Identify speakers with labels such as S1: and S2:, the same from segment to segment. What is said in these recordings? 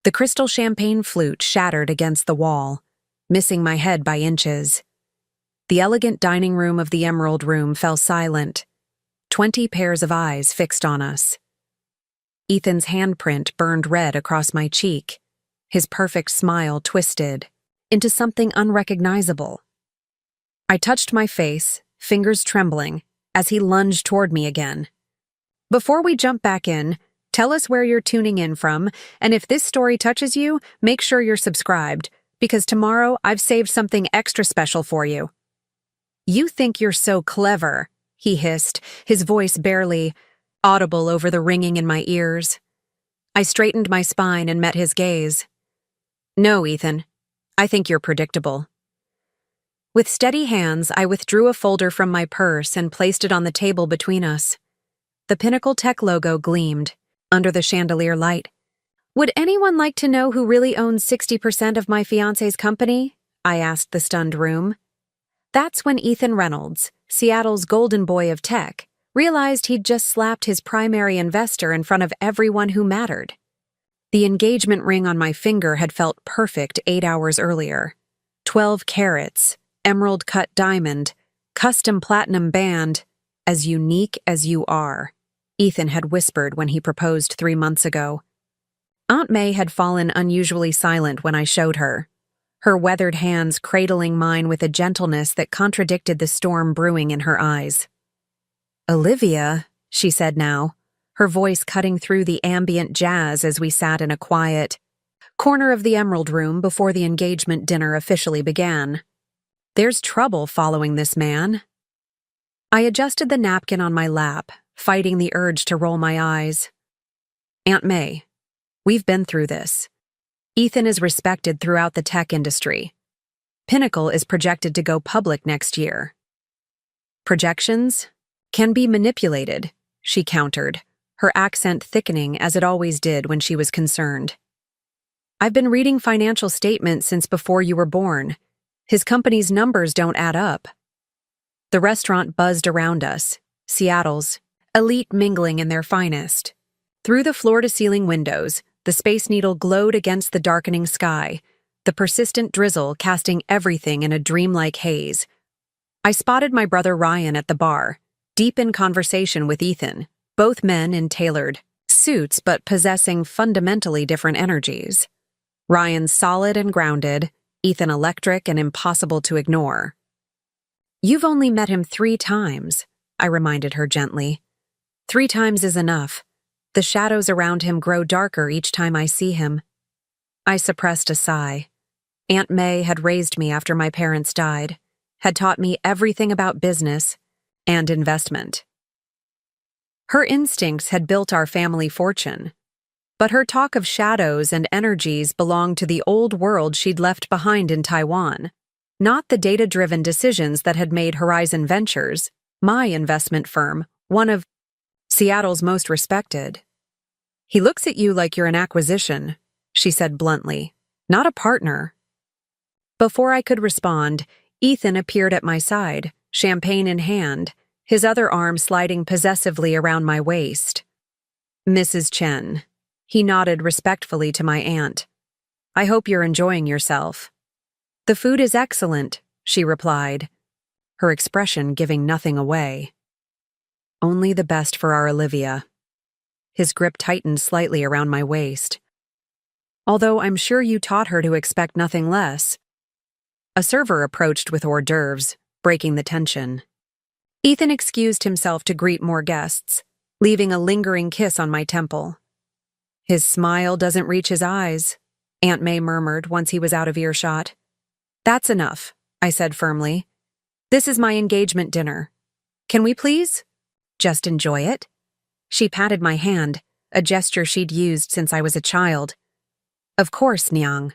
S1: The crystal champagne flute shattered against the wall, missing my head by inches. The elegant dining room of the Emerald Room fell silent, 20 pairs of eyes fixed on us. Ethan's handprint burned red across my cheek, his perfect smile twisted into something unrecognizable. I touched my face, fingers trembling, as he lunged toward me again. Before we jump back in, tell us where you're tuning in from, and if this story touches you, make sure you're subscribed, because tomorrow I've saved something extra special for you. You think you're so clever, he hissed, his voice barely audible over the ringing in my ears. I straightened my spine and met his gaze. No, Ethan, I think you're predictable. With steady hands, I withdrew a folder from my purse and placed it on the table between us. The Pinnacle Tech logo gleamed under the chandelier light. Would anyone like to know who really owns 60% of my fiancé's company? I asked the stunned room. That's when Ethan Reynolds, Seattle's golden boy of tech, realized he'd just slapped his primary investor in front of everyone who mattered. The engagement ring on my finger had felt perfect 8 hours earlier. 12 carats, emerald-cut diamond, custom platinum band, as unique as you are, Ethan had whispered when he proposed 3 months ago. Aunt May had fallen unusually silent when I showed her, her weathered hands cradling mine with a gentleness that contradicted the storm brewing in her eyes. Olivia, she said now, her voice cutting through the ambient jazz as we sat in a quiet corner of the Emerald Room before the engagement dinner officially began. There's trouble following this man. I adjusted the napkin on my lap, fighting the urge to roll my eyes. Aunt May, we've been through this. Ethan is respected throughout the tech industry. Pinnacle is projected to go public next year. Projections can be manipulated, she countered, her accent thickening as it always did when she was concerned. I've been reading financial statements since before you were born. His company's numbers don't add up. The restaurant buzzed around us, Seattle's elite mingling in their finest. Through the floor-to-ceiling windows, the Space Needle glowed against the darkening sky, the persistent drizzle casting everything in a dreamlike haze. I spotted my brother Ryan at the bar, deep in conversation with Ethan, both men in tailored suits but possessing fundamentally different energies. Ryan solid and grounded, Ethan electric and impossible to ignore. You've only met him 3 times, I reminded her gently. 3 times is enough. The shadows around him grow darker each time I see him. I suppressed a sigh. Aunt May had raised me after my parents died, had taught me everything about business and investment. Her instincts had built our family fortune, but her talk of shadows and energies belonged to the old world she'd left behind in Taiwan, not the data-driven decisions that had made Horizon Ventures, my investment firm, one of Seattle's most respected. He looks at you like you're an acquisition, she said bluntly, not a partner. Before I could respond, Ethan appeared at my side, champagne in hand, his other arm sliding possessively around my waist. Mrs. Chen. He nodded respectfully to my aunt. I hope you're enjoying yourself. The food is excellent, she replied, her expression giving nothing away. Only the best for our Olivia. His grip tightened slightly around my waist. Although I'm sure you taught her to expect nothing less. A server approached with hors d'oeuvres, breaking the tension. Ethan excused himself to greet more guests, leaving a lingering kiss on my temple. His smile doesn't reach his eyes, Aunt May murmured once he was out of earshot. That's enough, I said firmly. This is my engagement dinner. Can we please just enjoy it? She patted my hand, a gesture she'd used since I was a child. Of course, Nyang.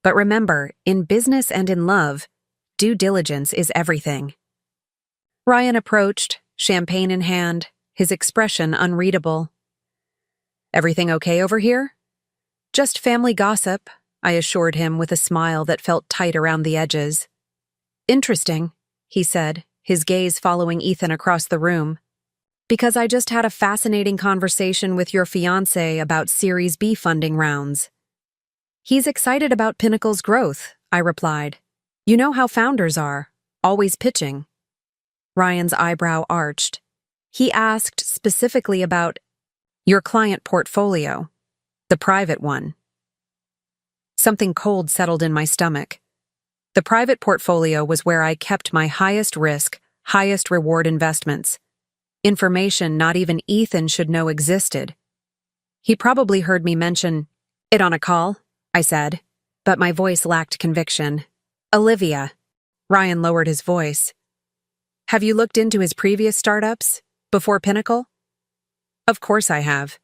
S1: But remember, in business and in love, due diligence is everything. Ryan approached, champagne in hand, his expression unreadable. Everything okay over here? Just family gossip, I assured him with a smile that felt tight around the edges. Interesting, he said, his gaze following Ethan across the room. Because I just had a fascinating conversation with your fiancé about Series B funding rounds. He's excited about Pinnacle's growth, I replied. You know how founders are, always pitching. Ryan's eyebrow arched. He asked specifically about your client portfolio, the private one. Something cold settled in my stomach. The private portfolio was where I kept my highest risk, highest reward investments. Information not even Ethan should know existed. He probably heard me mention it on a call, I said, but my voice lacked conviction. Olivia. Ryan lowered his voice. Have you looked into his previous startups, before Pinnacle? Of course I have.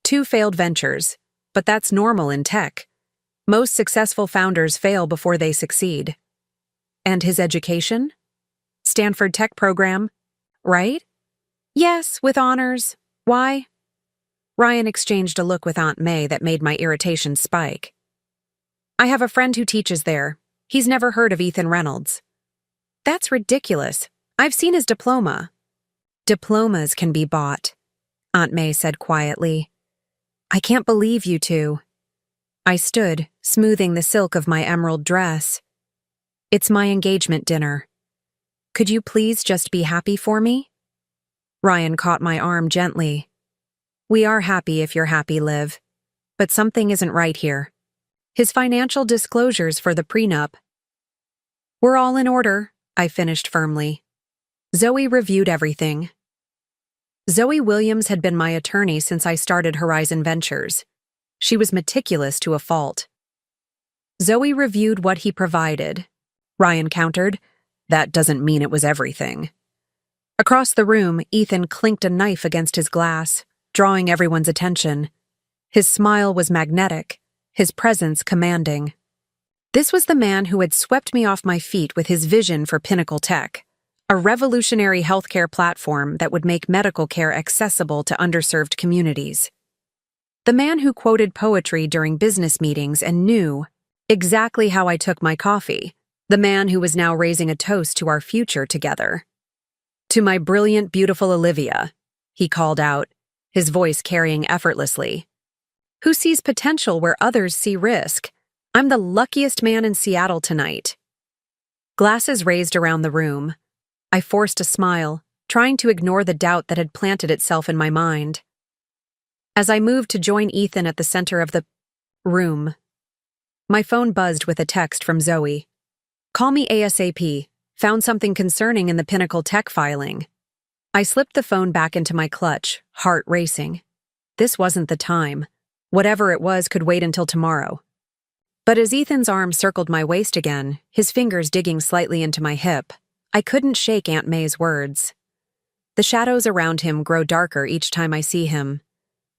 S1: 2 failed ventures, but that's normal in tech. Most successful founders fail before they succeed. And his education? Stanford Tech program, right? Yes, with honors. Why? Ryan exchanged a look with Aunt May that made my irritation spike. I have a friend who teaches there. He's never heard of Ethan Reynolds. That's ridiculous. I've seen his diploma. Diplomas can be bought, Aunt May said quietly. I can't believe you two. I stood, smoothing the silk of my emerald dress. It's my engagement dinner. Could you please just be happy for me? Ryan caught my arm gently. We are happy if you're happy, Liv. But something isn't right here. His financial disclosures for the prenup. We're all in order, I finished firmly. Zoe reviewed everything. Zoe Williams had been my attorney since I started Horizon Ventures. She was meticulous to a fault. Zoe reviewed what he provided. Ryan countered, that doesn't mean it was everything. Across the room, Ethan clinked a knife against his glass, drawing everyone's attention. His smile was magnetic, his presence commanding. This was the man who had swept me off my feet with his vision for Pinnacle Tech, a revolutionary healthcare platform that would make medical care accessible to underserved communities. The man who quoted poetry during business meetings and knew exactly how I took my coffee. The man who was now raising a toast to our future together. To my brilliant, beautiful Olivia, he called out, his voice carrying effortlessly. Who sees potential where others see risk? I'm the luckiest man in Seattle tonight. Glasses raised around the room. I forced a smile, trying to ignore the doubt that had planted itself in my mind. As I moved to join Ethan at the center of the room, my phone buzzed with a text from Zoe. Call me ASAP. Found something concerning in the Pinnacle Tech filing. I slipped the phone back into my clutch, heart racing. This wasn't the time. Whatever it was could wait until tomorrow. But as Ethan's arm circled my waist again, his fingers digging slightly into my hip, I couldn't shake Aunt May's words. The shadows around him grow darker each time I see him.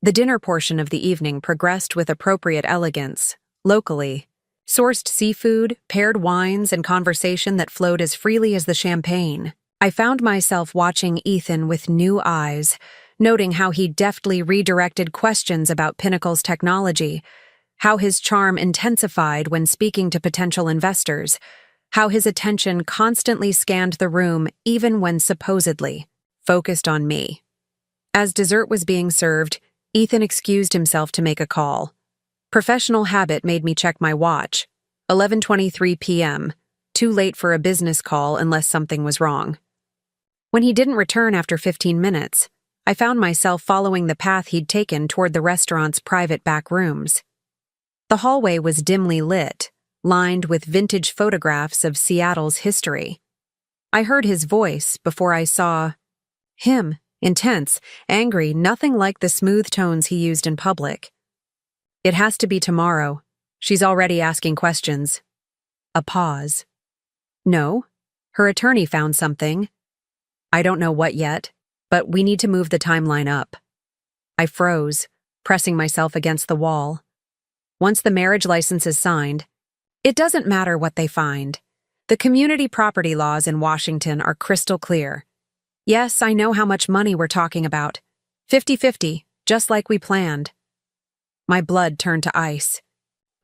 S1: The dinner portion of the evening progressed with appropriate elegance, locally. Sourced seafood, paired wines, and conversation that flowed as freely as the champagne. I found myself watching Ethan with new eyes, noting how he deftly redirected questions about Pinnacle's technology, how his charm intensified when speaking to potential investors, how his attention constantly scanned the room even when supposedly focused on me. As dessert was being served, Ethan excused himself to make a call. Professional habit made me check my watch. 11:23 p.m., too late for a business call unless something was wrong. When he didn't return after 15 minutes, I found myself following the path he'd taken toward the restaurant's private back rooms. The hallway was dimly lit, lined with vintage photographs of Seattle's history. I heard his voice before I saw him, intense, angry, nothing like the smooth tones he used in public. It has to be tomorrow. She's already asking questions. A pause. No, her attorney found something. I don't know what yet, but we need to move the timeline up. I froze, pressing myself against the wall. Once the marriage license is signed, it doesn't matter what they find. The community property laws in Washington are crystal clear. Yes, I know how much money we're talking about. 50-50, just like we planned. My blood turned to ice.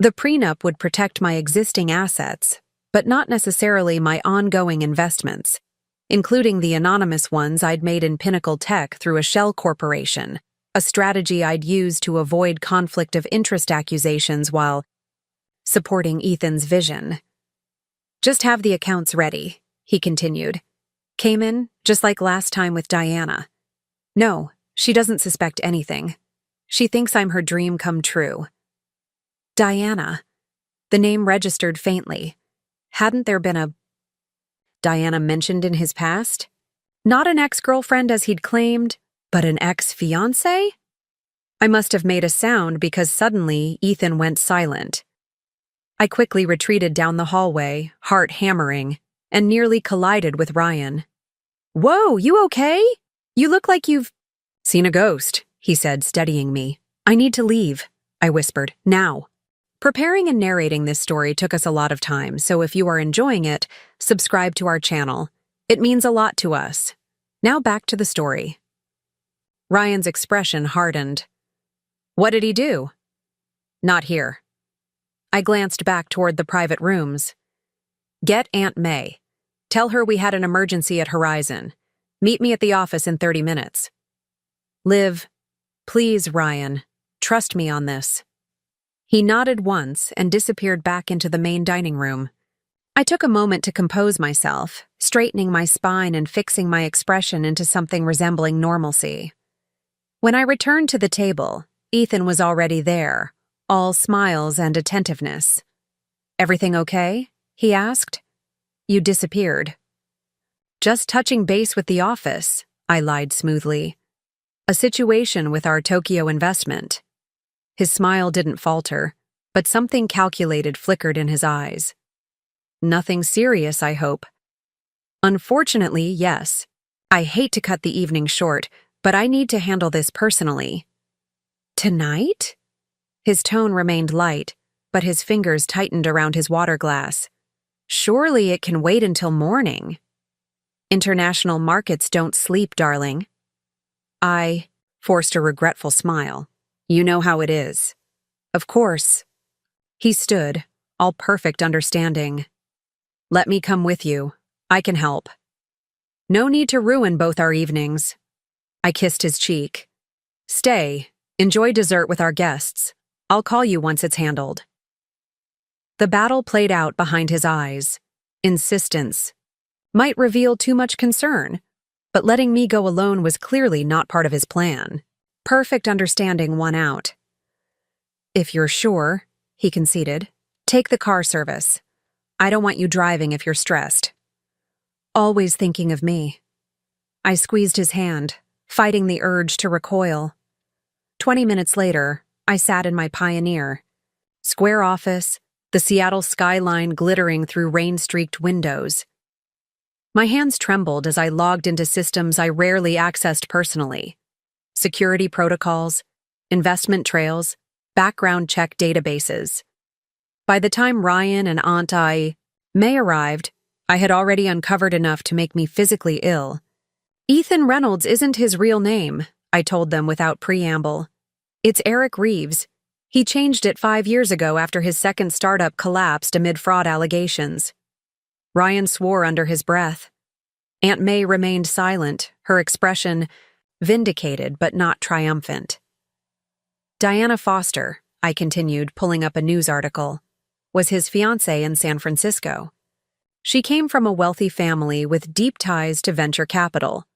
S1: The prenup would protect my existing assets, but not necessarily my ongoing investments, including the anonymous ones I'd made in Pinnacle Tech through a shell corporation, a strategy I'd used to avoid conflict of interest accusations while supporting Ethan's vision. Just have the accounts ready, he continued. Came in, just like last time with Diana. No, she doesn't suspect anything. She thinks I'm her dream come true. Diana. The name registered faintly. Hadn't there been a Diana mentioned in his past? Not an ex-girlfriend as he'd claimed, but an ex-fiancé? I must have made a sound because suddenly Ethan went silent. I quickly retreated down the hallway, heart hammering, and nearly collided with Ryan. Whoa, you okay? You look like you've seen a ghost, he said, steadying me. I need to leave, I whispered, now. Preparing and narrating this story took us a lot of time, so if you are enjoying it, subscribe to our channel. It means a lot to us. Now back to the story. Ryan's expression hardened. What did he do? Not here. I glanced back toward the private rooms. Get Aunt May. Tell her we had an emergency at Horizon. Meet me at the office in 30 minutes. Liv, please, Ryan. Trust me on this. He nodded once and disappeared back into the main dining room. I took a moment to compose myself, straightening my spine and fixing my expression into something resembling normalcy. When I returned to the table, Ethan was already there, all smiles and attentiveness. Everything okay? He asked. You disappeared. Just touching base with the office, I lied smoothly. A situation with our Tokyo investment. His smile didn't falter, but something calculated flickered in his eyes. Nothing serious, I hope. Unfortunately, yes. I hate to cut the evening short, but I need to handle this personally. Tonight? His tone remained light, but his fingers tightened around his water glass. Surely it can wait until morning. International markets don't sleep, darling. I forced a regretful smile. You know how it is. Of course. He stood, all perfect understanding. Let me come with you. I can help. No need to ruin both our evenings. I kissed his cheek. Stay. Enjoy dessert with our guests. I'll call you once it's handled. The battle played out behind his eyes. Insistence might reveal too much concern, but letting me go alone was clearly not part of his plan. Perfect understanding won out. If you're sure, he conceded, take the car service. I don't want you driving if you're stressed. Always thinking of me. I squeezed his hand, fighting the urge to recoil. 20 minutes later, I sat in my Pioneer. Square office, the Seattle skyline glittering through rain-streaked windows. My hands trembled as I logged into systems I rarely accessed personally. Security protocols, investment trails, background check databases. By the time Ryan and Aunt May arrived, I had already uncovered enough to make me physically ill. Ethan Reynolds isn't his real name, I told them without preamble. It's Eric Reeves. He changed it 5 years ago after his second startup collapsed amid fraud allegations. Ryan swore under his breath. Aunt May remained silent, her expression vindicated but not triumphant. Diana Foster, I continued, pulling up a news article, was his fiancée in San Francisco. She came from a wealthy family with deep ties to venture capital.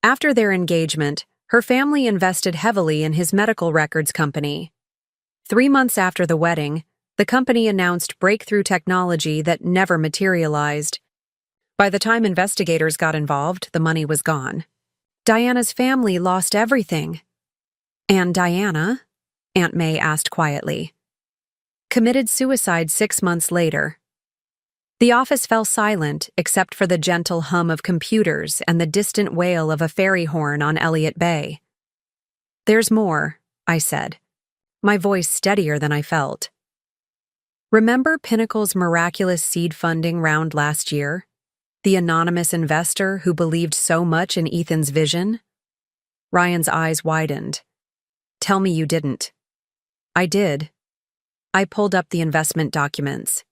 S1: After their engagement, her family invested heavily in his medical records company. 3 months after the wedding, the company announced breakthrough technology that never materialized. By the time investigators got involved, the money was gone. Diana's family lost everything. And Diana? Aunt May asked quietly. Committed suicide 6 months later. The office fell silent except for the gentle hum of computers and the distant wail of a ferry horn on Elliott Bay. There's more, I said, my voice steadier than I felt. Remember Pinnacle's miraculous seed funding round last year? The anonymous investor who believed so much in Ethan's vision? Ryan's eyes widened. Tell me you didn't. I did. I pulled up the investment documents.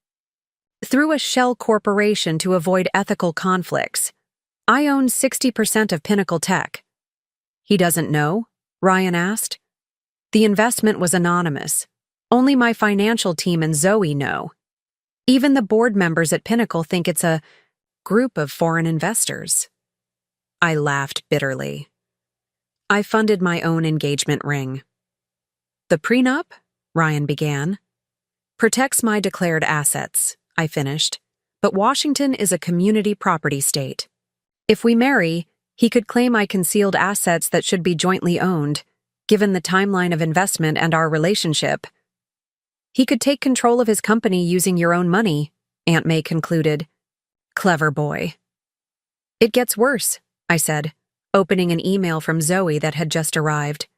S1: Through a shell corporation to avoid ethical conflicts, I own 60% of Pinnacle Tech. He doesn't know? Ryan asked. The investment was anonymous. Only my financial team and Zoe know. Even the board members at Pinnacle think it's a group of foreign investors. I laughed bitterly. I funded my own engagement ring. The prenup, Ryan began, protects my declared assets, I finished, but Washington is a community property state. If we marry, he could claim I concealed assets that should be jointly owned, given the timeline of investment and our relationship. He could take control of his company using your own money, Aunt May concluded. Clever boy. It gets worse, I said, opening an email from Zoe that had just arrived.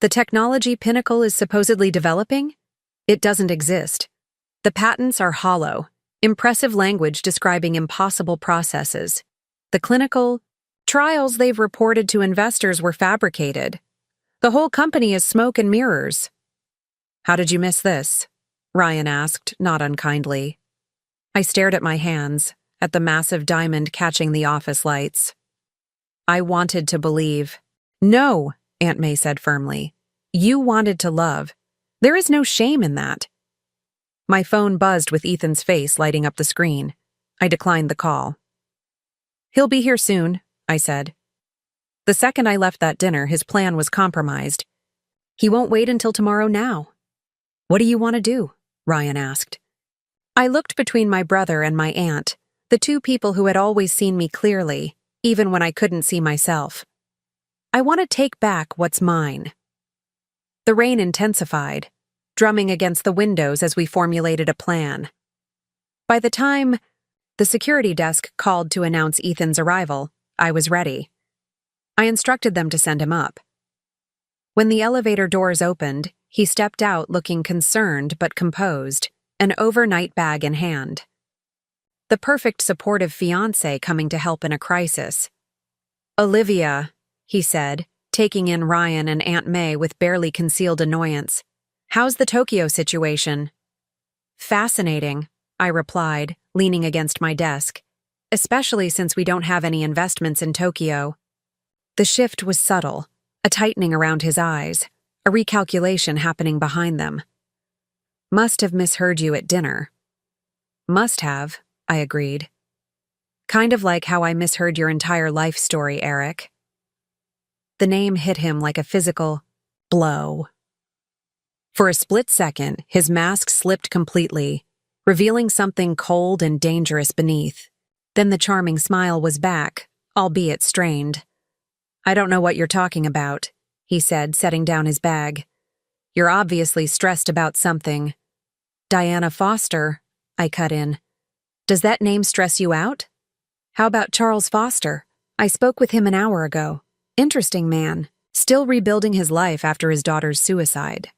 S1: The technology Pinnacle is supposedly developing? It doesn't exist. The patents are hollow, impressive language describing impossible processes. The clinical trials they've reported to investors were fabricated. The whole company is smoke and mirrors. How did you miss this? Ryan asked, not unkindly. I stared at my hands, at the massive diamond catching the office lights. I wanted to believe. No, Aunt May said firmly. You wanted to love. There is no shame in that. My phone buzzed with Ethan's face lighting up the screen. I declined the call. He'll be here soon, I said. The second I left that dinner, his plan was compromised. He won't wait until tomorrow now. What do you want to do? Ryan asked. I looked between my brother and my aunt, the two people who had always seen me clearly, even when I couldn't see myself. I want to take back what's mine. The rain intensified, drumming against the windows as we formulated a plan. By the time the security desk called to announce Ethan's arrival, I was ready. I instructed them to send him up. When the elevator doors opened, he stepped out looking concerned but composed, an overnight bag in hand. The perfect supportive fiancé coming to help in a crisis. Olivia, he said, taking in Ryan and Aunt May with barely concealed annoyance. How's the Tokyo situation? Fascinating, I replied, leaning against my desk, especially since we don't have any investments in Tokyo. The shift was subtle, a tightening around his eyes, a recalculation happening behind them. Must have misheard you at dinner. Must have, I agreed. Kind of like how I misheard your entire life story, Eric. The name hit him like a physical blow. For a split second, his mask slipped completely, revealing something cold and dangerous beneath. Then the charming smile was back, albeit strained. I don't know what you're talking about, he said, setting down his bag. You're obviously stressed about something. Diana Foster, I cut in. Does that name stress you out? How about Charles Foster? I spoke with him an hour ago. Interesting man, still rebuilding his life after his daughter's suicide.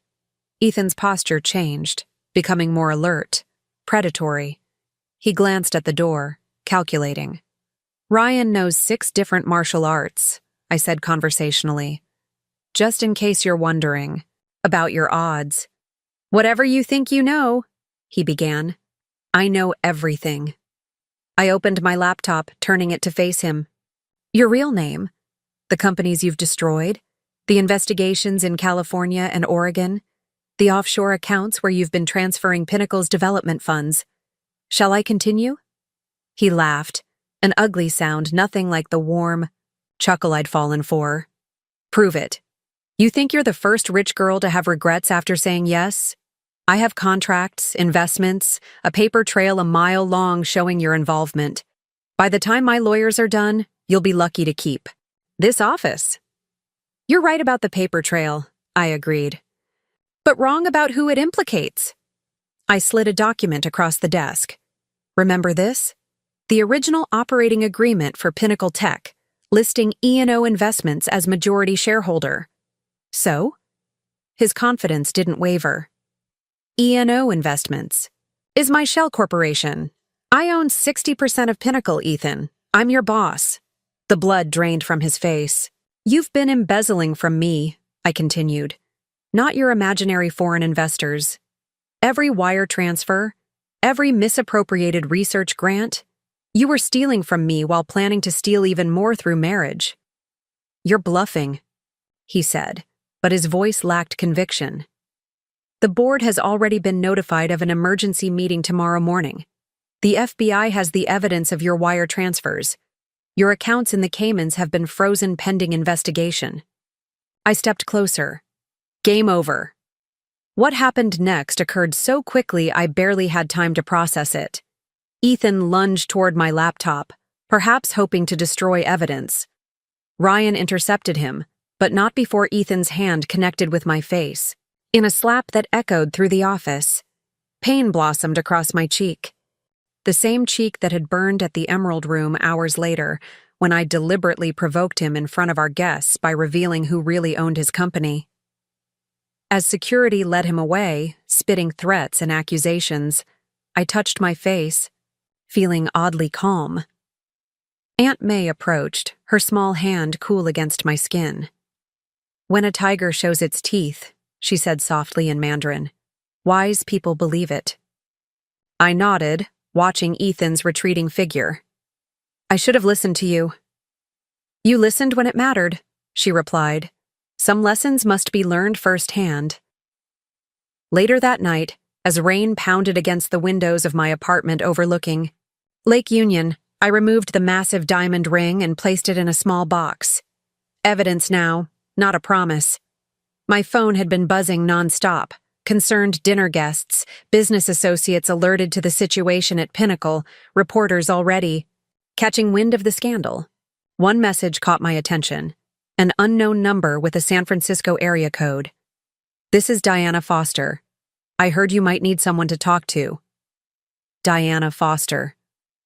S1: Ethan's posture changed, becoming more alert, predatory. He glanced at the door, calculating. Ryan knows 6 different martial arts, I said conversationally. Just in case you're wondering about your odds. Whatever you think you know, he began. I know everything. I opened my laptop, turning it to face him. Your real name? The companies you've destroyed? The investigations in California and Oregon? The offshore accounts where you've been transferring Pinnacle's development funds? Shall I continue? He laughed, an ugly sound nothing like the warm chuckle I'd fallen for. Prove it. You think you're the first rich girl to have regrets after saying yes? I have contracts, investments, a paper trail a mile long showing your involvement. By the time my lawyers are done, you'll be lucky to keep this office. You're right about the paper trail, I agreed. But wrong about who it implicates. I slid a document across the desk. Remember this? The original operating agreement for Pinnacle Tech, listing E&O Investments as majority shareholder. So? His confidence didn't waver. E&O Investments is my shell corporation. I own 60% of Pinnacle, Ethan. I'm your boss. The blood drained from his face. You've been embezzling from me, I continued. Not your imaginary foreign investors. Every wire transfer, every misappropriated research grant, you were stealing from me while planning to steal even more through marriage. You're bluffing, he said, but his voice lacked conviction. The board has already been notified of an emergency meeting tomorrow morning. The FBI has the evidence of your wire transfers. Your accounts in the Caymans have been frozen pending investigation. I stepped closer. Game over. What happened next occurred so quickly I barely had time to process it. Ethan lunged toward my laptop, perhaps hoping to destroy evidence. Ryan intercepted him, but not before Ethan's hand connected with my face. In a slap that echoed through the office, pain blossomed across my cheek. The same cheek that had burned at the Emerald Room hours later, when I deliberately provoked him in front of our guests by revealing who really owned his company. As security led him away, spitting threats and accusations, I touched my face, feeling oddly calm. Aunt May approached, her small hand cool against my skin. "When a tiger shows its teeth," she said softly in Mandarin, "wise people believe it." I nodded, watching Ethan's retreating figure. "I should have listened to you." "You listened when it mattered," she replied. "Some lessons must be learned firsthand." Later that night, as rain pounded against the windows of my apartment overlooking Lake Union, I removed the massive diamond ring and placed it in a small box. Evidence now, not a promise. My phone had been buzzing nonstop. Concerned dinner guests, business associates alerted to the situation at Pinnacle, reporters already catching wind of the scandal. One message caught my attention. An unknown number with a San Francisco area code. "This is Diana Foster. I heard you might need someone to talk to." Diana Foster.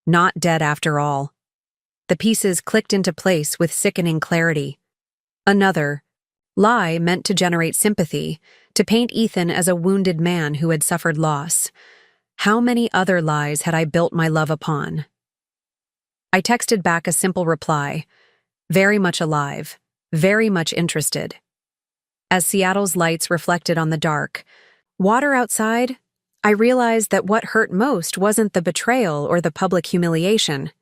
S1: Not dead after all. The pieces clicked into place with sickening clarity. Another lie meant to generate sympathy, to paint Ethan as a wounded man who had suffered loss. How many other lies had I built my love upon? I texted back a simple reply. Very much alive. Very much interested. As Seattle's lights reflected on the dark water outside, I realized that what hurt most wasn't the betrayal or the public humiliation.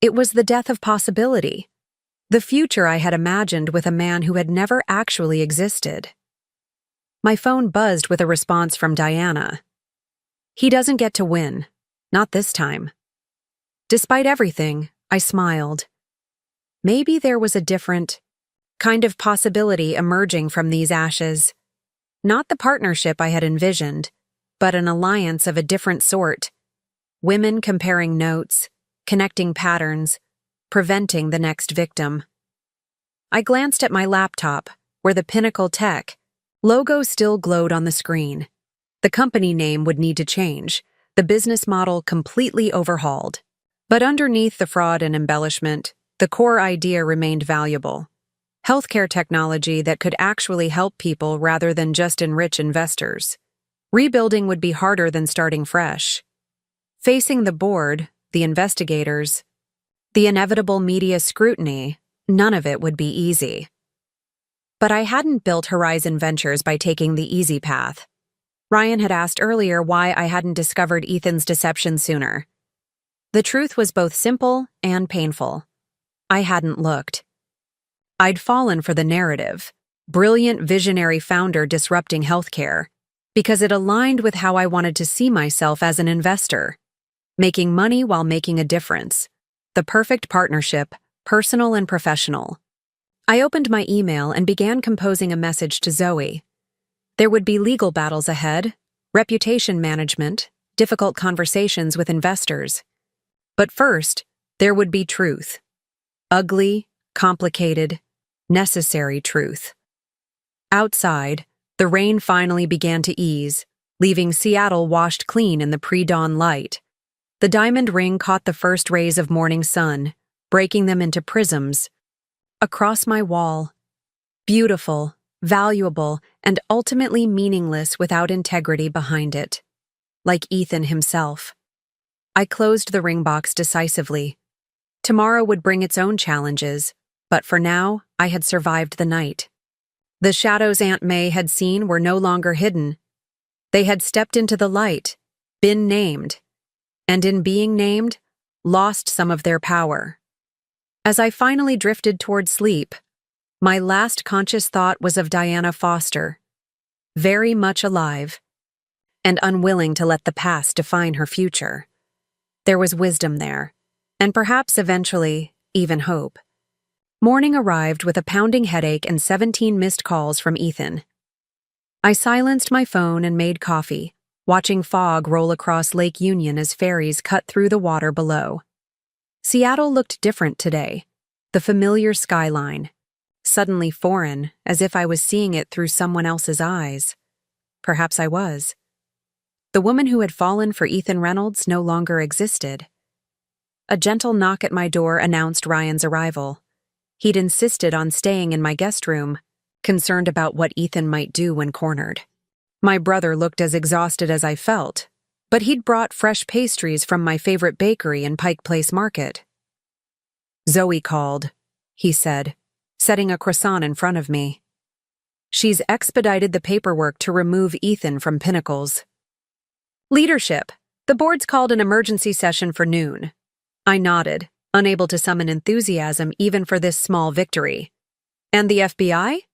S1: It was the death of possibility. The future I had imagined with a man who had never actually existed. My phone buzzed with a response from Diana. "He doesn't get to win. Not this time." Despite everything, I smiled. Maybe there was a different kind of possibility emerging from these ashes. Not the partnership I had envisioned, but an alliance of a different sort. Women comparing notes, connecting patterns, preventing the next victim. I glanced at my laptop, where the Pinnacle Tech logo still glowed on the screen. The company name would need to change, the business model completely overhauled. But underneath the fraud and embellishment, the core idea remained valuable. Healthcare technology that could actually help people rather than just enrich investors. Rebuilding would be harder than starting fresh. Facing the board, the investigators, the inevitable media scrutiny, none of it would be easy. But I hadn't built Horizon Ventures by taking the easy path. Ryan had asked earlier why I hadn't discovered Ethan's deception sooner. The truth was both simple and painful. I hadn't looked. I'd fallen for the narrative, brilliant visionary founder disrupting healthcare, because it aligned with how I wanted to see myself as an investor. Making money while making a difference. The perfect partnership, personal and professional. I opened my email and began composing a message to Zoe. There would be legal battles ahead, reputation management, difficult conversations with investors. But first, there would be truth. Ugly, complicated, necessary truth. Outside, the rain finally began to ease, leaving Seattle washed clean in the pre-dawn light. The diamond ring caught the first rays of morning sun, breaking them into prisms. Across my wall. Beautiful, valuable, and ultimately meaningless without integrity behind it. Like Ethan himself. I closed the ring box decisively. Tomorrow would bring its own challenges, but for now, I had survived the night. The shadows Aunt May had seen were no longer hidden. They had stepped into the light, been named, and in being named, lost some of their power. As I finally drifted toward sleep, my last conscious thought was of Diana Foster. very much alive, and unwilling to let the past define her future. There was wisdom there, and perhaps eventually, even hope. Morning arrived with a pounding headache and 17 missed calls from Ethan. I silenced my phone and made coffee, watching fog roll across Lake Union as ferries cut through the water below. Seattle looked different today, the familiar skyline, suddenly foreign, as if I was seeing it through someone else's eyes. Perhaps I was. The woman who had fallen for Ethan Reynolds no longer existed. A gentle knock at my door announced Ryan's arrival. He'd insisted on staying in my guest room, concerned about what Ethan might do when cornered. My brother looked as exhausted as I felt, but he'd brought fresh pastries from my favorite bakery in Pike Place Market. "Zoe called," he said, setting a croissant in front of me. "She's expedited the paperwork to remove Ethan from Pinnacles." "Leadership. The board's called an emergency session for noon." I nodded, unable to summon enthusiasm even for this small victory. "And the FBI?"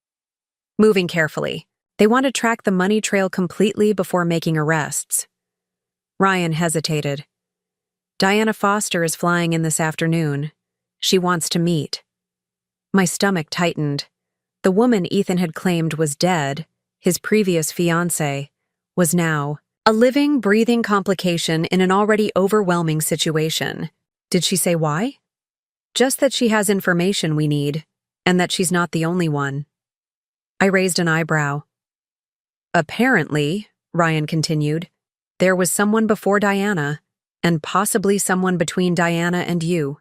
S1: "Moving carefully. They want to track the money trail completely before making arrests." Ryan hesitated. "Diana Foster is flying in this afternoon. She wants to meet." My stomach tightened. The woman Ethan had claimed was dead, his previous fiancée, was now a living, breathing complication in an already overwhelming situation. Did she say why? Just that she has information we need, and that she's not the only one. I raised an eyebrow. "Apparently," Ryan continued, "there was someone before Diana, and possibly someone between Diana and you."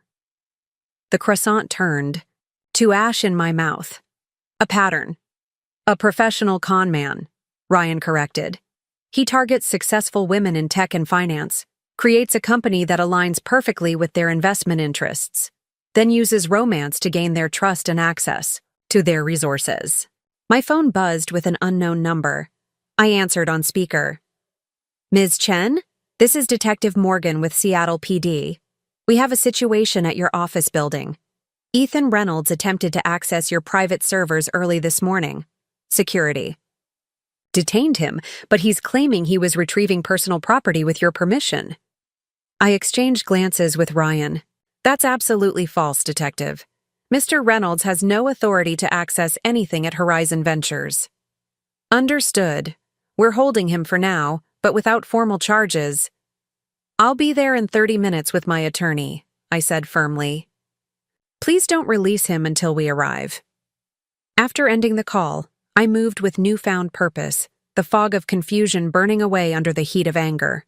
S1: The croissant turned, to ash in my mouth. "A pattern. A professional con man," Ryan corrected. "He targets successful women in tech and finance, creates a company that aligns perfectly with their investment interests, then uses romance to gain their trust and access to their resources." My phone buzzed with an unknown number. I answered on speaker. "Ms. Chen, this is Detective Morgan with Seattle PD. We have a situation at your office building. Ethan Reynolds attempted to access your private servers early this morning. Security detained him, but he's claiming he was retrieving personal property with your permission." I exchanged glances with Ryan. "That's absolutely false, Detective. Mr. Reynolds has no authority to access anything at Horizon Ventures." "Understood. We're holding him for now, but without formal charges." "I'll be there in 30 minutes with my attorney," I said firmly. "Please don't release him until we arrive." After ending the call, I moved with newfound purpose, the fog of confusion burning away under the heat of anger.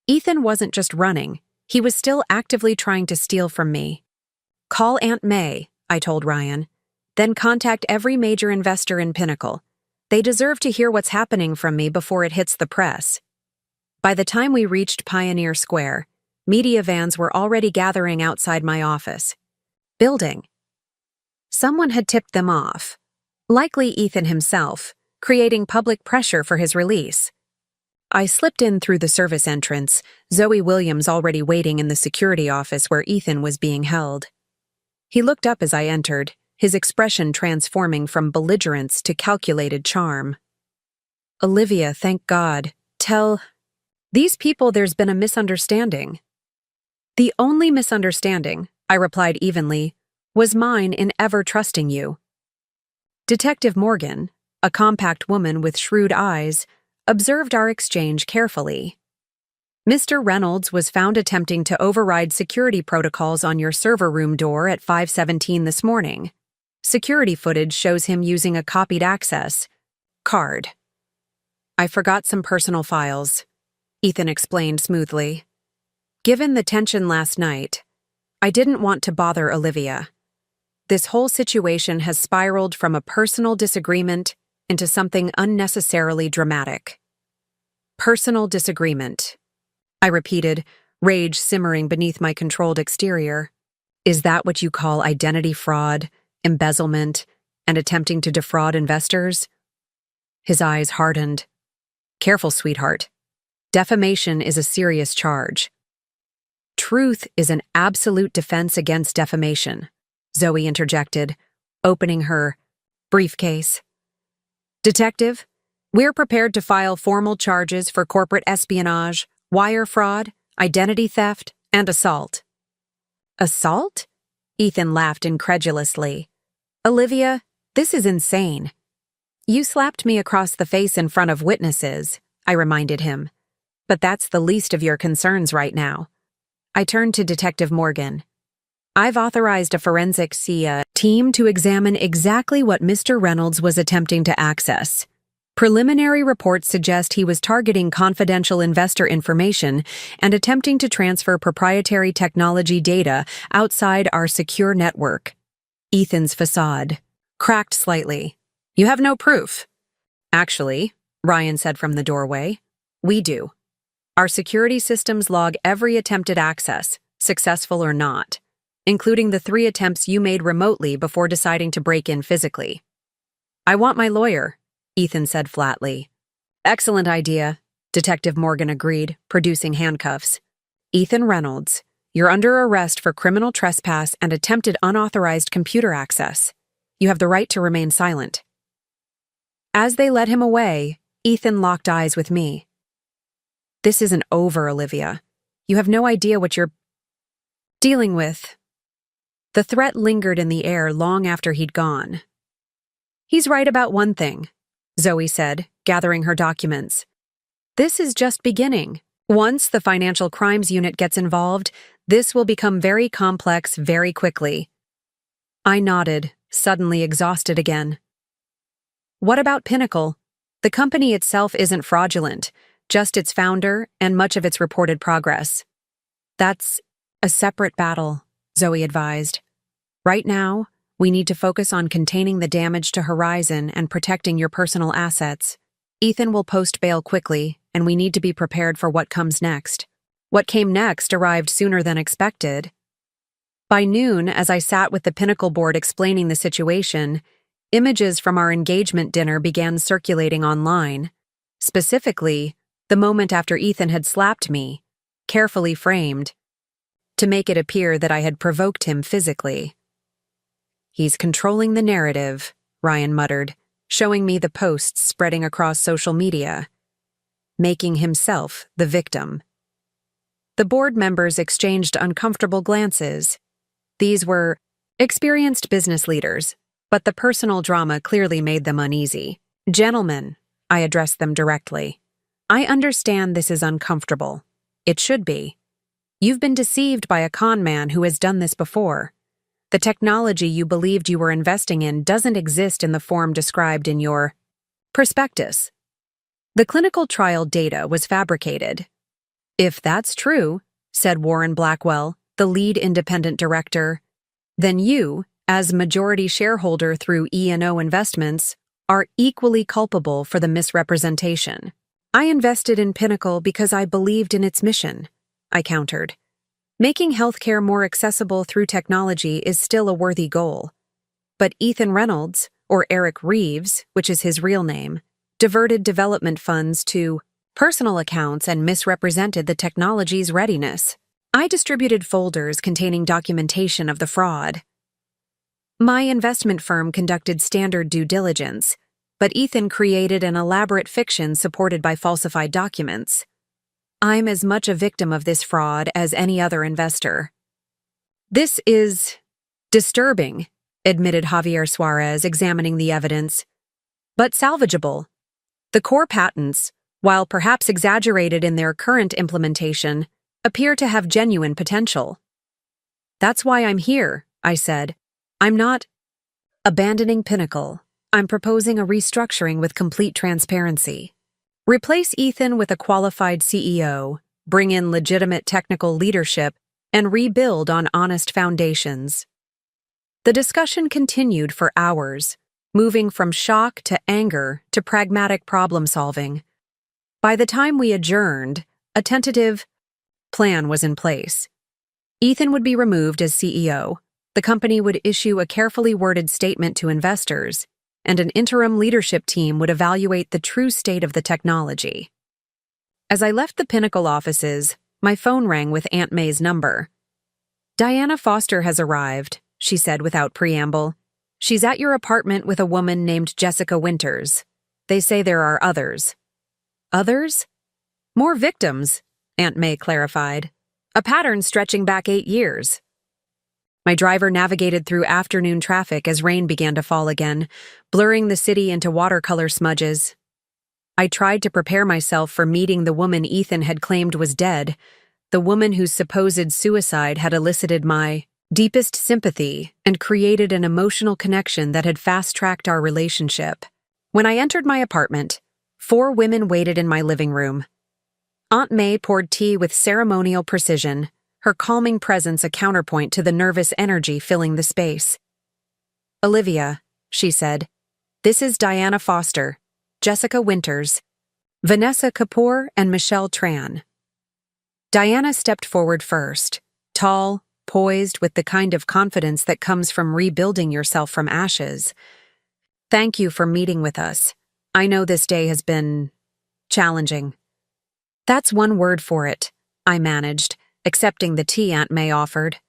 S1: Ethan wasn't just running, he was still actively trying to steal from me. "Call Aunt May," I told Ryan. "Then contact every major investor in Pinnacle. They deserve to hear what's happening from me before it hits the press." By the time we reached Pioneer Square, media vans were already gathering outside my office building. Someone had tipped them off, likely Ethan himself, creating public pressure for his release. I slipped in through the service entrance, Zoe Williams already waiting in the security office where Ethan was being held. He looked up as I entered, his expression transforming from belligerence to calculated charm. "Olivia, thank God. Tell these people there's been a misunderstanding." "The only misunderstanding," I replied evenly, "was mine in ever trusting you." Detective Morgan, a compact woman with shrewd eyes, observed our exchange carefully. "Mr. Reynolds was found attempting to override security protocols on your server room door at 5:17 this morning. Security footage shows him using a copied access card." "I forgot some personal files," Ethan explained smoothly. "Given the tension last night, I didn't want to bother Olivia. This whole situation has spiraled from a personal disagreement into something unnecessarily dramatic." "Personal disagreement," I repeated, rage simmering beneath my controlled exterior. "Is that what you call identity fraud, embezzlement, and attempting to defraud investors?" His eyes hardened. "Careful, sweetheart. Defamation is a serious charge." "Truth is an absolute defense against defamation," Zoe interjected, opening her briefcase. "Detective, We're prepared to file formal charges for corporate espionage, wire fraud, identity theft, and assault." "Assault?" Ethan laughed incredulously. "Olivia, this is insane." "You slapped me across the face in front of witnesses," I reminded him. "But that's the least of your concerns right now." I turned to Detective Morgan. "I've authorized a forensic team to examine exactly what Mr. Reynolds was attempting to access. Preliminary reports suggest he was targeting confidential investor information and attempting to transfer proprietary technology data outside our secure network." Ethan's facade cracked slightly. "You have no proof." "Actually," Ryan said from the doorway, "we do. Our security systems log every attempted access, successful or not, including the 3 attempts you made remotely before deciding to break in physically." "I want my lawyer," Ethan said flatly. "Excellent idea," Detective Morgan agreed, producing handcuffs. "Ethan Reynolds, you're under arrest for criminal trespass and attempted unauthorized computer access. You have the right to remain silent." As they led him away, Ethan locked eyes with me. "This isn't over, Olivia. You have no idea what you're dealing with." The threat lingered in the air long after he'd gone. "He's right about one thing," Zoe said, gathering her documents. "This is just beginning. Once the Financial Crimes Unit gets involved, this will become very complex very quickly." I nodded, suddenly exhausted again. "What about Pinnacle? The company itself isn't fraudulent, just its founder and much of its reported progress." "That's a separate battle," Zoe advised. "Right now, we need to focus on containing the damage to Horizon and protecting your personal assets. Ethan will post bail quickly, and we need to be prepared for what comes next." What came next arrived sooner than expected. By noon, as I sat with the Pinnacle board explaining the situation, images from our engagement dinner began circulating online. Specifically, the moment after Ethan had slapped me, carefully framed, to make it appear that I had provoked him physically. "He's controlling the narrative," Ryan muttered, showing me the posts spreading across social media, making himself the victim. The board members exchanged uncomfortable glances. These were experienced business leaders, but the personal drama clearly made them uneasy. "Gentlemen," I addressed them directly, "I understand this is uncomfortable. It should be. You've been deceived by a con man who has done this before. The technology you believed you were investing in doesn't exist in the form described in your prospectus. The clinical trial data was fabricated." "If that's true," said Warren Blackwell, the lead independent director, "then you, as majority shareholder through E&O Investments, are equally culpable for the misrepresentation." "I invested in Pinnacle because I believed in its mission," I countered. "Making healthcare more accessible through technology is still a worthy goal. But Ethan Reynolds, or Eric Reeves, which is his real name, diverted development funds to personal accounts and misrepresented the technology's readiness. I distributed folders containing documentation of the fraud. My investment firm conducted standard due diligence, but Ethan created an elaborate fiction supported by falsified documents. I'm as much a victim of this fraud as any other investor." "This is disturbing," admitted Javier Suarez, examining the evidence, "but salvageable. The core patents, while perhaps exaggerated in their current implementation, appear to have genuine potential." "That's why I'm here," I said. "I'm not abandoning Pinnacle. I'm proposing a restructuring with complete transparency. Replace Ethan with a qualified CEO, bring in legitimate technical leadership, and rebuild on honest foundations." The discussion continued for hours, moving from shock to anger to pragmatic problem-solving. By the time we adjourned, a tentative plan was in place. Ethan would be removed as CEO, the company would issue a carefully worded statement to investors, and an interim leadership team would evaluate the true state of the technology. As I left the Pinnacle offices, my phone rang with Aunt May's number. "Diana Foster has arrived," she said without preamble. "She's at your apartment with a woman named Jessica Winters." They say there are others. Others? More victims, Aunt May clarified. A pattern stretching back 8 years. My driver navigated through afternoon traffic as rain began to fall again, blurring the city into watercolor smudges. I tried to prepare myself for meeting the woman Ethan had claimed was dead, the woman whose supposed suicide had elicited my deepest sympathy and created an emotional connection that had fast-tracked our relationship. When I entered my apartment, 4 women waited in my living room. Aunt May poured tea with ceremonial precision, her calming presence a counterpoint to the nervous energy filling the space. "Olivia," she said, "this is Diana Foster, Jessica Winters, Vanessa Kapoor, and Michelle Tran." Diana stepped forward first, tall, poised with the kind of confidence that comes from rebuilding yourself from ashes. "Thank you for meeting with us. I know this day has been challenging." "That's one word for it," I managed, accepting the tea Aunt May offered.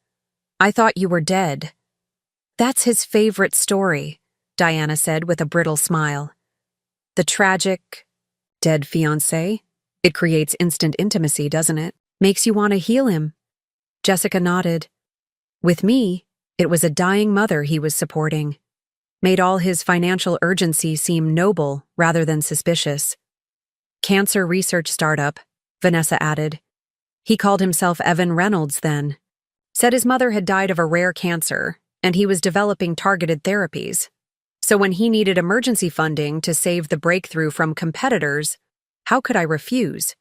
S1: "I thought you were dead." "That's his favorite story," Diana said with a brittle smile. "The tragic, dead fiancé? It creates instant intimacy, doesn't it? Makes you want to heal him." Jessica nodded. "With me, it was a dying mother he was supporting. Made all his financial urgency seem noble rather than suspicious." "Cancer research startup," Vanessa added. "He called himself Evan Reynolds then. Said his mother had died of a rare cancer, and he was developing targeted therapies. So when he needed emergency funding to save the breakthrough from competitors, how could I refuse?"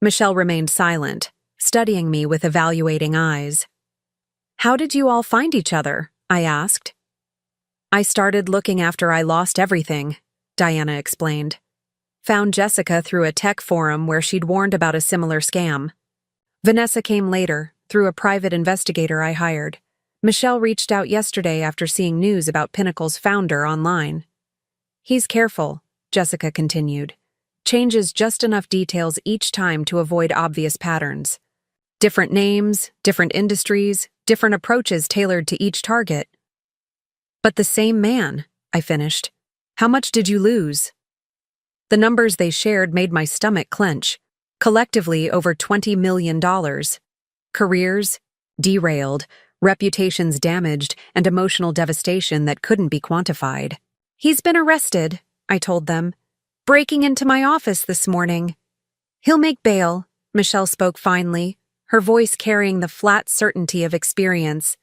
S1: Michelle remained silent, studying me with evaluating eyes. "How did you all find each other?" I asked. "I started looking after I lost everything," Diana explained. "Found Jessica through a tech forum where she'd warned about a similar scam. Vanessa came later, through a private investigator I hired. Michelle reached out yesterday after seeing news about Pinnacle's founder online." "He's careful," Jessica continued. "Changes just enough details each time to avoid obvious patterns. Different names, different industries, different approaches tailored to each target." "But the same man," I finished. "How much did you lose?" The numbers they shared made my stomach clench. Collectively over $20 million. Careers derailed, reputations damaged, and emotional devastation that couldn't be quantified. "He's been arrested," I told them. "Breaking into my office this morning." "He'll make bail," Michelle spoke finely, her voice carrying the flat certainty of experience.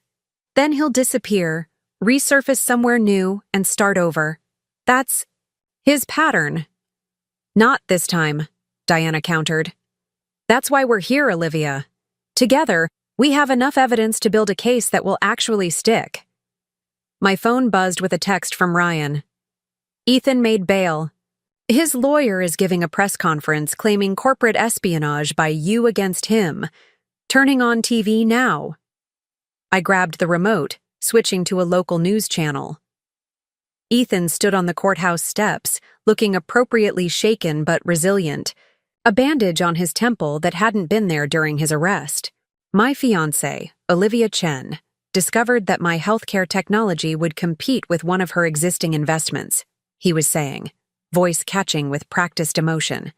S1: "Then he'll disappear, resurface somewhere new, and start over. That's his pattern." "Not this time," Diana countered. "That's why we're here, Olivia. Together, we have enough evidence to build a case that will actually stick." My phone buzzed with a text from Ryan. "Ethan made bail. His lawyer is giving a press conference claiming corporate espionage by you against him. Turning on TV now." I grabbed the remote, switching to a local news channel. Ethan stood on the courthouse steps, looking appropriately shaken but resilient, a bandage on his temple that hadn't been there during his arrest. "My fiancée, Olivia Chen, discovered that my healthcare technology would compete with one of her existing investments," he was saying, voice catching with practiced emotion.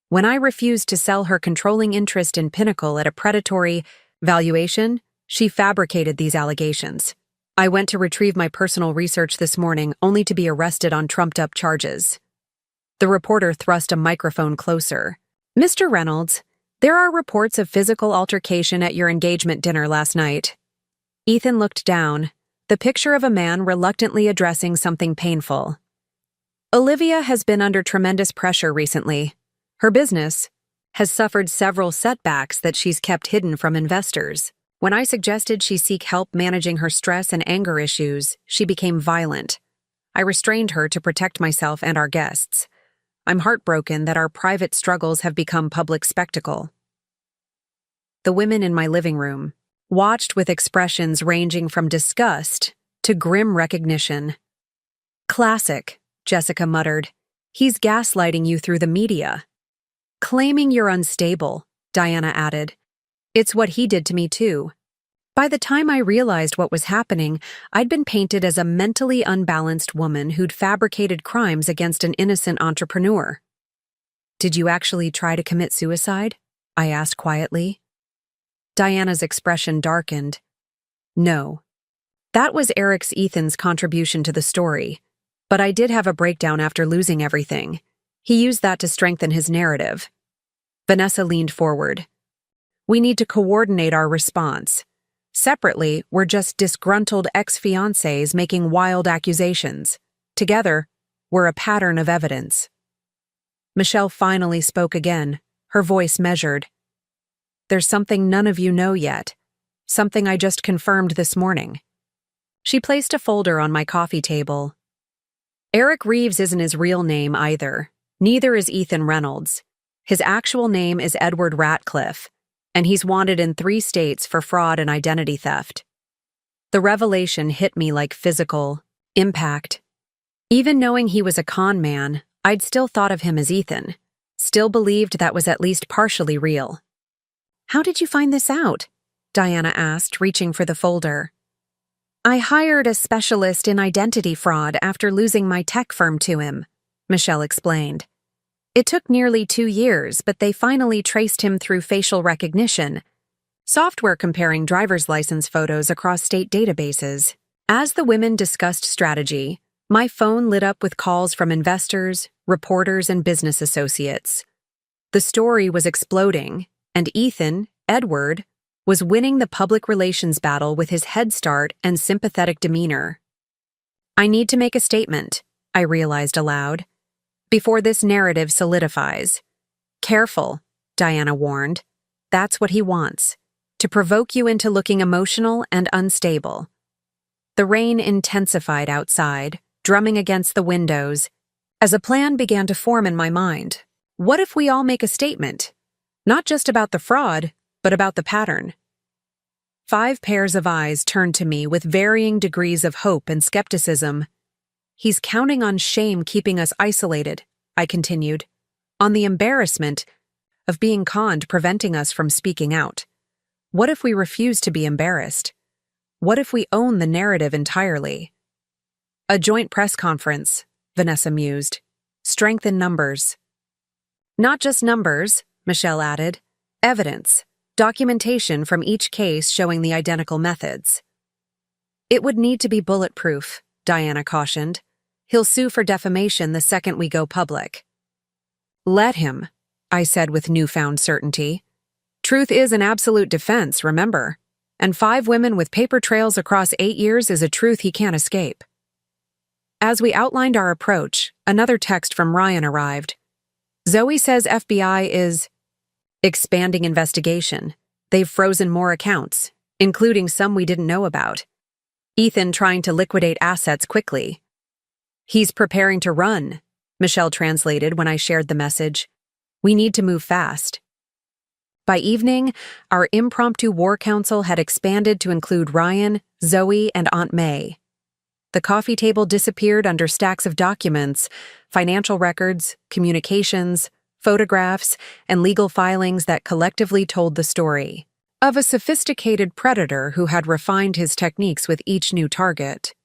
S1: "When I refused to sell her controlling interest in Pinnacle at a predatory valuation, she fabricated these allegations. I went to retrieve my personal research this morning only to be arrested on trumped-up charges." The reporter thrust a microphone closer. "Mr. Reynolds, there are reports of physical altercation at your engagement dinner last night." Ethan looked down, the picture of a man reluctantly addressing something painful. "Olivia has been under tremendous pressure recently. Her business has suffered several setbacks that she's kept hidden from investors. When I suggested she seek help managing her stress and anger issues, she became violent. I restrained her to protect myself and our guests. I'm heartbroken that our private struggles have become public spectacle." The women in my living room watched with expressions ranging from disgust to grim recognition. "Classic," Jessica muttered. "He's gaslighting you through the media." "Claiming you're unstable," Diana added. "It's what he did to me too." By the time I realized what was happening, I'd been painted as a mentally unbalanced woman who'd fabricated crimes against an innocent entrepreneur. "Did you actually try to commit suicide?" I asked quietly. Diana's expression darkened. "No. That was Ethan's contribution to the story. But I did have a breakdown after losing everything. He used that to strengthen his narrative." Vanessa leaned forward. "We need to coordinate our response. Separately, we're just disgruntled ex-fiancés making wild accusations. Together, we're a pattern of evidence." Michelle finally spoke again, her voice measured. "There's something none of you know yet. Something I just confirmed this morning." She placed a folder on my coffee table. "Eric Reeves isn't his real name either. Neither is Ethan Reynolds. His actual name is Edward Ratcliffe, and he's wanted in 3 states for fraud and identity theft." The revelation hit me like physical impact. Even knowing he was a con man, I'd still thought of him as Ethan, still believed that was at least partially real. "How did you find this out?" Diana asked, reaching for the folder. "I hired a specialist in identity fraud after losing my tech firm to him," Michelle explained. "It took nearly 2 years, but they finally traced him through facial recognition, software comparing driver's license photos across state databases." As the women discussed strategy, my phone lit up with calls from investors, reporters, and business associates. The story was exploding, and Ethan, Edward, was winning the public relations battle with his head start and sympathetic demeanor. "I need to make a statement," I realized aloud, "before this narrative solidifies." "Careful," Diana warned. "That's what he wants, to provoke you into looking emotional and unstable." The rain intensified outside, drumming against the windows, as a plan began to form in my mind. What if we all make a statement? Not just about the fraud, but about the pattern. 5 pairs of eyes turned to me with varying degrees of hope and skepticism. "He's counting on shame keeping us isolated," I continued, "on the embarrassment of being conned preventing us from speaking out. What if we refuse to be embarrassed? What if we own the narrative entirely?" "A joint press conference," Vanessa mused. "Strength in numbers." "Not just numbers," Michelle added. "Evidence. Documentation from each case showing the identical methods." "It would need to be bulletproof," Diana cautioned. "He'll sue for defamation the second we go public." "Let him," I said with newfound certainty. "Truth is an absolute defense, remember? And 5 women with paper trails across 8 years is a truth he can't escape." As we outlined our approach, another text from Ryan arrived. "Zoe says FBI is expanding investigation. They've frozen more accounts, including some we didn't know about. Ethan trying to liquidate assets quickly. He's preparing to run," Michelle translated when I shared the message. "We need to move fast." By evening, our impromptu war council had expanded to include Ryan, Zoe, and Aunt May. The coffee table disappeared under stacks of documents, financial records, communications, photographs, and legal filings that collectively told the story of a sophisticated predator who had refined his techniques with each new target.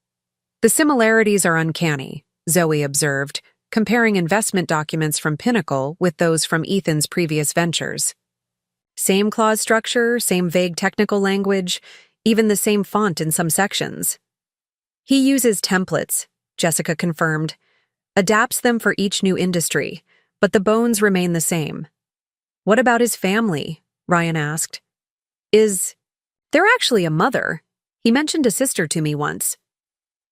S1: "The similarities are uncanny," Zoe observed, comparing investment documents from Pinnacle with those from Ethan's previous ventures. "Same clause structure, same vague technical language, even the same font in some sections." "He uses templates," Jessica confirmed, "adapts them for each new industry, but the bones remain the same." "What about his family?" Ryan asked. "Is there actually a mother? He mentioned a sister to me once."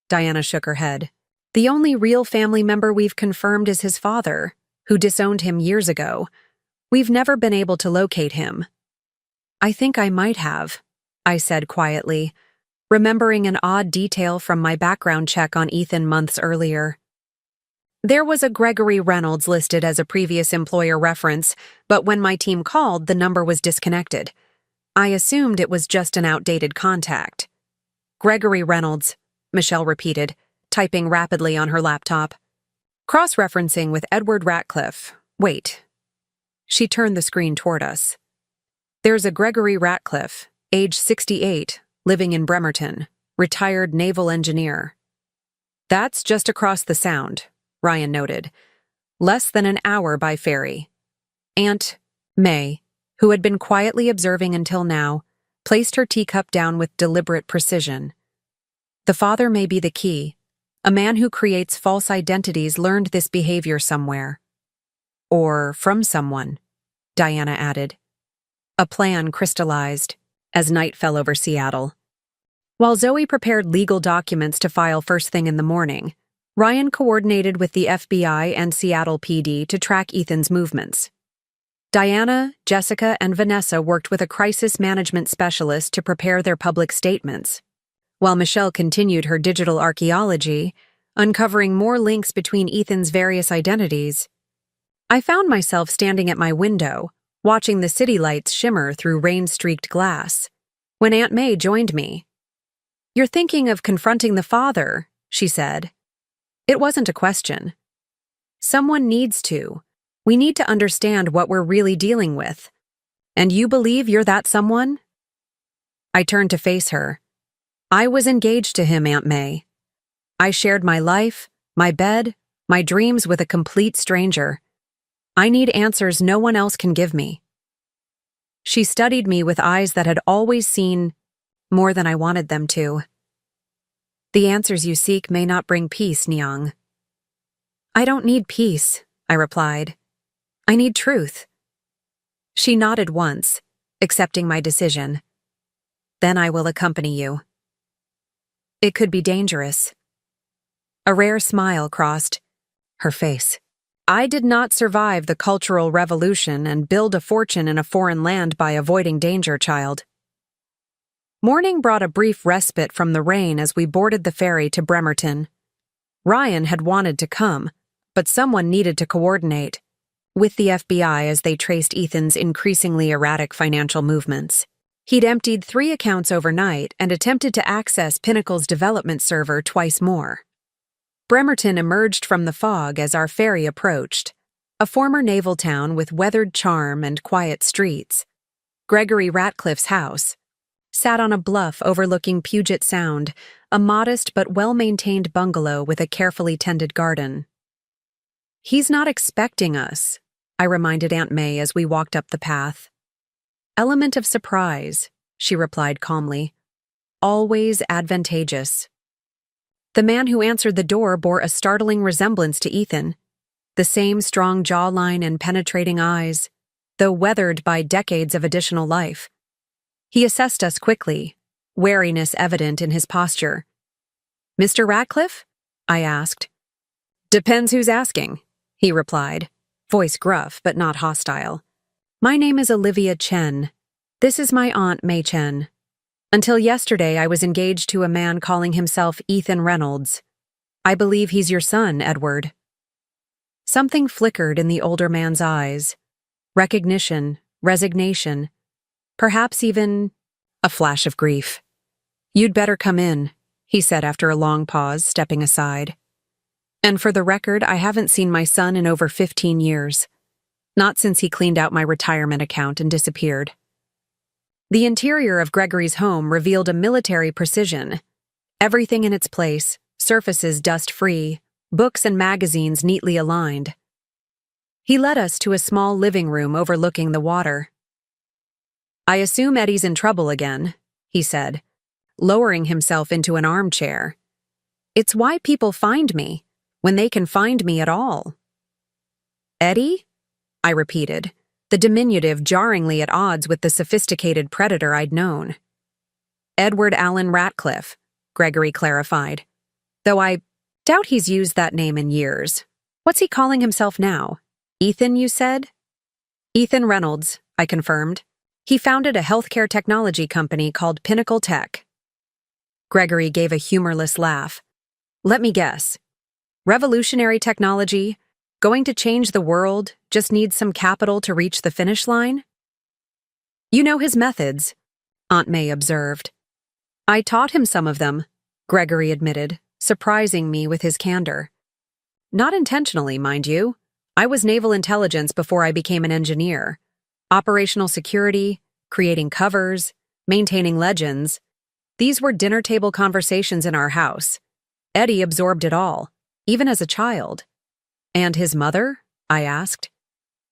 S1: Diana shook her head. "The only real family member we've confirmed is his father, who disowned him years ago. We've never been able to locate him." "I think I might have," I said quietly, remembering an odd detail from my background check on Ethan months earlier. There was a Gregory Reynolds listed as a previous employer reference, but when my team called, the number was disconnected. I assumed it was just an outdated contact. "Gregory Reynolds," Michelle repeated, typing rapidly on her laptop. "Cross-referencing with Edward Ratcliffe. Wait." She turned the screen toward us. "There's a Gregory Ratcliffe, age 68, living in Bremerton, retired naval engineer. That's just across the Sound, Ryan noted. Less than an hour by ferry. Aunt May, who had been quietly observing until now, placed her teacup down with deliberate precision. The father may be the key. A man who creates false identities learned this behavior somewhere. Or from someone, Diana added. A plan crystallized as night fell over Seattle. While Zoe prepared legal documents to file first thing in the morning, Ryan coordinated with the FBI and Seattle PD to track Ethan's movements. Diana, Jessica, and Vanessa worked with a crisis management specialist to prepare their public statements, while Michelle continued her digital archaeology, uncovering more links between Ethan's various identities. I found myself standing at my window, watching the city lights shimmer through rain-streaked glass, when Aunt May joined me. "You're thinking of confronting the father," she said. It wasn't a question. Someone needs to. We need to understand what we're really dealing with. And you believe you're that someone? I turned to face her. I was engaged to him, Aunt May. I shared my life, my bed, my dreams with a complete stranger. I need answers no one else can give me. She studied me with eyes that had always seen more than I wanted them to. The answers you seek may not bring peace, Nyang. I don't need peace, I replied. I need truth. She nodded once, accepting my decision. Then I will accompany you. It could be dangerous. A rare smile crossed her face. I did not survive the Cultural Revolution and build a fortune in a foreign land by avoiding danger, child. Morning brought a brief respite from the rain as we boarded the ferry to Bremerton. Ryan had wanted to come, but someone needed to coordinate with the FBI as they traced Ethan's increasingly erratic financial movements. He'd emptied 3 accounts overnight and attempted to access Pinnacle's development server twice more. Bremerton emerged from the fog as our ferry approached, a former naval town with weathered charm and quiet streets. Gregory Ratcliffe's house sat on a bluff overlooking Puget Sound, a modest but well-maintained bungalow with a carefully tended garden. He's not expecting us, I reminded Aunt May as we walked up the path. Element of surprise, she replied calmly. Always advantageous. The man who answered the door bore a startling resemblance to Ethan. The same strong jawline and penetrating eyes, though weathered by decades of additional life. He assessed us quickly, wariness evident in his posture. "Mr. Ratcliffe?" I asked. "Depends who's asking," he replied, voice gruff but not hostile. "My name is Olivia Chen. This is my Aunt May Chen. Until yesterday, I was engaged to a man calling himself Ethan Reynolds. I believe he's your son, Edward." Something flickered in the older man's eyes. Recognition, resignation, perhaps even a flash of grief. "You'd better come in," he said after a long pause, stepping aside. "And for the record, I haven't seen my son in over 15 years. Not since he cleaned out my retirement account and disappeared." The interior of Gregory's home revealed a military precision. Everything in its place, surfaces dust-free, books and magazines neatly aligned. He led us to a small living room overlooking the water. "I assume Eddie's in trouble again," he said, lowering himself into an armchair. "It's why people find me, when they can find me at all." "Eddie?" I repeated, the diminutive jarringly at odds with the sophisticated predator I'd known. "Edward Allen Ratcliffe," Gregory clarified, "though I doubt he's used that name in years. What's he calling himself now? Ethan, you said?" "Ethan Reynolds," I confirmed. "He founded a healthcare technology company called Pinnacle Tech." Gregory gave a humorless laugh. "Let me guess. Revolutionary technology, going to change the world, just needs some capital to reach the finish line?" "You know his methods," Aunt May observed. "I taught him some of them," Gregory admitted, surprising me with his candor. "Not intentionally, mind you. I was naval intelligence before I became an engineer. Operational security, creating covers, maintaining legends. These were dinner table conversations in our house. Eddie absorbed it all, even as a child. And his mother? I asked.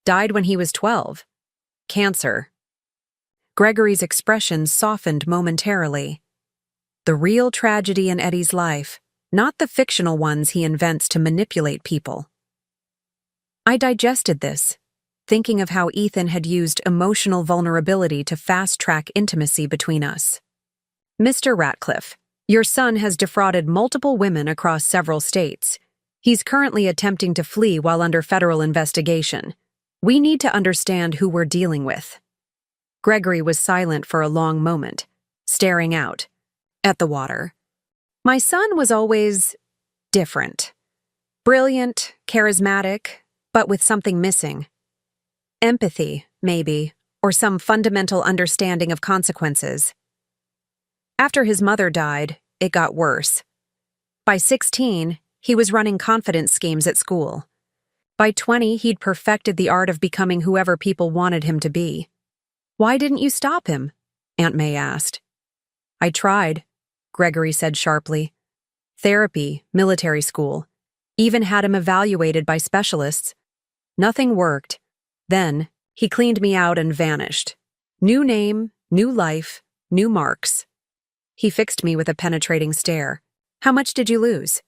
S1: Died when he was 12. Cancer. Gregory's expression softened momentarily. The real tragedy in Eddie's life, not the fictional ones he invents to manipulate people. I digested this, thinking of how Ethan had used emotional vulnerability to fast-track intimacy between us. Mr. Ratcliffe, your son has defrauded multiple women across several states. He's currently attempting to flee while under federal investigation. We need to understand who we're dealing with. Gregory was silent for a long moment, staring out at the water. My son was always different. Brilliant, charismatic, but with something missing. Empathy, maybe, or some fundamental understanding of consequences. After his mother died, it got worse. By 16, he was running confidence schemes at school. By 20, he'd perfected the art of becoming whoever people wanted him to be. Why didn't you stop him? Aunt May asked. I tried, Gregory said sharply. Therapy, military school, even had him evaluated by specialists. Nothing worked. Then, he cleaned me out and vanished. New name, new life, new marks. He fixed me with a penetrating stare. How much did you lose?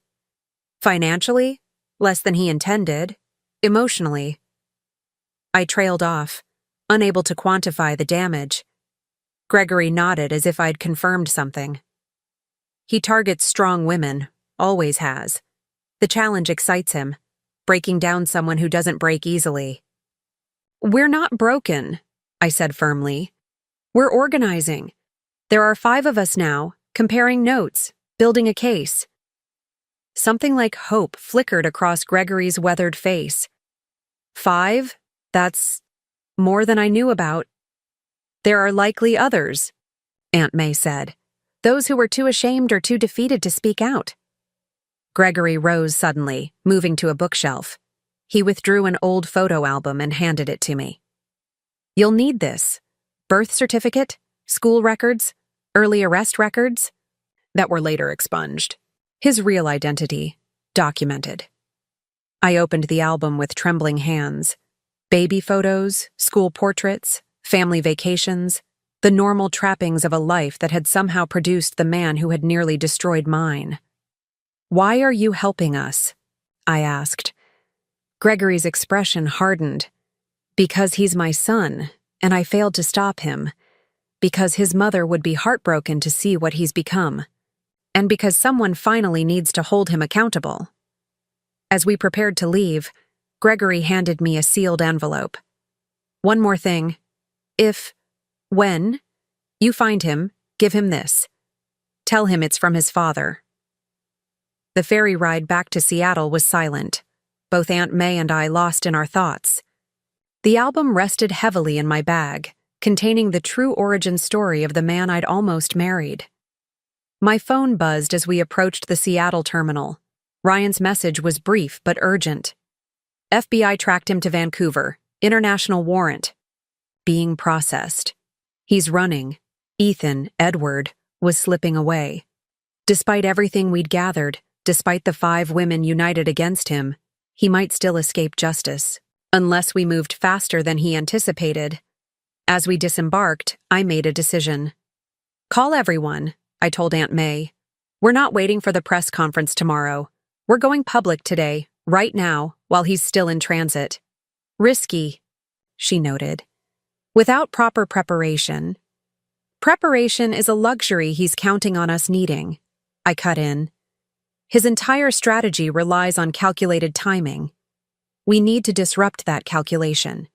S1: Financially? Less than he intended. Emotionally? I trailed off, unable to quantify the damage. Gregory nodded as if I'd confirmed something. He targets strong women, always has. The challenge excites him, breaking down someone who doesn't break easily. We're not broken, I said firmly. We're organizing. There are 5 of us now, comparing notes, building a case. Something like hope flickered across Gregory's weathered face. 5? That's more than I knew about. There are likely others, Aunt May said. Those who were too ashamed or too defeated to speak out. Gregory rose suddenly, moving to a bookshelf. He withdrew an old photo album and handed it to me. You'll need this. Birth certificate, school records, early arrest records, that were later expunged. His real identity, documented. I opened the album with trembling hands. Baby photos, school portraits, family vacations, the normal trappings of a life that had somehow produced the man who had nearly destroyed mine. Why are you helping us? I asked. Gregory's expression hardened. Because he's my son, and I failed to stop him. Because his mother would be heartbroken to see what he's become. And because someone finally needs to hold him accountable. As we prepared to leave, Gregory handed me a sealed envelope. One more thing. When you find him, give him this. Tell him it's from his father. The ferry ride back to Seattle was silent, both Aunt May and I lost in our thoughts. The album rested heavily in my bag, containing the true origin story of the man I'd almost married. My phone buzzed as we approached the Seattle terminal. Ryan's message was brief but urgent. FBI tracked him to Vancouver. International warrant. Being processed. He's running. Ethan, Edward, was slipping away. Despite everything we'd gathered, despite the 5 women united against him, he might still escape justice, unless we moved faster than he anticipated. As we disembarked, I made a decision. Call everyone, I told Aunt May. We're not waiting for the press conference tomorrow. We're going public today, right now, while he's still in transit. Risky, she noted. Without proper preparation. Preparation is a luxury he's counting on us needing, I cut in. His entire strategy relies on calculated timing. We need to disrupt that calculation.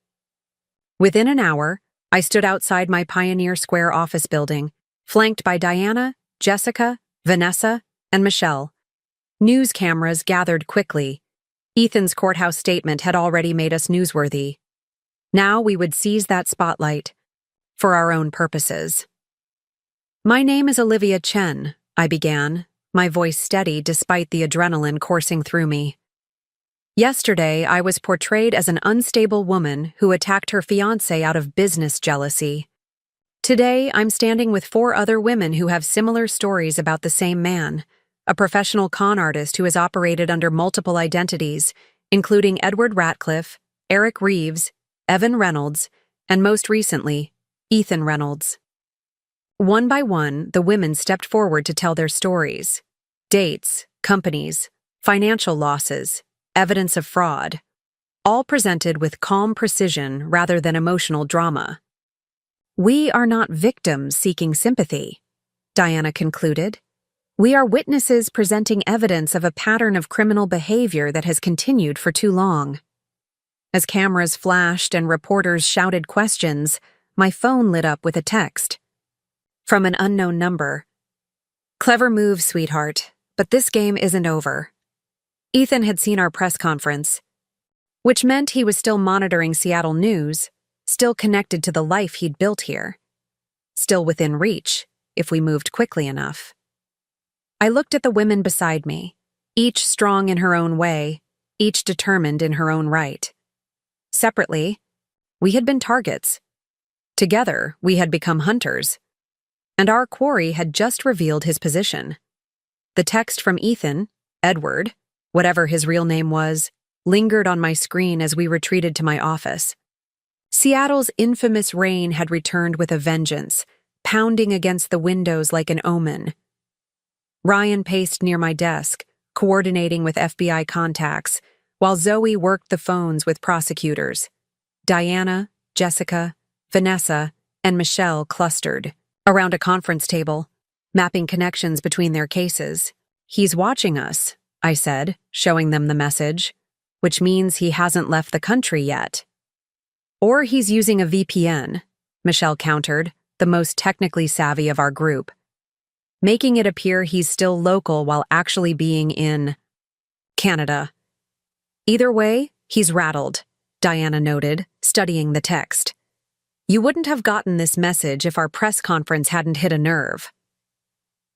S1: Within an hour, I stood outside my Pioneer Square office building, flanked by Diana, Jessica, Vanessa, and Michelle. News cameras gathered quickly. Ethan's courthouse statement had already made us newsworthy. Now we would seize that spotlight, for our own purposes. My name is Olivia Chen, I began, my voice steady despite the adrenaline coursing through me. Yesterday, I was portrayed as an unstable woman who attacked her fiancé out of business jealousy. Today, I'm standing with 4 other women who have similar stories about the same man, a professional con artist who has operated under multiple identities, including Edward Ratcliffe, Eric Reeves, Evan Reynolds, and most recently, Ethan Reynolds. One by one, the women stepped forward to tell their stories. Dates, companies, financial losses, evidence of fraud, all presented with calm precision rather than emotional drama. "We are not victims seeking sympathy," Diana concluded. "We are witnesses presenting evidence of a pattern of criminal behavior that has continued for too long." As cameras flashed and reporters shouted questions, my phone lit up with a text. From an unknown number. "Clever move, sweetheart, but this game isn't over." Ethan had seen our press conference, which meant he was still monitoring Seattle news, still connected to the life he'd built here, still within reach, if we moved quickly enough. I looked at the women beside me, each strong in her own way, each determined in her own right. Separately, we had been targets. Together, we had become hunters. And our quarry had just revealed his position. The text from Ethan, Edward, whatever his real name was, lingered on my screen as we retreated to my office. Seattle's infamous rain had returned with a vengeance, pounding against the windows like an omen. Ryan paced near my desk, coordinating with FBI contacts, while Zoe worked the phones with prosecutors. Diana, Jessica, Vanessa, and Michelle clustered around a conference table, mapping connections between their cases. "He's watching us," I said, showing them the message, "which means he hasn't left the country yet." "Or he's using a VPN," Michelle countered, the most technically savvy of our group, making it appear he's still local while actually being in Canada. "Either way, he's rattled," Diana noted, studying the text. "You wouldn't have gotten this message if our press conference hadn't hit a nerve."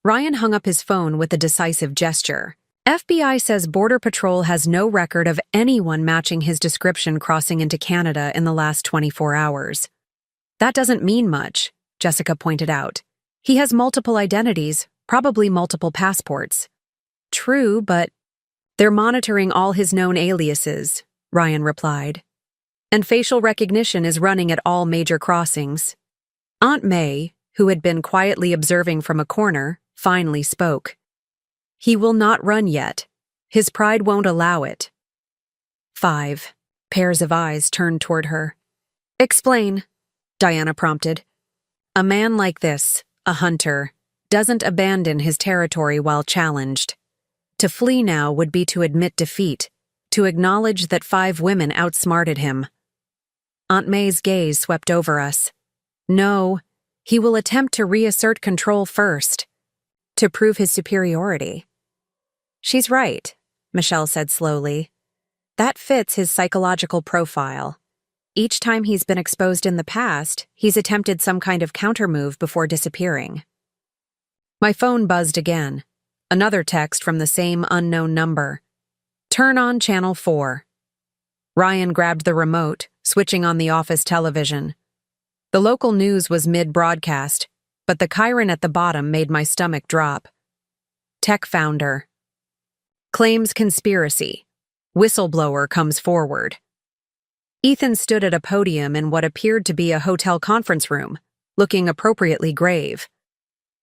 S1: Ryan hung up his phone with a decisive gesture. "FBI says Border Patrol has no record of anyone matching his description crossing into Canada in the last 24 hours. "That doesn't mean much," Jessica pointed out. "He has multiple identities, probably multiple passports." "True, but they're monitoring all his known aliases," Ryan replied. "And facial recognition is running at all major crossings." Aunt May, who had been quietly observing from a corner, finally spoke. "He will not run yet. His pride won't allow it." 5 pairs of eyes turned toward her. "Explain," Diana prompted. "A man like this, a hunter, doesn't abandon his territory while challenged. To flee now would be to admit defeat, to acknowledge that 5 women outsmarted him." Aunt May's gaze swept over us. "No, he will attempt to reassert control first, to prove his superiority." "She's right," Michelle said slowly. "That fits his psychological profile. Each time he's been exposed in the past, he's attempted some kind of countermove before disappearing." My phone buzzed again. Another text from the same unknown number. "Turn on channel 4. Ryan grabbed the remote, switching on the office television. The local news was mid-broadcast, but the chyron at the bottom made my stomach drop. Tech founder. Claims conspiracy. Whistleblower comes forward. Ethan stood at a podium in what appeared to be a hotel conference room, looking appropriately grave.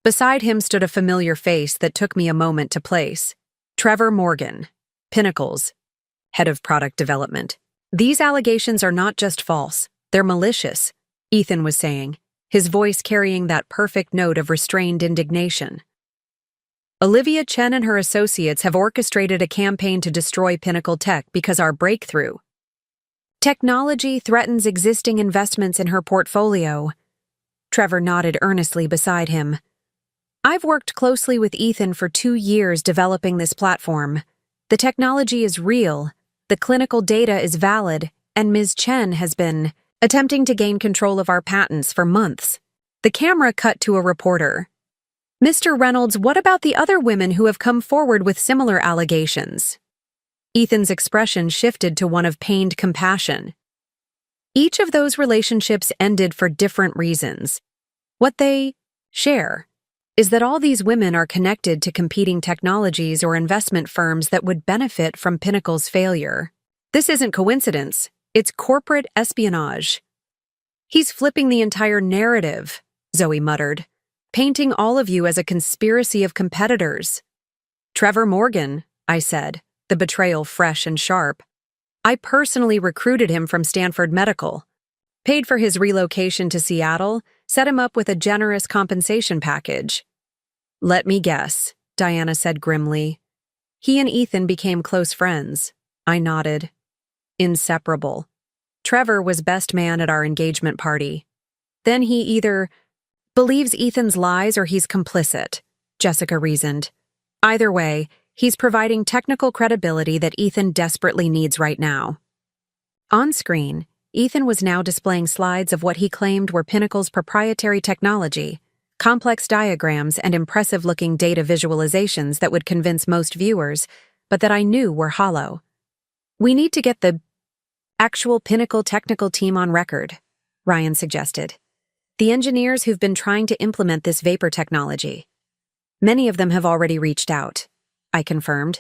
S1: Beside him stood a familiar face that took me a moment to place. Trevor Morgan, Pinnacles, head of product development. "These allegations are not just false, they're malicious," Ethan was saying, his voice carrying that perfect note of restrained indignation. "Olivia Chen and her associates have orchestrated a campaign to destroy Pinnacle Tech because our breakthrough technology threatens existing investments in her portfolio." Trevor nodded earnestly beside him. "I've worked closely with Ethan for 2 years developing this platform. The technology is real, the clinical data is valid, and Ms. Chen has been attempting to gain control of our patents for months." The camera cut to a reporter. "Mr. Reynolds, what about the other women who have come forward with similar allegations?" Ethan's expression shifted to one of pained compassion. "Each of those relationships ended for different reasons. What they share is that all these women are connected to competing technologies or investment firms that would benefit from Pinnacle's failure. This isn't coincidence, it's corporate espionage. He's flipping the entire narrative, Zoe muttered, painting all of you as a conspiracy of competitors. Trevor Morgan, I said, the betrayal fresh and sharp. I personally recruited him from Stanford Medical, paid for his relocation to Seattle, set him up with a generous compensation package. Let me guess, Diana said grimly. He and Ethan became close friends. I nodded. Inseparable. Trevor was best man at our engagement party. Then he either believes Ethan's lies or he's complicit, Jessica reasoned. Either way, he's providing technical credibility that Ethan desperately needs right now. On screen, Ethan was now displaying slides of what he claimed were Pinnacle's proprietary technology, complex diagrams and impressive-looking data visualizations that would convince most viewers, but that I knew were hollow. We need to get the actual Pinnacle technical team on record, Ryan suggested. The engineers who've been trying to implement this vapor technology. Many of them have already reached out, I confirmed.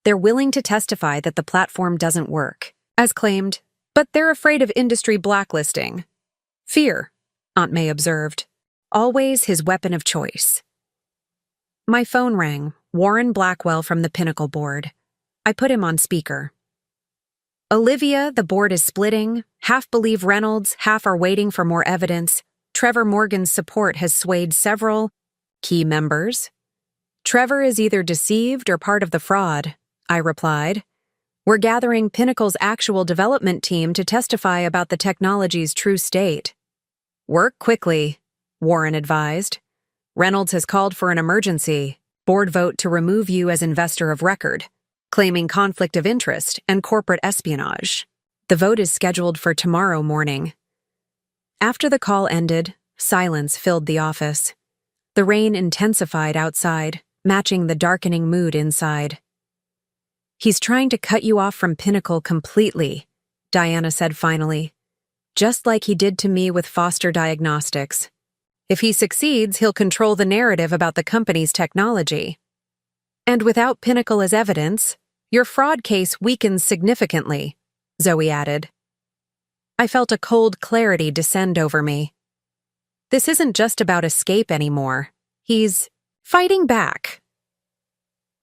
S1: They're willing to testify that the platform doesn't work, as claimed, but they're afraid of industry blacklisting. Fear, Aunt May observed. Always his weapon of choice. My phone rang, Warren Blackwell from the Pinnacle board. I put him on speaker. Olivia, the board is splitting. Half believe Reynolds, half are waiting for more evidence. Trevor Morgan's support has swayed several key members. Trevor is either deceived or part of the fraud, I replied. We're gathering Pinnacle's actual development team to testify about the technology's true state. Work quickly, Warren advised. Reynolds has called for an emergency board vote to remove you as investor of record, claiming conflict of interest and corporate espionage. The vote is scheduled for tomorrow morning. After the call ended, silence filled the office. The rain intensified outside, matching the darkening mood inside. He's trying to cut you off from Pinnacle completely, Diana said finally. Just like he did to me with Foster Diagnostics. If he succeeds, he'll control the narrative about the company's technology. And without Pinnacle as evidence, your fraud case weakens significantly, Zoe added. I felt a cold clarity descend over me. This isn't just about escape anymore. He's fighting back.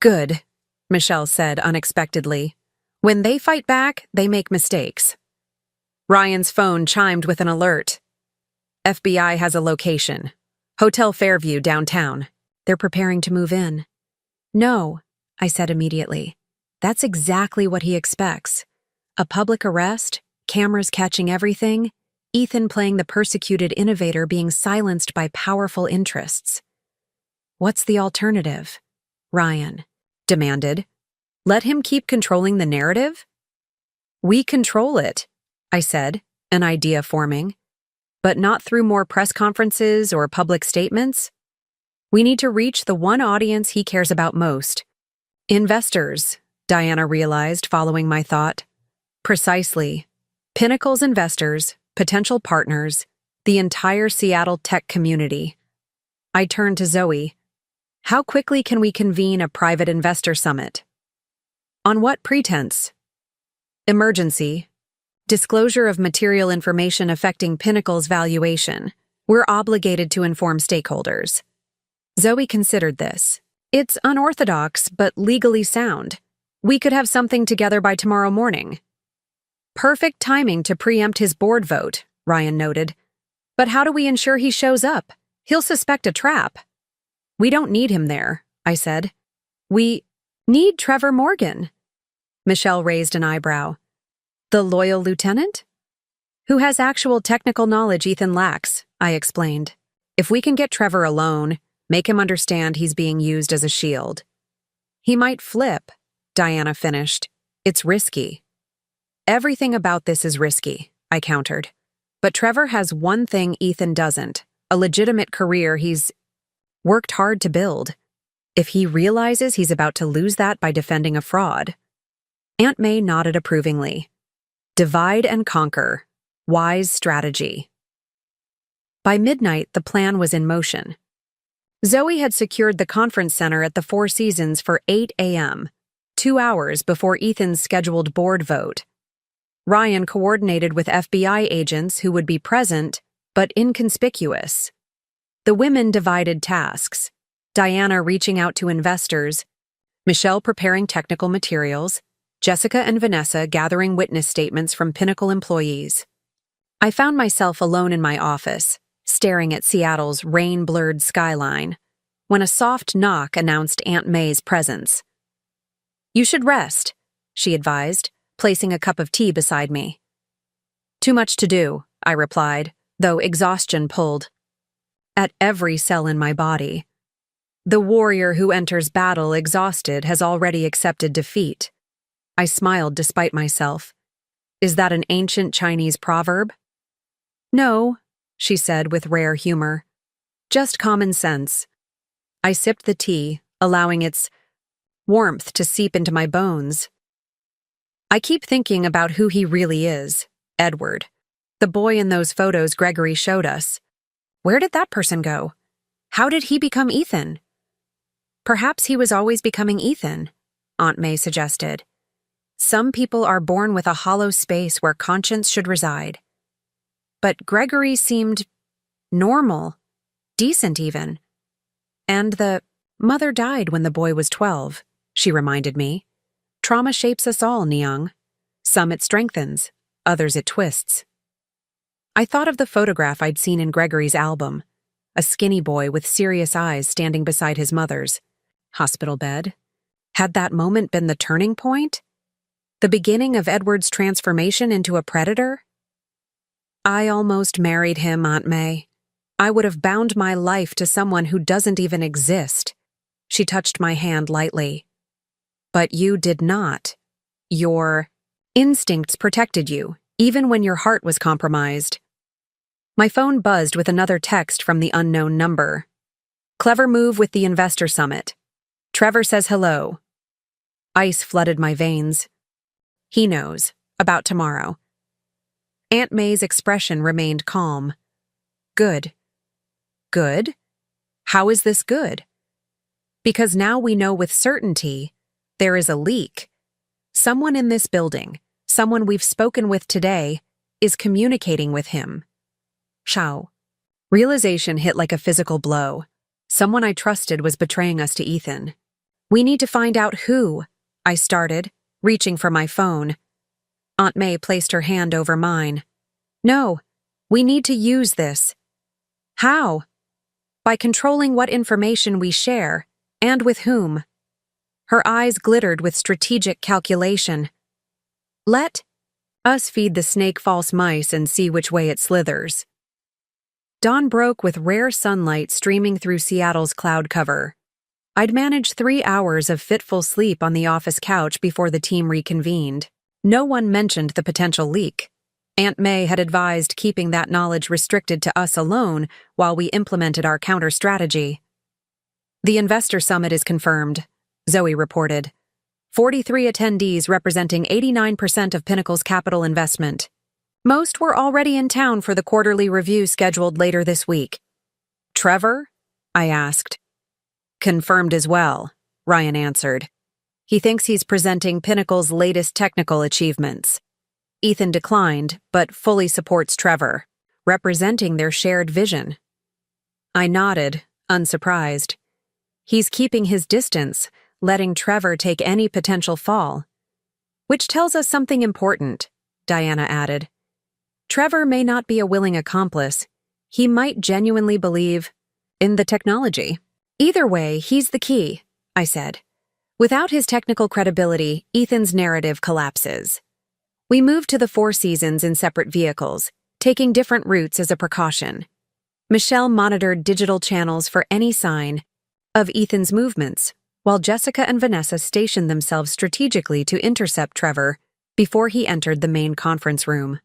S1: Good, Michelle said unexpectedly. When they fight back, they make mistakes. Ryan's phone chimed with an alert. FBI has a location. Hotel Fairview downtown. They're preparing to move in. No, I said immediately. That's exactly what he expects. A public arrest, cameras catching everything, Ethan playing the persecuted innovator being silenced by powerful interests. What's the alternative? Ryan demanded. Let him keep controlling the narrative? We control it, I said, an idea forming. But not through more press conferences or public statements. We need to reach the one audience he cares about most. Investors, Diana realized following my thought. Precisely. Pinnacle's investors, potential partners, the entire Seattle tech community. I turned to Zoe. How quickly can we convene a private investor summit? On what pretense? Emergency. Disclosure of material information affecting Pinnacle's valuation. We're obligated to inform stakeholders. Zoe considered this. It's unorthodox, but legally sound. We could have something together by tomorrow morning. Perfect timing to preempt his board vote, Ryan noted. But how do we ensure he shows up? He'll suspect a trap. We don't need him there, I said. We need Trevor Morgan. Michelle raised an eyebrow. The loyal lieutenant? Who has actual technical knowledge Ethan lacks, I explained. If we can get Trevor alone, make him understand he's being used as a shield. He might flip, Diana finished. It's risky. Everything about this is risky, I countered. But Trevor has one thing Ethan doesn't, a legitimate career he's worked hard to build. If he realizes he's about to lose that by defending a fraud. Aunt May nodded approvingly. Divide and conquer. Wise strategy. By midnight, the plan was in motion. Zoe had secured the conference center at the Four Seasons for 8 a.m., 2 hours before Ethan's scheduled board vote. Ryan coordinated with FBI agents who would be present, but inconspicuous. The women divided tasks, Diana reaching out to investors, Michelle preparing technical materials, Jessica and Vanessa gathering witness statements from Pinnacle employees. I found myself alone in my office, staring at Seattle's rain-blurred skyline, when a soft knock announced Aunt May's presence. "You should rest," she advised, placing a cup of tea beside me. "Too much to do," I replied, though exhaustion pulled at every cell in my body. The warrior who enters battle exhausted has already accepted defeat. I smiled despite myself. Is that an ancient Chinese proverb? "No," she said with rare humor. "Just common sense." I sipped the tea, allowing its warmth to seep into my bones. I keep thinking about who he really is, Edward. The boy in those photos Gregory showed us. Where did that person go? How did he become Ethan? Perhaps he was always becoming Ethan, Aunt May suggested. Some people are born with a hollow space where conscience should reside. But Gregory seemed normal, decent even. And the mother died when the boy was 12, she reminded me. Trauma shapes us all, Nyang. Some it strengthens, others it twists. I thought of the photograph I'd seen in Gregory's album, a skinny boy with serious eyes standing beside his mother's hospital bed. Had that moment been the turning point? The beginning of Edward's transformation into a predator? I almost married him, Aunt May. I would have bound my life to someone who doesn't even exist. She touched my hand lightly. But you did not. Your instincts protected you, even when your heart was compromised. My phone buzzed with another text from the unknown number. "Clever move with the investor summit. Trevor says hello." Ice flooded my veins. He knows. About tomorrow. Aunt May's expression remained calm. Good. Good? How is this good? Because now we know with certainty there is a leak. Someone in this building, someone we've spoken with today, is communicating with him. Shao. Realization hit like a physical blow. Someone I trusted was betraying us to Ethan. "We need to find out who," I started, reaching for my phone. Aunt May placed her hand over mine. "No, we need to use this." "How?" "By controlling what information we share, and with whom." Her eyes glittered with strategic calculation. "Let us feed the snake false mice and see which way it slithers." Dawn broke with rare sunlight streaming through Seattle's cloud cover. I'd managed 3 hours of fitful sleep on the office couch before the team reconvened. No one mentioned the potential leak. Aunt May had advised keeping that knowledge restricted to us alone while we implemented our counter-strategy. "The investor summit is confirmed," Zoe reported. 43 attendees representing 89% of Pinnacle's capital investment. Most were already in town for the quarterly review scheduled later this week. "Trevor?" I asked. "Confirmed as well," Ryan answered. "He thinks he's presenting Pinnacle's latest technical achievements." Ethan declined, but fully supports Trevor, representing their shared vision. I nodded, unsurprised. He's keeping his distance, letting Trevor take any potential fall. "Which tells us something important," Diana added. "Trevor may not be a willing accomplice. He might genuinely believe in the technology. Either way, he's the key," I said. Without his technical credibility, Ethan's narrative collapses. We moved to the Four Seasons in separate vehicles, taking different routes as a precaution. Michelle monitored digital channels for any sign of Ethan's movements, while Jessica and Vanessa stationed themselves strategically to intercept Trevor before he entered the main conference room.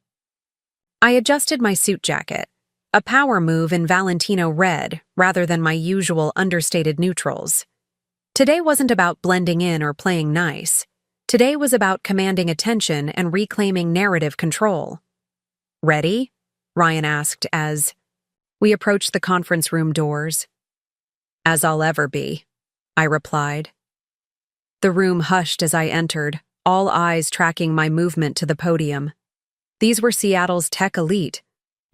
S1: I adjusted my suit jacket, a power move in Valentino red rather than my usual understated neutrals. Today wasn't about blending in or playing nice. Today was about commanding attention and reclaiming narrative control. "Ready?" Ryan asked as We approached the conference room doors. "As I'll ever be," I replied. The room hushed as I entered, all eyes tracking my movement to the podium. These were Seattle's tech elite,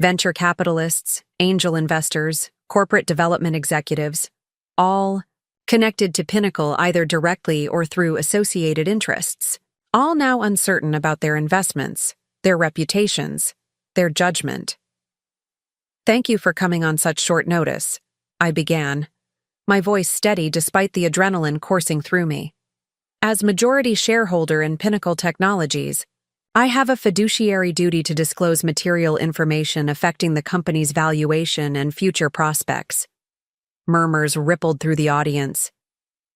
S1: venture capitalists, angel investors, corporate development executives, all connected to Pinnacle either directly or through associated interests, all now uncertain about their investments, their reputations, their judgment. "Thank you for coming on such short notice," I began, my voice steady despite the adrenaline coursing through me. "As majority shareholder in Pinnacle Technologies, I have a fiduciary duty to disclose material information affecting the company's valuation and future prospects." Murmurs rippled through the audience.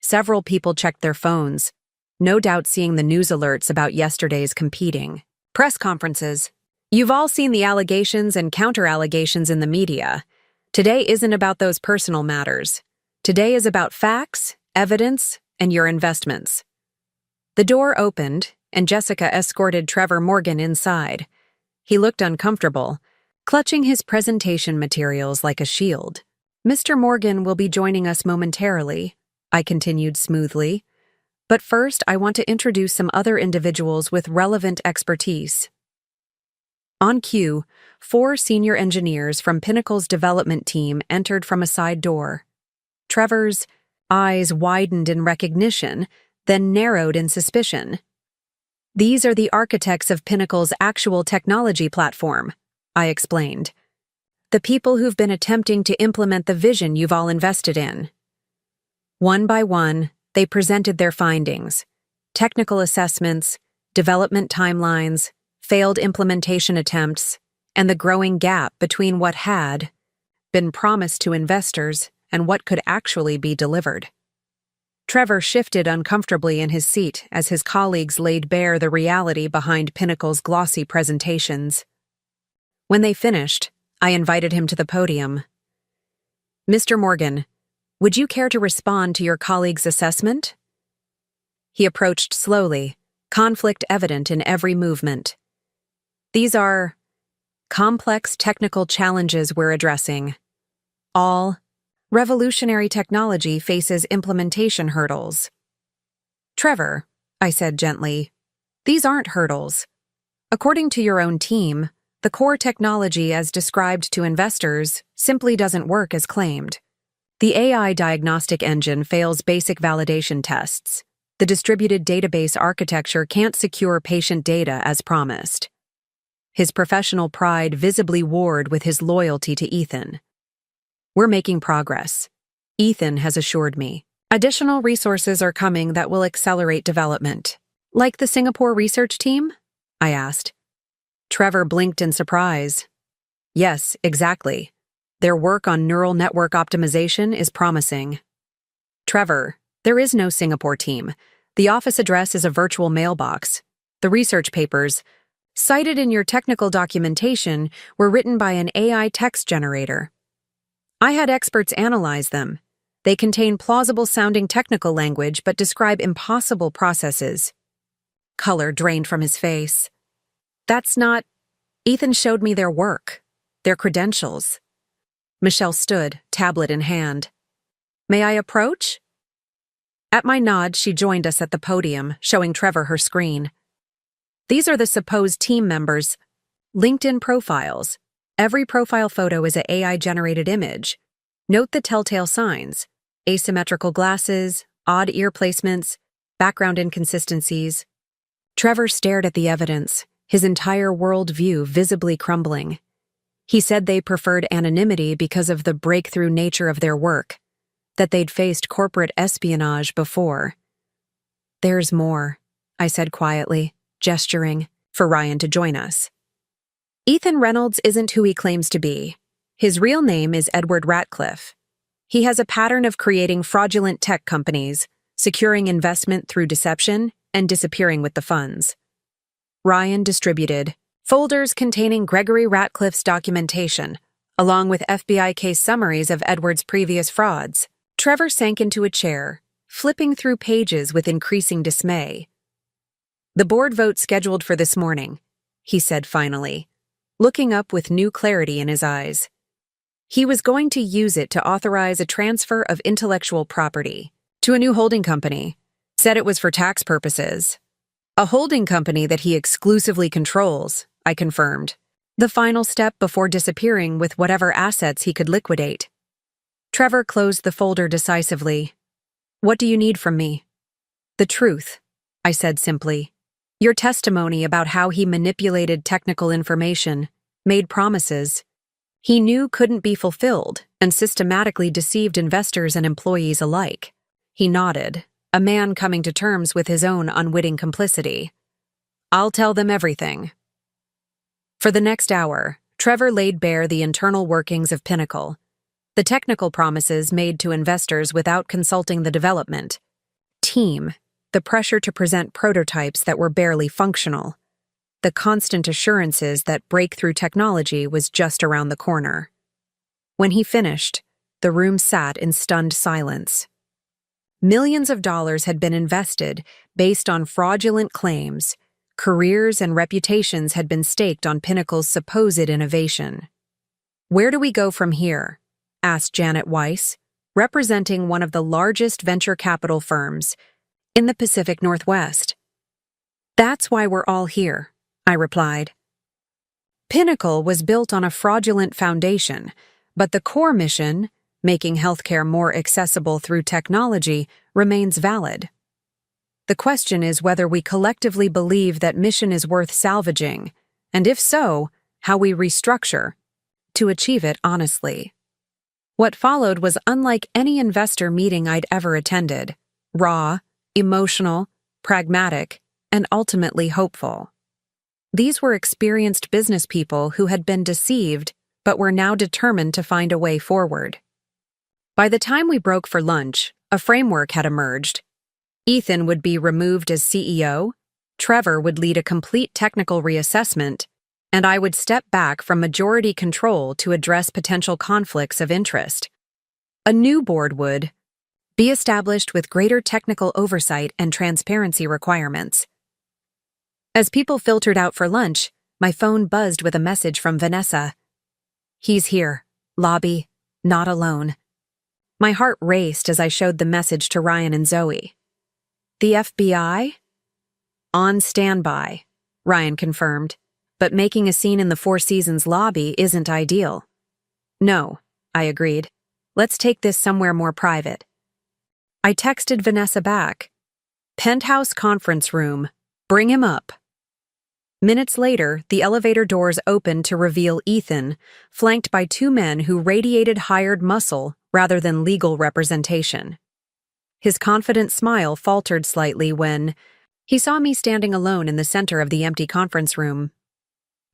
S1: Several people checked their phones, no doubt seeing the news alerts about yesterday's competing press conferences. "You've all seen the allegations and counter-allegations in the media. Today isn't about those personal matters. Today is about facts, evidence, and your investments." The door opened, and Jessica escorted Trevor Morgan inside. He looked uncomfortable, clutching his presentation materials like a shield. "Mr. Morgan will be joining us momentarily," I continued smoothly. "But first, I want to introduce some other individuals with relevant expertise." On cue, 4 senior engineers from Pinnacle's development team entered from a side door. Trevor's eyes widened in recognition, then narrowed in suspicion. "These are the architects of Pinnacle's actual technology platform," I explained. "The people who've been attempting to implement the vision you've all invested in." One by one, they presented their findings: technical assessments, development timelines, failed implementation attempts, and the growing gap between what had been promised to investors and what could actually be delivered. Trevor shifted uncomfortably in his seat as his colleagues laid bare the reality behind Pinnacle's glossy presentations. When they finished, I invited him to the podium. "Mr. Morgan, would you care to respond to your colleague's assessment?" He approached slowly, conflict evident in every movement. "These are complex technical challenges we're addressing. All revolutionary technology faces implementation hurdles." "Trevor," I said gently, "these aren't hurdles. According to your own team, the core technology as described to investors simply doesn't work as claimed. The AI diagnostic engine fails basic validation tests. The distributed database architecture can't secure patient data as promised." His professional pride visibly warred with his loyalty to Ethan. "We're making progress," Ethan has assured me. "Additional resources are coming that will accelerate development." "Like the Singapore research team?" I asked. Trevor blinked in surprise. "Yes, exactly. Their work on neural network optimization is promising." "Trevor, there is no Singapore team. The office address is a virtual mailbox. The research papers, cited in your technical documentation, were written by an AI text generator. I had experts analyze them. They contain plausible-sounding technical language but describe impossible processes." Color drained from his face. "That's not—" Ethan showed me their work, their credentials. Michelle stood, tablet in hand. "May I approach?" At my nod, she joined us at the podium, showing Trevor her screen. "These are the supposed team members' LinkedIn profiles. Every profile photo is an AI-generated image. Note the telltale signs: asymmetrical glasses, odd ear placements, background inconsistencies." Trevor stared at the evidence, his entire worldview visibly crumbling. He said they preferred anonymity because of the breakthrough nature of their work, that they'd faced corporate espionage before. "There's more," I said quietly, gesturing for Ryan to join us. "Ethan Reynolds isn't who he claims to be. His real name is Edward Ratcliffe. He has a pattern of creating fraudulent tech companies, securing investment through deception, and disappearing with the funds." Ryan distributed folders containing Gregory Ratcliffe's documentation, along with FBI case summaries of Edward's previous frauds. Trevor sank into a chair, flipping through pages with increasing dismay. "The board vote scheduled for this morning," he said finally, looking up with new clarity in his eyes. He was going to use it to authorize a transfer of intellectual property to a new holding company. Said it was for tax purposes. A holding company that he exclusively controls, I confirmed. The final step before disappearing with whatever assets he could liquidate. Trevor closed the folder decisively. What do you need from me? The truth, I said simply. Your testimony about how he manipulated technical information, made promises he knew couldn't be fulfilled, and systematically deceived investors and employees alike. He nodded, a man coming to terms with his own unwitting complicity. I'll tell them everything. For the next hour, Trevor laid bare the internal workings of Pinnacle, the technical promises made to investors without consulting the development team, the pressure to present prototypes that were barely functional, the constant assurances that breakthrough technology was just around the corner. When he finished, the room sat in stunned silence. Millions of dollars had been invested based on fraudulent claims. Careers and reputations had been staked on Pinnacle's supposed innovation. Where do we go from here? Asked Janet Weiss, representing one of the largest venture capital firms in the Pacific Northwest. That's why we're all here, I replied. Pinnacle was built on a fraudulent foundation, but the core mission, making healthcare more accessible through technology, remains valid. The question is whether we collectively believe that mission is worth salvaging, and if so, how we restructure to achieve it honestly. What followed was unlike any investor meeting I'd ever attended: raw, emotional, pragmatic, and ultimately hopeful. These were experienced business people who had been deceived but were now determined to find a way forward. By the time we broke for lunch, a framework had emerged. Ethan would be removed as CEO, Trevor would lead a complete technical reassessment, and I would step back from majority control to address potential conflicts of interest. A new board would be established with greater technical oversight and transparency requirements. As people filtered out for lunch, my phone buzzed with a message from Vanessa. He's here, lobby, not alone. My heart raced as I showed the message to Ryan and Zoe. The FBI? On standby, Ryan confirmed, but making a scene in the Four Seasons lobby isn't ideal. No, I agreed. Let's take this somewhere more private. I texted Vanessa back. Penthouse conference room. Bring him up. Minutes later, the elevator doors opened to reveal Ethan, flanked by two men who radiated hired muscle rather than legal representation. His confident smile faltered slightly when he saw me standing alone in the center of the empty conference room.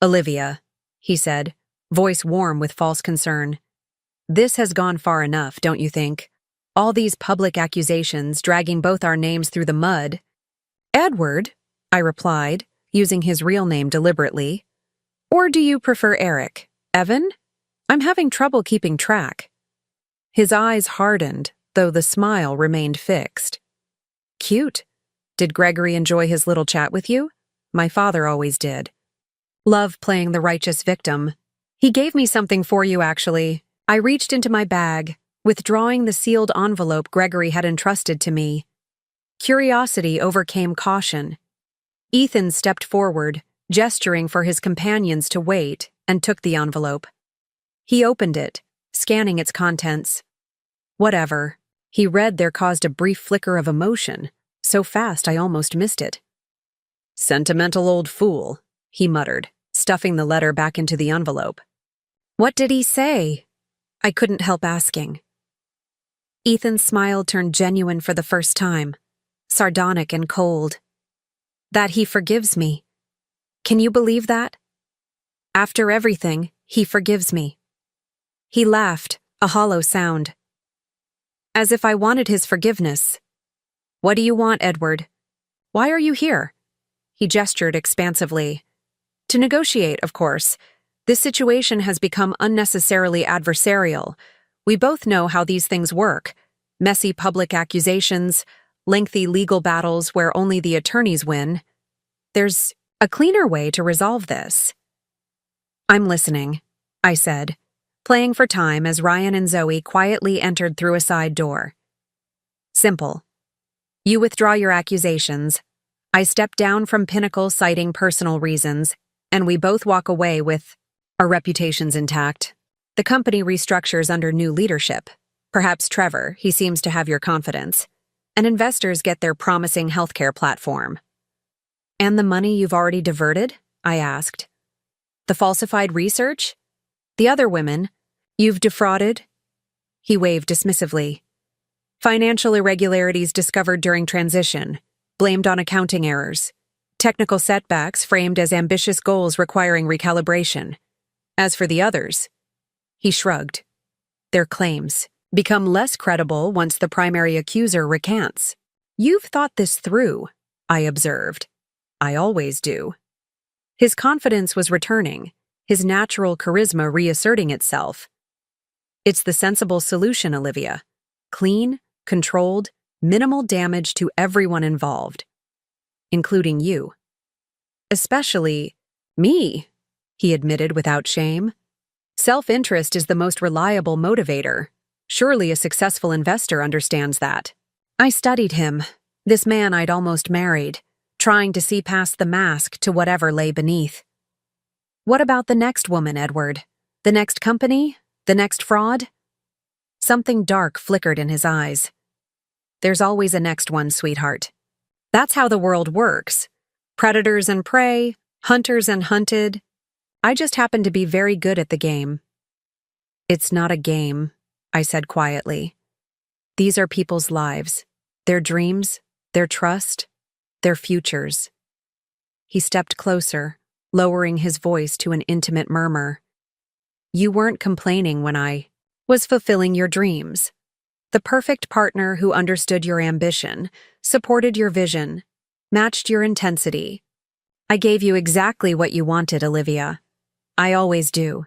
S1: Olivia, he said, voice warm with false concern. This has gone far enough, don't you think? All these public accusations dragging both our names through the mud. Edward, I replied, using his real name deliberately. Or do you prefer Eric? Evan? I'm having trouble keeping track. His eyes hardened, though the smile remained fixed. Cute. Did Gregory enjoy his little chat with you? My father always did. Love playing the righteous victim. He gave me something for you, actually. I reached into my bag, withdrawing the sealed envelope Gregory had entrusted to me. Curiosity overcame caution. Ethan stepped forward, gesturing for his companions to wait, and took the envelope. He opened it, scanning its contents. Whatever he read there caused a brief flicker of emotion, so fast I almost missed it. Sentimental old fool, he muttered, stuffing the letter back into the envelope. What did he say? I couldn't help asking. Ethan's smile turned genuine for the first time, sardonic and cold. That he forgives me. Can you believe that? After everything, he forgives me. He laughed, a hollow sound. As if I wanted his forgiveness. What do you want, Edward? Why are you here? He gestured expansively. To negotiate, of course. This situation has become unnecessarily adversarial. We both know how these things work. Messy public accusations, lengthy legal battles where only the attorneys win. There's a cleaner way to resolve this. I'm listening, I said, playing for time as Ryan and Zoe quietly entered through a side door. Simple. You withdraw your accusations. I step down from Pinnacle citing personal reasons, and we both walk away with our reputations intact. The company restructures under new leadership. Perhaps Trevor, he seems to have your confidence. And investors get their promising healthcare platform. And the money you've already diverted? I asked. The falsified research? The other women? You've defrauded? He waved dismissively. Financial irregularities discovered during transition, blamed on accounting errors. Technical setbacks framed as ambitious goals requiring recalibration. As for the others, he shrugged. Their claims become less credible once the primary accuser recants. You've thought this through, I observed. I always do. His confidence was returning, his natural charisma reasserting itself. It's the sensible solution, Olivia. Clean, controlled, minimal damage to everyone involved, including you. Especially me, he admitted without shame. Self-interest is the most reliable motivator. Surely a successful investor understands that. I studied him, this man I'd almost married, trying to see past the mask to whatever lay beneath. What about the next woman, Edward? The next company? The next fraud? Something dark flickered in his eyes. There's always a next one, sweetheart. That's how the world works. Predators and prey, hunters and hunted. I just happen to be very good at the game. It's not a game, I said quietly. These are people's lives, their dreams, their trust, their futures. He stepped closer, lowering his voice to an intimate murmur. You weren't complaining when I was fulfilling your dreams. The perfect partner who understood your ambition, supported your vision, matched your intensity. I gave you exactly what you wanted, Olivia. I always do.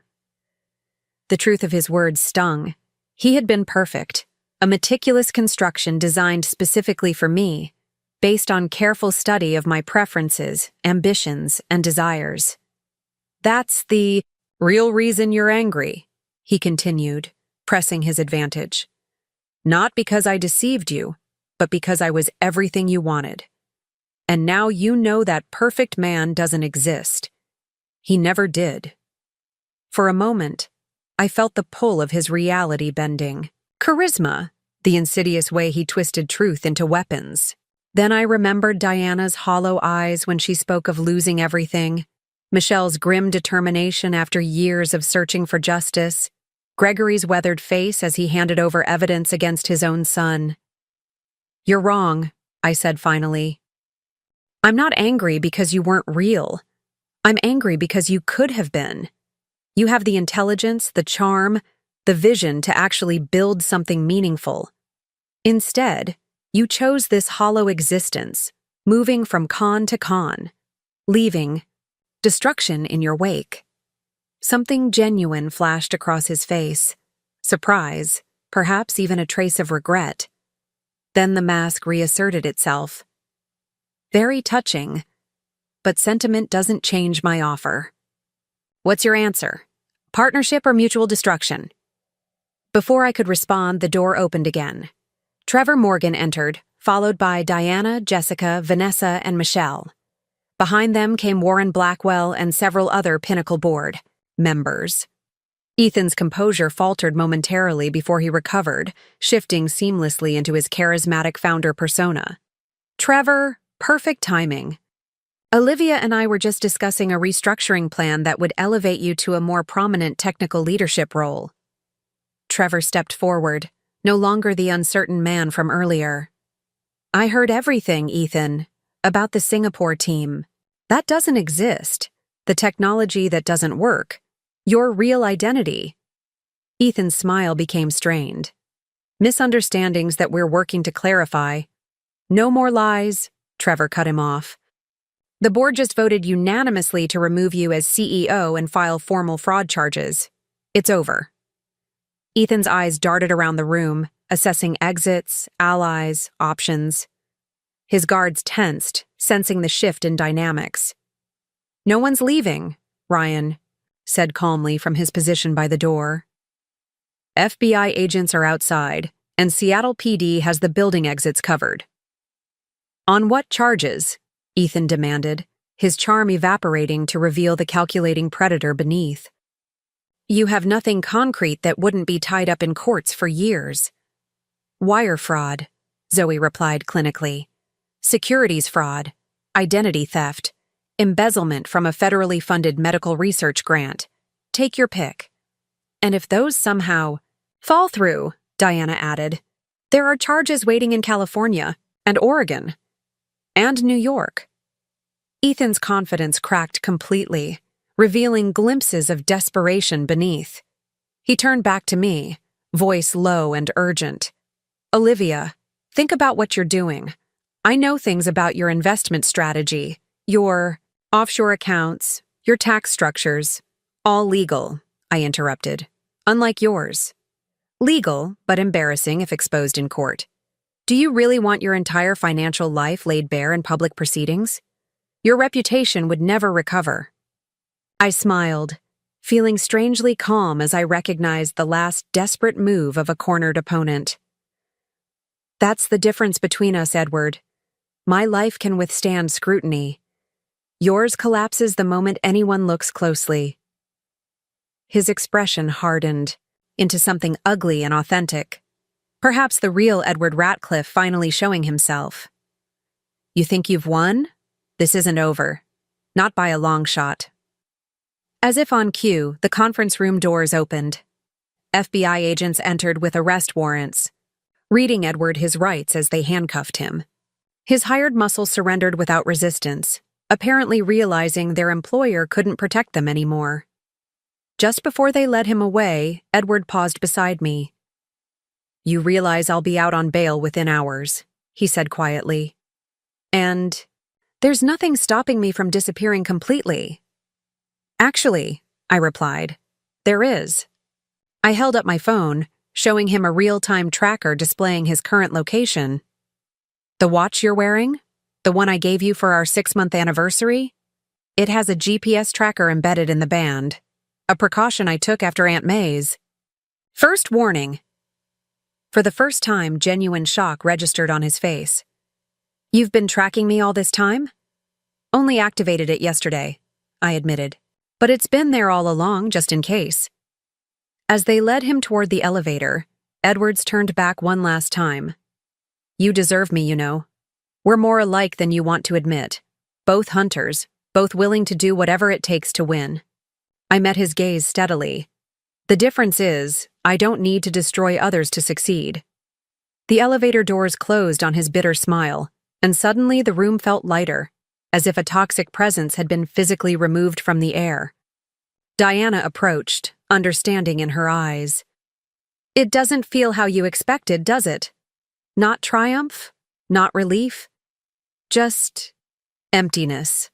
S1: The truth of his words stung. He had been perfect, a meticulous construction designed specifically for me, based on careful study of my preferences, ambitions, and desires. That's the real reason you're angry, he continued, pressing his advantage. Not because I deceived you, but because I was everything you wanted. And now you know that perfect man doesn't exist. He never did. For a moment, I felt the pull of his reality bending. Charisma, the insidious way he twisted truth into weapons. Then I remembered Diana's hollow eyes when she spoke of losing everything, Michelle's grim determination after years of searching for justice, Gregory's weathered face as he handed over evidence against his own son. You're wrong, I said finally. I'm not angry because you weren't real. I'm angry because you could have been. You have the intelligence, the charm, the vision to actually build something meaningful. Instead, you chose this hollow existence, moving from con to con, leaving destruction in your wake. Something genuine flashed across his face, surprise, perhaps even a trace of regret. Then the mask reasserted itself. Very touching, but sentiment doesn't change my offer. What's your answer? Partnership or mutual destruction? Before I could respond, the door opened again. Trevor Morgan entered, followed by Diana, Jessica, Vanessa, and Michelle. Behind them came Warren Blackwell and several other Pinnacle board members. Ethan's composure faltered momentarily before he recovered, shifting seamlessly into his charismatic founder persona. Trevor, perfect timing. Olivia and I were just discussing a restructuring plan that would elevate you to a more prominent technical leadership role. Trevor stepped forward, no longer the uncertain man from earlier. I heard everything, Ethan, about the Singapore team. That doesn't exist. The technology that doesn't work. Your real identity. Ethan's smile became strained. Misunderstandings that we're working to clarify. No more lies, Trevor cut him off. The board just voted unanimously to remove you as CEO and file formal fraud charges. It's over. Ethan's eyes darted around the room, assessing exits, allies, options. His guards tensed, sensing the shift in dynamics. No one's leaving, Ryan said calmly from his position by the door. FBI agents are outside, and Seattle PD has the building exits covered. On what charges? Ethan demanded, his charm evaporating to reveal the calculating predator beneath. You have nothing concrete that wouldn't be tied up in courts for years. Wire fraud, Zoe replied clinically. Securities fraud, identity theft, embezzlement from a federally funded medical research grant. Take your pick. And if those somehow fall through, Diana added, there are charges waiting in California and Oregon and New York. Ethan's confidence cracked completely, revealing glimpses of desperation beneath. He turned back to me, voice low and urgent. Olivia, think about what you're doing. I know things about your investment strategy, your offshore accounts, your tax structures. All legal, I interrupted. Unlike yours. Legal, but embarrassing if exposed in court. Do you really want your entire financial life laid bare in public proceedings? Your reputation would never recover. I smiled, feeling strangely calm as I recognized the last desperate move of a cornered opponent. That's the difference between us, Edward. My life can withstand scrutiny. Yours collapses the moment anyone looks closely. His expression hardened into something ugly and authentic. Perhaps the real Edward Ratcliffe finally showing himself. You think you've won? This isn't over. Not by a long shot. As if on cue, the conference room doors opened. FBI agents entered with arrest warrants, reading Edward his rights as they handcuffed him. His hired muscle surrendered without resistance, apparently realizing their employer couldn't protect them anymore. Just before they led him away, Edward paused beside me. You realize I'll be out on bail within hours, he said quietly. And there's nothing stopping me from disappearing completely. Actually, I replied, there is. I held up my phone, showing him a real-time tracker displaying his current location. The watch you're wearing? The one I gave you for our 6-month anniversary? It has a GPS tracker embedded in the band, a precaution I took after Aunt May's. First warning. For the first time, genuine shock registered on his face. You've been tracking me all this time? Only activated it yesterday, I admitted. But it's been there all along, just in case. As they led him toward the elevator, Edwards turned back one last time. You deserve me, you know. We're more alike than you want to admit. Both hunters, both willing to do whatever it takes to win. I met his gaze steadily. The difference is, I don't need to destroy others to succeed. The elevator doors closed on his bitter smile, and suddenly the room felt lighter, as if a toxic presence had been physically removed from the air. Diana approached, understanding in her eyes. It doesn't feel how you expected, does it? Not triumph? Not relief? Just emptiness.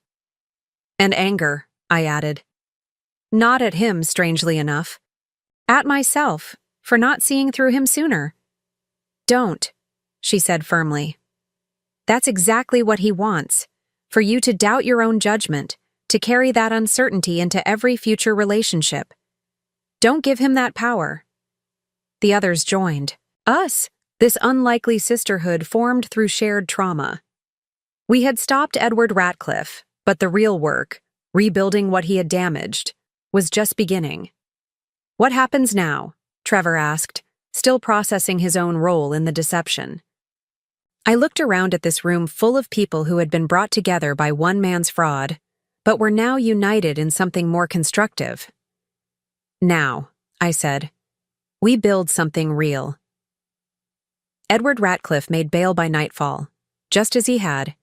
S1: And anger, I added. Not at him, strangely enough. At myself, for not seeing through him sooner. Don't, she said firmly. That's exactly what he wants, for you to doubt your own judgment, to carry that uncertainty into every future relationship. Don't give him that power. The others joined. Us, this unlikely sisterhood formed through shared trauma. We had stopped Edward Ratcliffe, but the real work, rebuilding what he had damaged, was just beginning. What happens now? Trevor asked, still processing his own role in the deception. I looked around at this room full of people who had been brought together by one man's fraud, but were now united in something more constructive. Now, I said, we build something real. Edward Ratcliffe made bail by nightfall, just as he had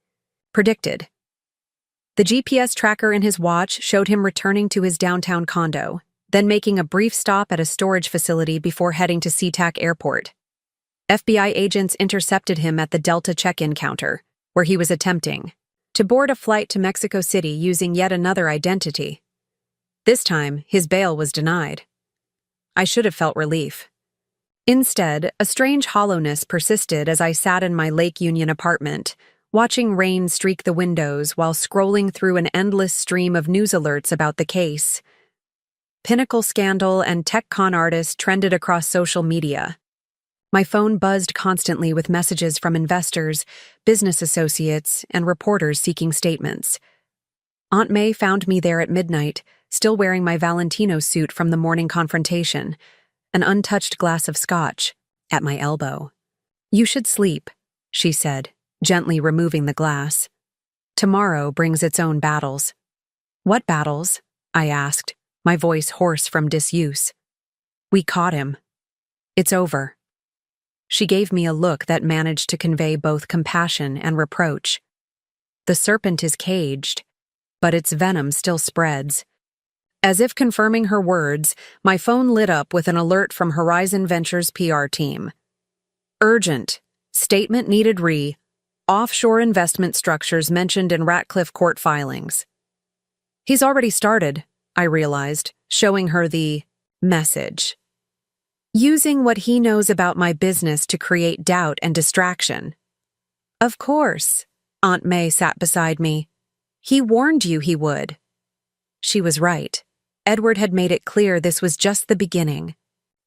S1: predicted. The GPS tracker in his watch showed him returning to his downtown condo, then making a brief stop at a storage facility before heading to SeaTac Airport. FBI agents intercepted him at the Delta check-in counter, where he was attempting to board a flight to Mexico City using yet another identity. This time, his bail was denied. I should have felt relief. Instead, a strange hollowness persisted as I sat in my Lake Union apartment, watching rain streak the windows while scrolling through an endless stream of news alerts about the case. pinnacle scandal, and tech con artist trended across social media. My phone buzzed constantly with messages from investors, business associates, and reporters seeking statements. Aunt May found me there at midnight, still wearing my Valentino suit from the morning confrontation, an untouched glass of scotch at my elbow. "You should sleep," she said, gently removing the glass. "Tomorrow brings its own battles." "What battles?" I asked, my voice hoarse from disuse. "We caught him. It's over." She gave me a look that managed to convey both compassion and reproach. "The serpent is caged, but its venom still spreads." As if confirming her words, my phone lit up with an alert from Horizon Ventures' PR team. "Urgent. Statement needed offshore investment structures mentioned in Ratcliffe court filings." "He's already started," I realized, showing her the message. "Using what he knows about my business to create doubt and distraction." "Of course." Aunt May sat beside me. "He warned you he would." She was right. Edward had made it clear this was just the beginning.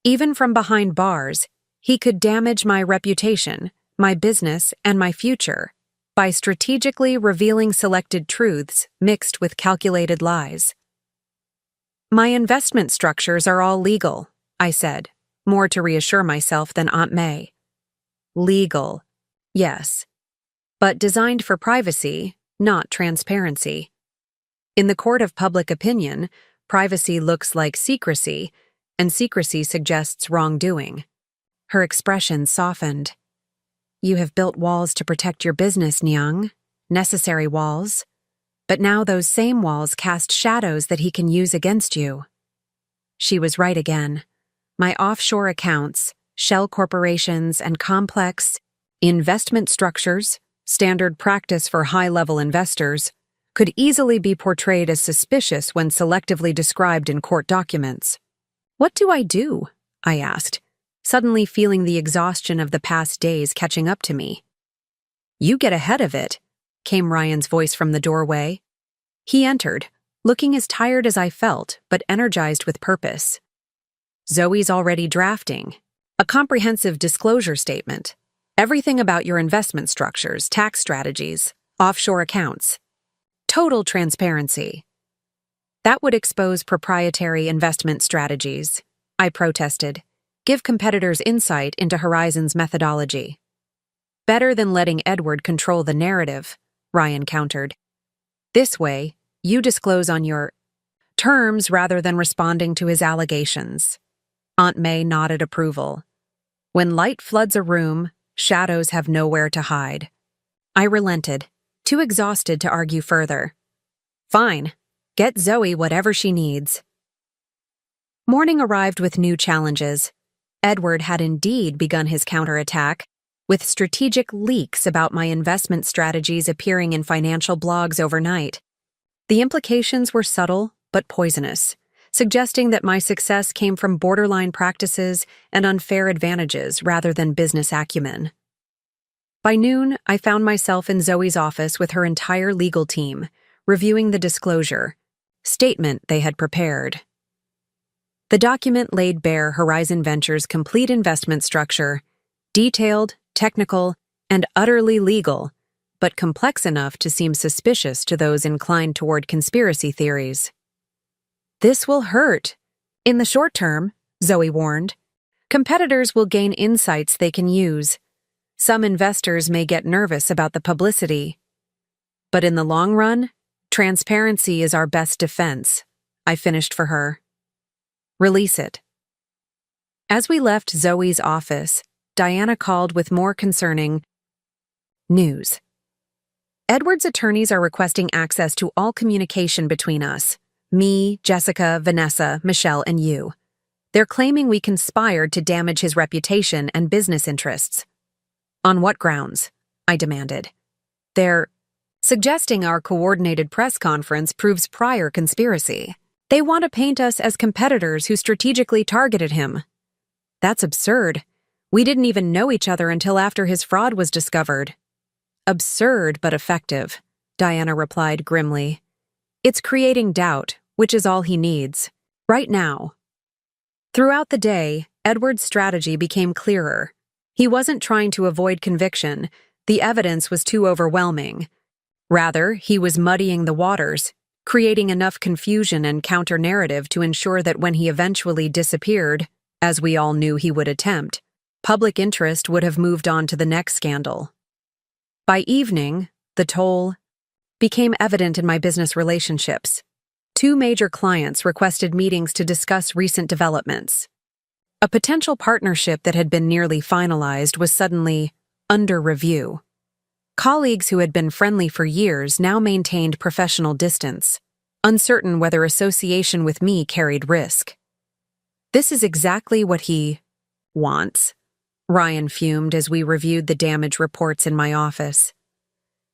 S1: Even from behind bars, he could damage my reputation, my business, and my future by strategically revealing selected truths mixed with calculated lies. "My investment structures are all legal," I said, more to reassure myself than Aunt May. "Legal, yes, but designed for privacy, not transparency. In the court of public opinion, privacy looks like secrecy, and secrecy suggests wrongdoing." Her expression softened. "You have built walls to protect your business, Nyang. Necessary walls. But now those same walls cast shadows that he can use against you." She was right again. My offshore accounts, shell corporations, and complex investment structures, standard practice for high-level investors, could easily be portrayed as suspicious when selectively described in court documents. "What do I do?" I asked, suddenly feeling the exhaustion of the past days catching up to me. "You get ahead of it," came Ryan's voice from the doorway. He entered, looking as tired as I felt, but energized with purpose. "Zoe's already drafting a comprehensive disclosure statement. Everything about your investment structures, tax strategies, offshore accounts. Total transparency." "That would expose proprietary investment strategies," I protested. "Give competitors insight into Horizon's methodology." "Better than letting Edward control the narrative," Ryan countered. "This way, you disclose on your terms rather than responding to his allegations." Aunt May nodded approval. "When light floods a room, shadows have nowhere to hide." I relented, too exhausted to argue further. "Fine. Get Zoe whatever she needs." Morning arrived with new challenges. Edward had indeed begun his counterattack, with strategic leaks about my investment strategies appearing in financial blogs overnight. The implications were subtle but poisonous, suggesting that my success came from borderline practices and unfair advantages rather than business acumen. By noon, I found myself in Zoe's office with her entire legal team, reviewing the disclosure statement they had prepared. The document laid bare Horizon Ventures' complete investment structure, detailed, technical, and utterly legal, but complex enough to seem suspicious to those inclined toward conspiracy theories. "This will hurt. In the short term," Zoe warned, "competitors will gain insights they can use. Some investors may get nervous about the publicity. But in the long run, transparency is our best defense," I finished for her. "Release it." As we left Zoe's office, Diana called with more concerning news. "Edward's attorneys are requesting access to all communication between us, me, Jessica, Vanessa, Michelle, and you. They're claiming we conspired to damage his reputation and business interests." "On what grounds?" I demanded. "They're suggesting our coordinated press conference proves prior conspiracy. They want to paint us as competitors who strategically targeted him." "That's absurd. We didn't even know each other until after his fraud was discovered." "Absurd but effective," Diana replied grimly. "It's creating doubt, which is all he needs. Right now. Throughout the day, Edward's strategy became clearer. He wasn't trying to avoid conviction. The evidence was too overwhelming. Rather, he was muddying the waters, creating enough confusion and counter-narrative to ensure that when he eventually disappeared, as we all knew he would attempt, public interest would have moved on to the next scandal. By evening, the toll became evident in my business relationships. 2 major clients requested meetings to discuss recent developments. A potential partnership that had been nearly finalized was suddenly under review. Colleagues who had been friendly for years now maintained professional distance, uncertain whether association with me carried risk. This is exactly what he wants, Ryan fumed as we reviewed the damage reports in my office.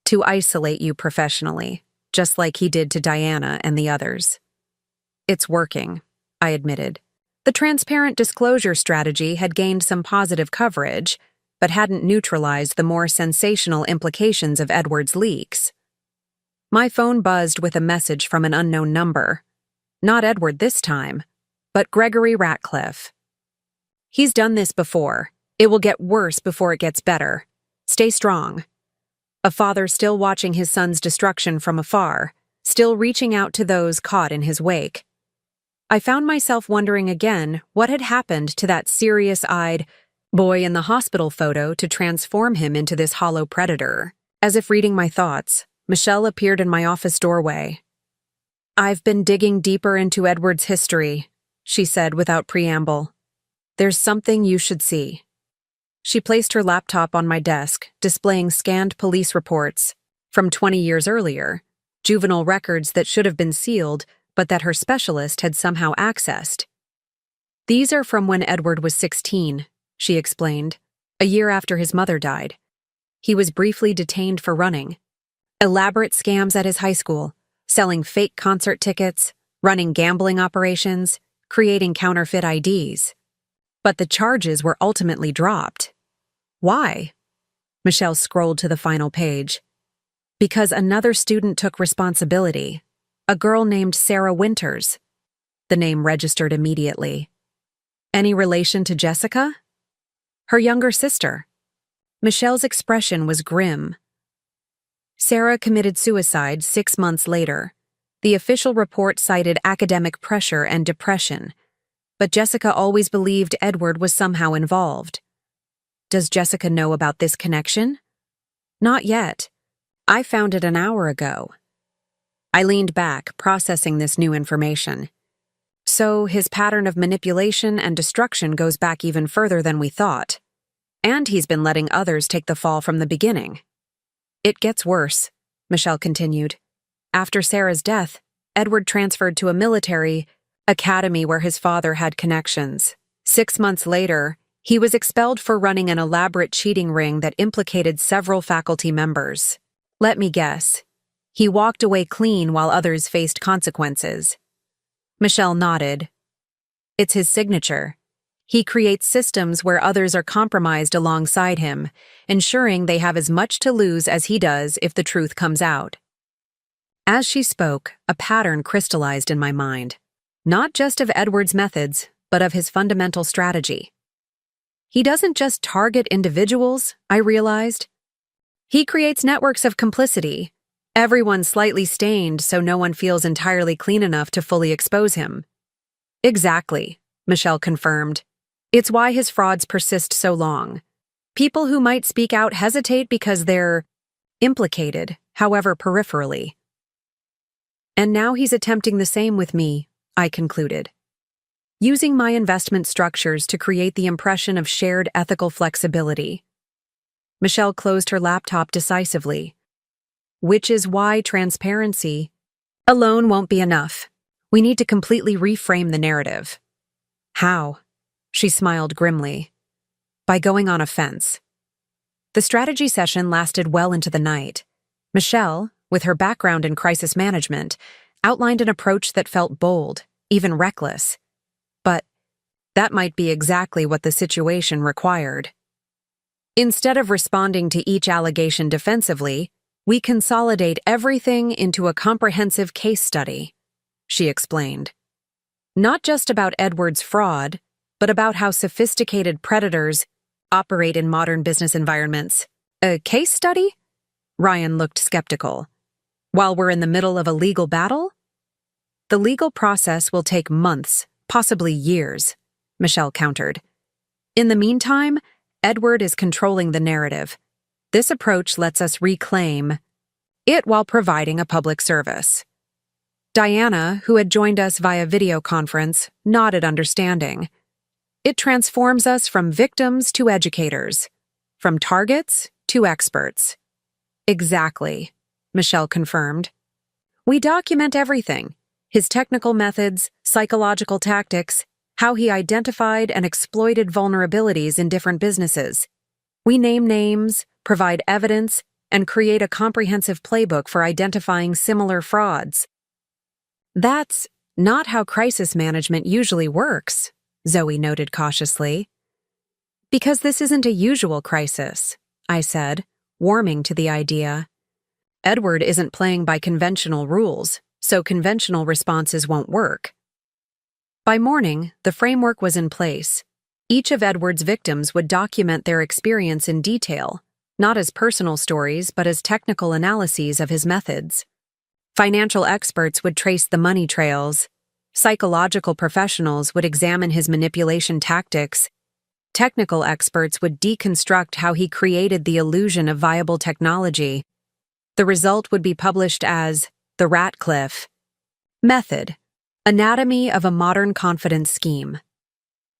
S1: To isolate you professionally, just like he did to Diana and the others. It's working, I admitted. The transparent disclosure strategy had gained some positive coverage, but hadn't neutralized the more sensational implications of Edward's leaks. My phone buzzed with a message from an unknown number. Not Edward this time, but Gregory Ratcliffe. He's done this before. It will get worse before it gets better. Stay strong. A father still watching his son's destruction from afar, still reaching out to those caught in his wake. I found myself wondering again what had happened to that serious-eyed boy in the hospital photo to transform him into this hollow predator. As if reading my thoughts, Michelle appeared in my office doorway. "I've been digging deeper into Edward's history," she said without preamble. "There's something you should see." She placed her laptop on my desk, displaying scanned police reports from 20 years earlier, juvenile records that should have been sealed but that her specialist had somehow accessed. "These are from when Edward was 16, she explained, a year after his mother died. He was briefly detained for running. Elaborate scams at his high school, selling fake concert tickets, running gambling operations, creating counterfeit IDs. But the charges were ultimately dropped. Why?" Michelle scrolled to the final page. "Because another student took responsibility. A girl named Sarah Winters." The name registered immediately. "Any relation to Jessica?" "Her younger sister." Michelle's expression was grim. Sarah committed suicide 6 months later. The official report cited academic pressure and depression, but Jessica always believed Edward was somehow involved. "Does Jessica know about this connection?" "Not yet. I found it an hour ago." I leaned back, processing this new information. So his pattern of manipulation and destruction goes back even further than we thought. And he's been letting others take the fall from the beginning. "It gets worse," Michelle continued. "After Sarah's death, Edward transferred to a military academy where his father had connections. 6 months later, he was expelled for running an elaborate cheating ring that implicated several faculty members. Let me guess. He walked away clean while others faced consequences." Michelle nodded. "It's his signature. He creates systems where others are compromised alongside him, ensuring they have as much to lose as he does if the truth comes out." As she spoke, a pattern crystallized in my mind, not just of Edward's methods, but of his fundamental strategy. He doesn't just target individuals, I realized. He creates networks of complicity, everyone slightly stained so no one feels entirely clean enough to fully expose him. "Exactly," Michelle confirmed. "It's why his frauds persist so long. People who might speak out hesitate because they're implicated, however peripherally. And now he's attempting the same with me," I concluded. "Using my investment structures to create the impression of shared ethical flexibility." Michelle closed her laptop decisively. "Which is why transparency alone won't be enough. We need to completely reframe the narrative." "How?" She smiled grimly. "By going on offense." The strategy session lasted well into the night. Michelle, with her background in crisis management, outlined an approach that felt bold, even reckless. But that might be exactly what the situation required. Instead of responding to each allegation defensively, we consolidate everything into a comprehensive case study, she explained. Not just about Edward's fraud, but about how sophisticated predators operate in modern business environments. A case study? Ryan looked skeptical. While we're in the middle of a legal battle? The legal process will take months, possibly years, Michelle countered. In the meantime, Edward is controlling the narrative. This approach lets us reclaim it while providing a public service. Diana, who had joined us via video conference, nodded understanding. It transforms us from victims to educators, from targets to experts. Exactly, Michelle confirmed. We document everything: his technical methods, psychological tactics, how he identified and exploited vulnerabilities in different businesses. We name names, provide evidence, and create a comprehensive playbook for identifying similar frauds. That's not how crisis management usually works, Zoe noted cautiously. Because this isn't a usual crisis, I said, warming to the idea. Edward isn't playing by conventional rules, so conventional responses won't work. By morning, the framework was in place. Each of Edward's victims would document their experience in detail, not as personal stories, but as technical analyses of his methods. Financial experts would trace the money trails. Psychological professionals would examine his manipulation tactics. Technical experts would deconstruct how he created the illusion of viable technology. The result would be published as the Ratcliffe Method, Anatomy of a Modern Confidence Scheme.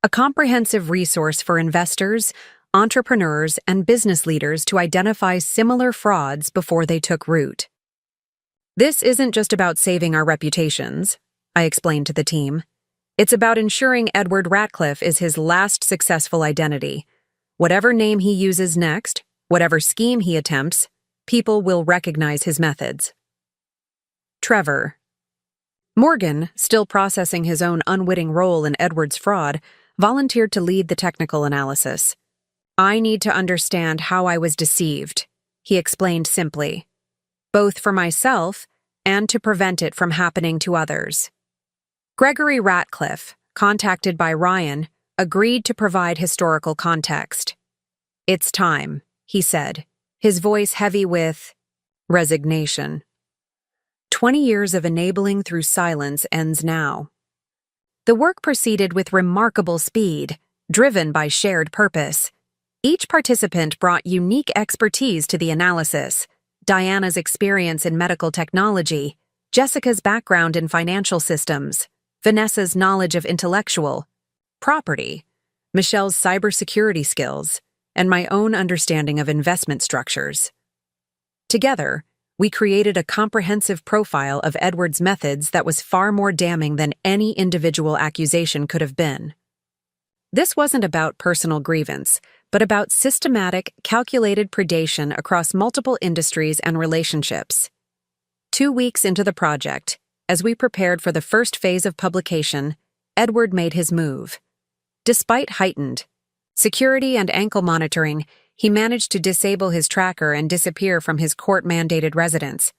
S1: A comprehensive resource for investors, entrepreneurs, and business leaders to identify similar frauds before they took root. This isn't just about saving our reputations, I explained to the team. It's about ensuring Edward Ratcliffe is his last successful identity. Whatever name he uses next, whatever scheme he attempts, people will recognize his methods. Trevor. Morgan, still processing his own unwitting role in Edward's fraud, volunteered to lead the technical analysis. I need to understand how I was deceived, he explained simply, both for myself and to prevent it from happening to others. Gregory Ratcliffe, contacted by Ryan, agreed to provide historical context. It's time, he said, his voice heavy with resignation. 20 years of enabling through silence ends now. The work proceeded with remarkable speed, driven by shared purpose. Each participant brought unique expertise to the analysis: Diana's experience in medical technology, Jessica's background in financial systems, Vanessa's knowledge of intellectual property, Michelle's cybersecurity skills, and my own understanding of investment structures. Together, we created a comprehensive profile of Edward's methods that was far more damning than any individual accusation could have been. This wasn't about personal grievance, but about systematic, calculated predation across multiple industries and relationships. 2 weeks into the project, as we prepared for the first phase of publication, Edward made his move. Despite heightened security and ankle monitoring, he managed to disable his tracker and disappear from his court-mandated residence.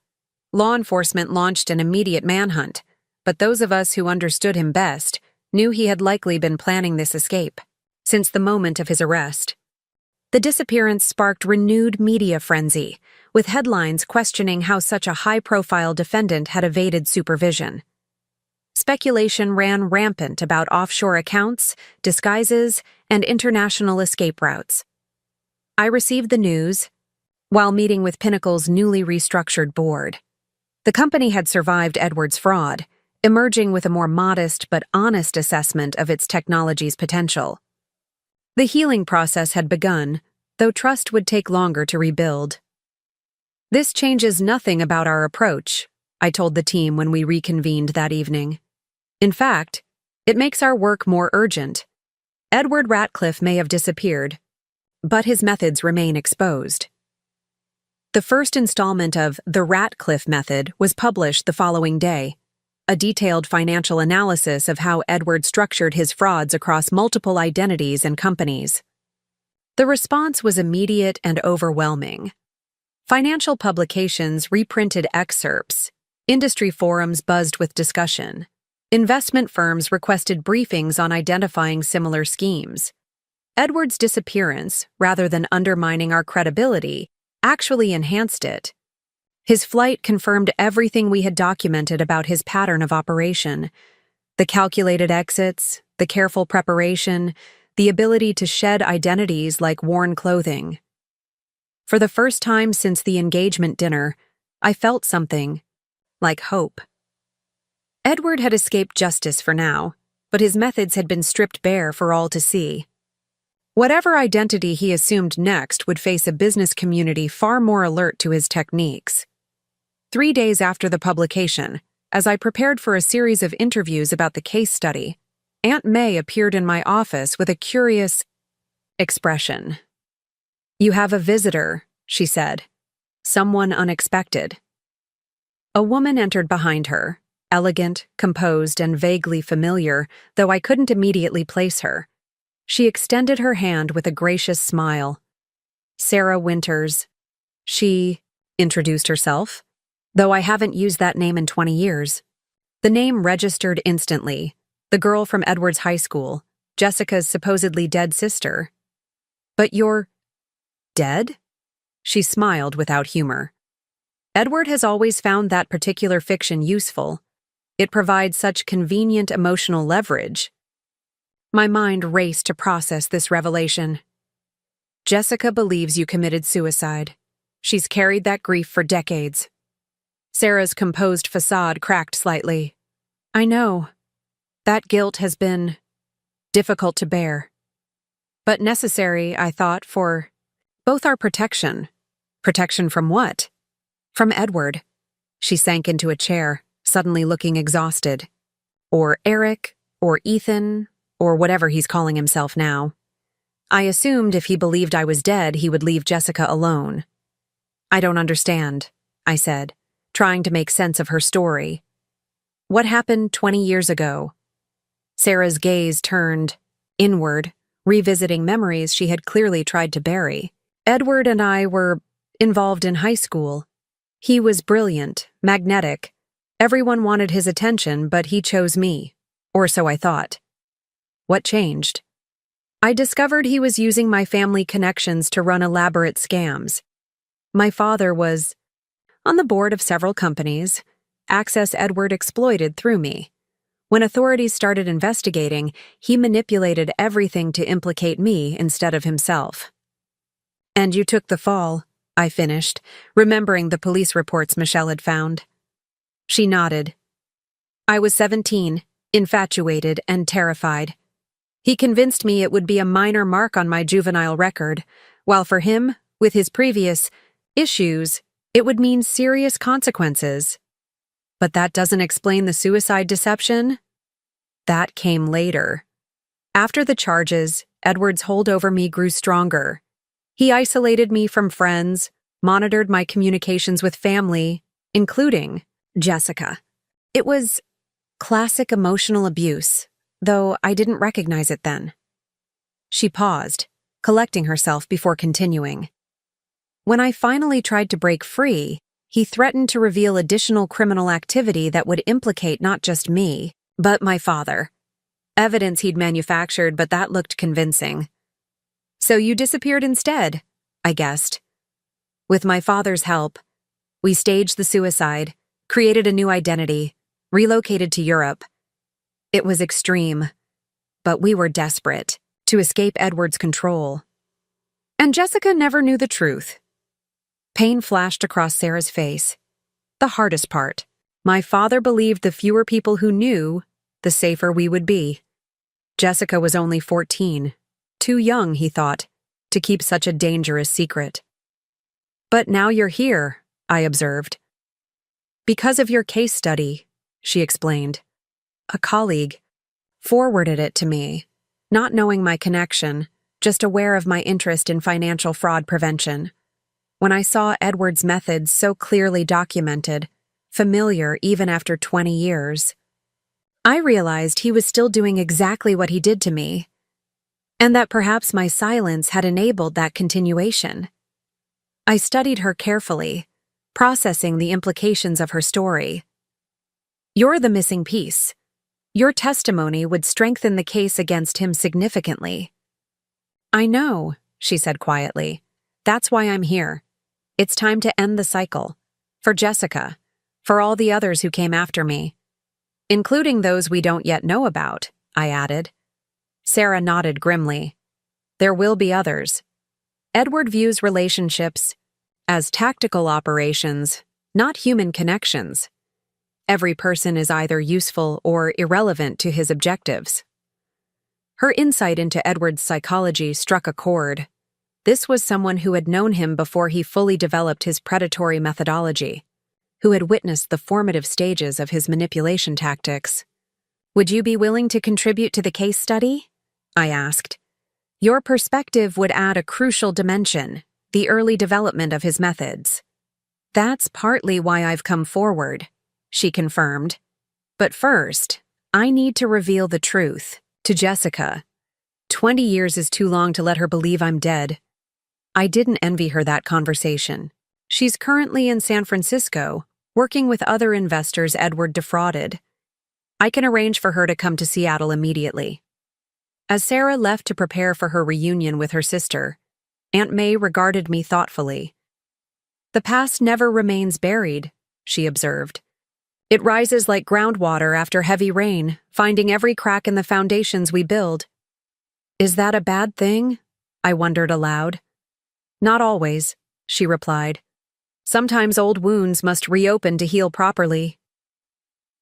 S1: Law enforcement launched an immediate manhunt, but those of us who understood him best knew he had likely been planning this escape since the moment of his arrest. The disappearance sparked renewed media frenzy, with headlines questioning how such a high-profile defendant had evaded supervision. Speculation ran rampant about offshore accounts, disguises, and international escape routes. I received the news while meeting with Pinnacle's newly restructured board. The company had survived Edward's fraud, emerging with a more modest but honest assessment of its technology's potential. The healing process had begun, though trust would take longer to rebuild. This changes nothing about our approach, I told the team when we reconvened that evening. In fact, it makes our work more urgent. Edward Ratcliffe may have disappeared, but his methods remain exposed. The first installment of The Ratcliffe Method was published the following day, a detailed financial analysis of how Edward structured his frauds across multiple identities and companies. The response was immediate and overwhelming. Financial publications reprinted excerpts, industry forums buzzed with discussion, Investment firms requested briefings on identifying similar schemes. Edward's disappearance, rather than undermining our credibility, actually enhanced it. His flight confirmed everything we had documented about his pattern of operation: the calculated exits, the careful preparation, the ability to shed identities like worn clothing. For the first time since the engagement dinner, I felt something, like hope. Edward had escaped justice for now, but his methods had been stripped bare for all to see. Whatever identity he assumed next would face a business community far more alert to his techniques. 3 days after the publication, as I prepared for a series of interviews about the case study, Aunt May appeared in my office with a curious expression. "You have a visitor," she said. "Someone unexpected." A woman entered behind her, elegant, composed, and vaguely familiar, though I couldn't immediately place her. She extended her hand with a gracious smile. "Sarah Winters." She introduced herself, though I haven't used that name in 20 years. The name registered instantly. The girl from Edward's high school, Jessica's supposedly dead sister. "But you're dead?" She smiled without humor. "Edward has always found that particular fiction useful. It provides such convenient emotional leverage." My mind raced to process this revelation. "Jessica believes you committed suicide. She's carried that grief for decades." Sarah's composed facade cracked slightly. "I know. That guilt has been difficult to bear. But necessary, I thought, for both our protection." "Protection from what?" "From Edward." She sank into a chair, suddenly looking exhausted. "Or Eric, or Ethan, or whatever he's calling himself now. I assumed if he believed I was dead, he would leave Jessica alone." "I don't understand," I said, trying to make sense of her story. "What happened 20 years ago?" Sarah's gaze turned inward, revisiting memories she had clearly tried to bury. "Edward and I were involved in high school. He was brilliant, magnetic. Everyone wanted his attention, but he chose me. Or so I thought." "What changed?" "I discovered he was using my family connections to run elaborate scams. My father was on the board of several companies. Access Edward exploited through me. When authorities started investigating, he manipulated everything to implicate me instead of himself." "And you took the fall," I finished, remembering the police reports Michelle had found. She nodded. "I was 17, infatuated and terrified. He convinced me it would be a minor mark on my juvenile record, while for him, with his previous issues, it would mean serious consequences." "But that doesn't explain the suicide deception?" "That came later. After the charges, Edward's hold over me grew stronger. He isolated me from friends, monitored my communications with family, including Jessica. It was classic emotional abuse, though I didn't recognize it then." She paused, collecting herself before continuing. "When I finally tried to break free, he threatened to reveal additional criminal activity that would implicate not just me, but my father. Evidence he'd manufactured, but that looked convincing." "So you disappeared instead," I guessed. "With my father's help, we staged the suicide, created a new identity, relocated to Europe. It was extreme, but we were desperate to escape Edward's control. And Jessica never knew the truth." Pain flashed across Sarah's face. "The hardest part. My father believed the fewer people who knew, the safer we would be. Jessica was only 14. Too young, he thought, to keep such a dangerous secret." "But now you're here," I observed. "Because of your case study," she explained. "A colleague forwarded it to me, not knowing my connection, just aware of my interest in financial fraud prevention. When I saw Edward's methods so clearly documented, familiar even after 20 years, I realized he was still doing exactly what he did to me, and that perhaps my silence had enabled that continuation. I studied her carefully, processing the implications of her story. "You're the missing piece. Your testimony would strengthen the case against him significantly. I know, she said quietly. That's why I'm here. It's time to end the cycle. For Jessica. For all the others who came after me. Including those we don't yet know about, I added. Sarah nodded grimly. There will be others. Edward views relationships as tactical operations, not human connections. Every person is either useful or irrelevant to his objectives. Her insight into Edward's psychology struck a chord. This was someone who had known him before he fully developed his predatory methodology, who had witnessed the formative stages of his manipulation tactics. Would you be willing to contribute to the case study? I asked. Your perspective would add a crucial dimension, the early development of his methods. That's partly why I've come forward, she confirmed. But first, I need to reveal the truth to Jessica. 20 years is too long to let her believe I'm dead. I didn't envy her that conversation. She's currently in San Francisco, working with other investors Edward defrauded. I can arrange for her to come to Seattle immediately. As Sarah left to prepare for her reunion with her sister, Aunt May regarded me thoughtfully. The past never remains buried, she observed. It rises like groundwater after heavy rain, finding every crack in the foundations we build. Is that a bad thing? I wondered aloud. Not always, she replied. Sometimes old wounds must reopen to heal properly.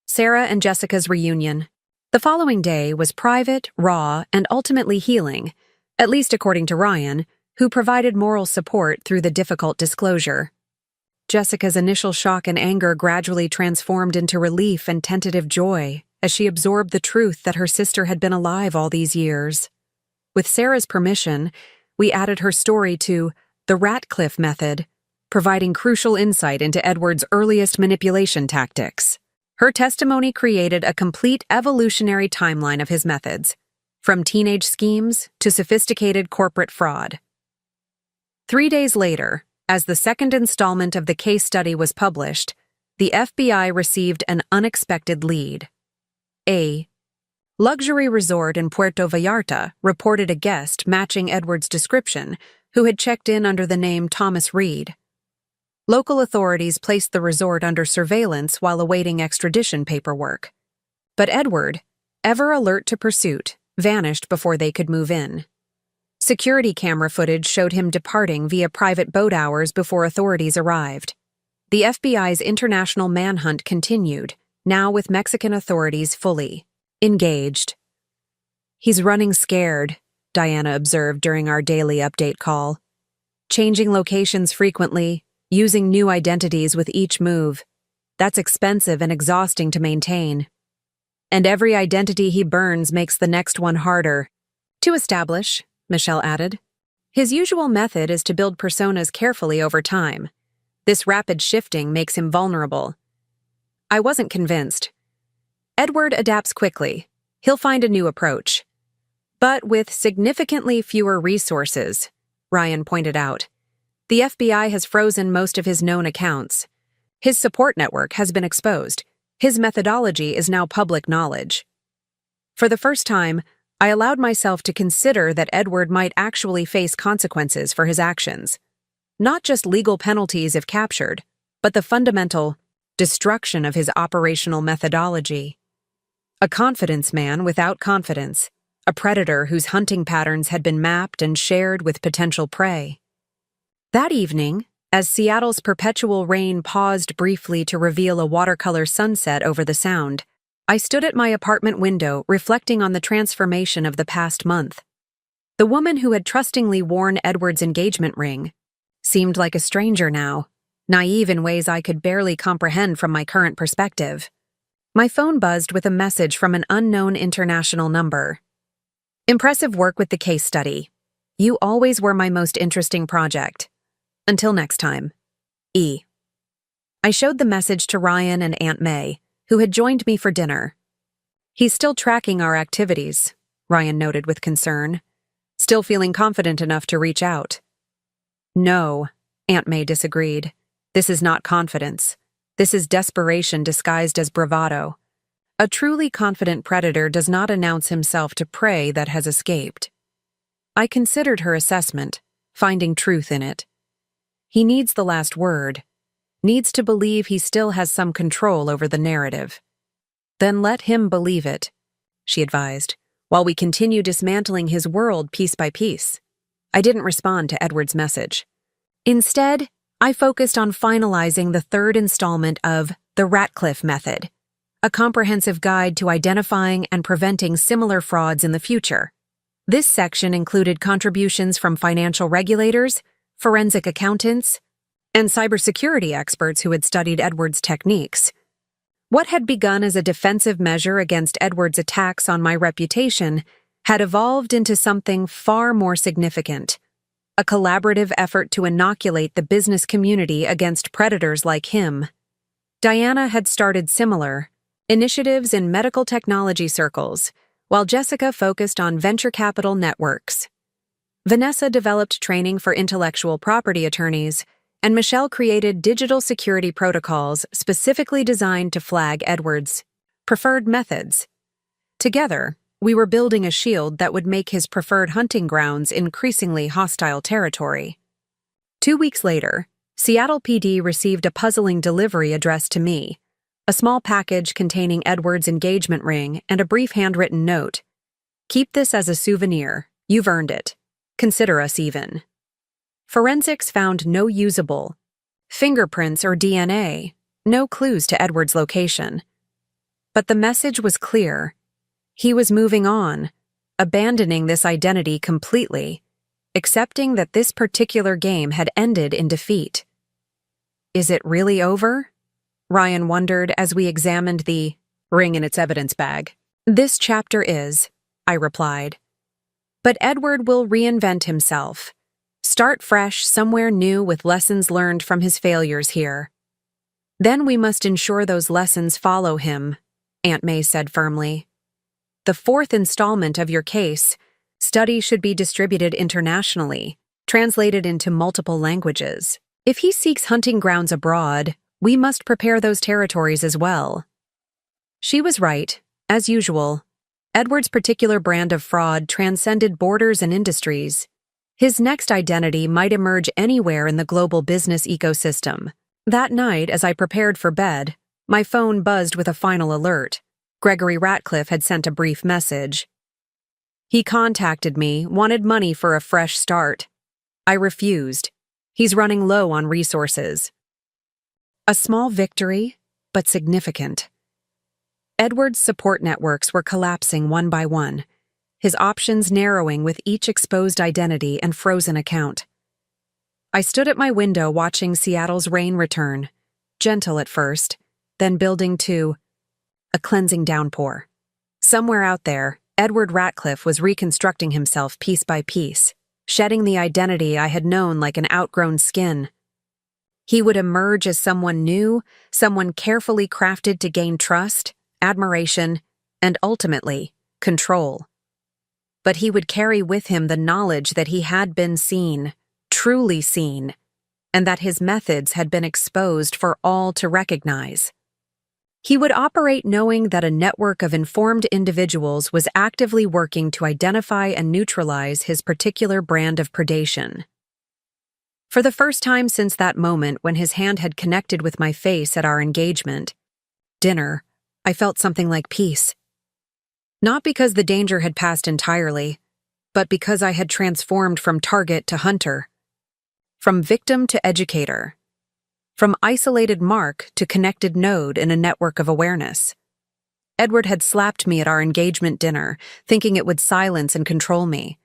S1: Sarah and Jessica's reunion. The following day was private, raw, and ultimately healing, at least according to Ryan, who provided moral support through the difficult disclosure. Jessica's initial shock and anger gradually transformed into relief and tentative joy as she absorbed the truth that her sister had been alive all these years. With Sarah's permission, we added her story to the Ratcliffe method, providing crucial insight into Edward's earliest manipulation tactics. Her testimony created a complete evolutionary timeline of his methods, from teenage schemes to sophisticated corporate fraud. 3 days later, as the second installment of the case study was published, the FBI received an unexpected lead. A luxury resort in Puerto Vallarta reported a guest matching Edward's description who had checked in under the name Thomas Reed. Local authorities placed the resort under surveillance while awaiting extradition paperwork. But Edward, ever alert to pursuit, vanished before they could move in. Security camera footage showed him departing via private boat hours before authorities arrived. The FBI's international manhunt continued, now with Mexican authorities fully engaged. He's running scared, Diana observed during our daily update call. Changing locations frequently, using new identities with each move. That's expensive and exhausting to maintain. And every identity he burns makes the next one harder to establish, Michelle added. His usual method is to build personas carefully over time. This rapid shifting makes him vulnerable. I wasn't convinced. Edward adapts quickly. He'll find a new approach. But with significantly fewer resources, Ryan pointed out. The FBI has frozen most of his known accounts. His support network has been exposed. His methodology is now public knowledge. For the first time, I allowed myself to consider that Edward might actually face consequences for his actions. Not just legal penalties if captured, but the fundamental destruction of his operational methodology. A confidence man without confidence, a predator whose hunting patterns had been mapped and shared with potential prey. That evening, as Seattle's perpetual rain paused briefly to reveal a watercolor sunset over the Sound, I stood at my apartment window reflecting on the transformation of the past month. The woman who had trustingly worn Edward's engagement ring seemed like a stranger now, naive in ways I could barely comprehend from my current perspective. My phone buzzed with a message from an unknown international number. Impressive work with the case study. You always were my most interesting project. Until next time. E. I showed the message to Ryan and Aunt May, who had joined me for dinner. He's still tracking our activities, Ryan noted with concern. Still feeling confident enough to reach out. No, Aunt May disagreed. This is not confidence. This is desperation disguised as bravado. A truly confident predator does not announce himself to prey that has escaped. I considered her assessment, finding truth in it. He needs the last word, needs to believe he still has some control over the narrative. Then let him believe it, she advised, while we continue dismantling his world piece by piece. I didn't respond to Edward's message. Instead, I focused on finalizing the third installment of The Ratcliffe Method, a comprehensive guide to identifying and preventing similar frauds in the future. This section included contributions from financial regulators, forensic accountants, and cybersecurity experts who had studied Edward's techniques. What had begun as a defensive measure against Edward's attacks on my reputation had evolved into something far more significant, a collaborative effort to inoculate the business community against predators like him. Diana had started similar initiatives in medical technology circles, while Jessica focused on venture capital networks. Vanessa developed training for intellectual property attorneys, and Michelle created digital security protocols specifically designed to flag Edward's preferred methods. Together, we were building a shield that would make his preferred hunting grounds increasingly hostile territory. 2 weeks later, Seattle PD received a puzzling delivery addressed to me, a small package containing Edward's engagement ring and a brief handwritten note. "Keep this as a souvenir. You've earned it. Consider us even." Forensics found no usable fingerprints or DNA, no clues to Edward's location. But the message was clear. He was moving on, abandoning this identity completely, accepting that this particular game had ended in defeat. Is it really over? Ryan wondered as we examined the ring in its evidence bag. This chapter is, I replied. But Edward will reinvent himself, start fresh somewhere new with lessons learned from his failures here. Then we must ensure those lessons follow him, Aunt May said firmly. The fourth installment of your case study should be distributed internationally, translated into multiple languages. If he seeks hunting grounds abroad, we must prepare those territories as well. She was right, as usual. Edward's particular brand of fraud transcended borders and industries. His next identity might emerge anywhere in the global business ecosystem. That night, as I prepared for bed, my phone buzzed with a final alert. Gregory Ratcliffe had sent a brief message. He contacted me, wanted money for a fresh start. I refused. He's running low on resources. A small victory, but significant. Edward's support networks were collapsing one by one, his options narrowing with each exposed identity and frozen account. I stood at my window watching Seattle's rain return, gentle at first, then building to a cleansing downpour. Somewhere out there, Edward Ratcliffe was reconstructing himself piece by piece, shedding the identity I had known like an outgrown skin. He would emerge as someone new, someone carefully crafted to gain trust, admiration, and ultimately, control. But he would carry with him the knowledge that he had been seen, truly seen, and that his methods had been exposed for all to recognize. He would operate knowing that a network of informed individuals was actively working to identify and neutralize his particular brand of predation. For the first time since that moment when his hand had connected with my face at our engagement, dinner, I felt something like peace. Not because the danger had passed entirely, but because I had transformed from target to hunter, from victim to educator, from isolated mark to connected node in a network of awareness. Edward had slapped me at our engagement dinner, thinking it would silence and control me.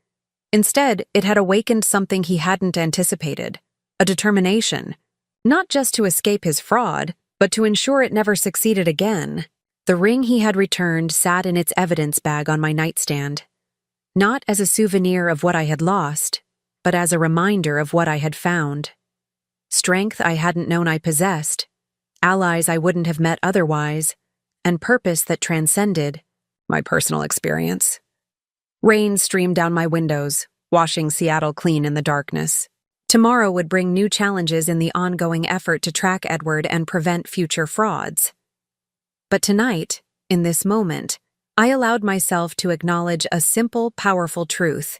S1: Instead, it had awakened something he hadn't anticipated, a determination, not just to escape his fraud, but to ensure it never succeeded again. The ring he had returned sat in its evidence bag on my nightstand, not as a souvenir of what I had lost, but as a reminder of what I had found. Strength I hadn't known I possessed, allies I wouldn't have met otherwise, and purpose that transcended my personal experience. Rain streamed down my windows, washing Seattle clean in the darkness. Tomorrow would bring new challenges in the ongoing effort to track Edward and prevent future frauds. But tonight, in this moment, I allowed myself to acknowledge a simple, powerful truth.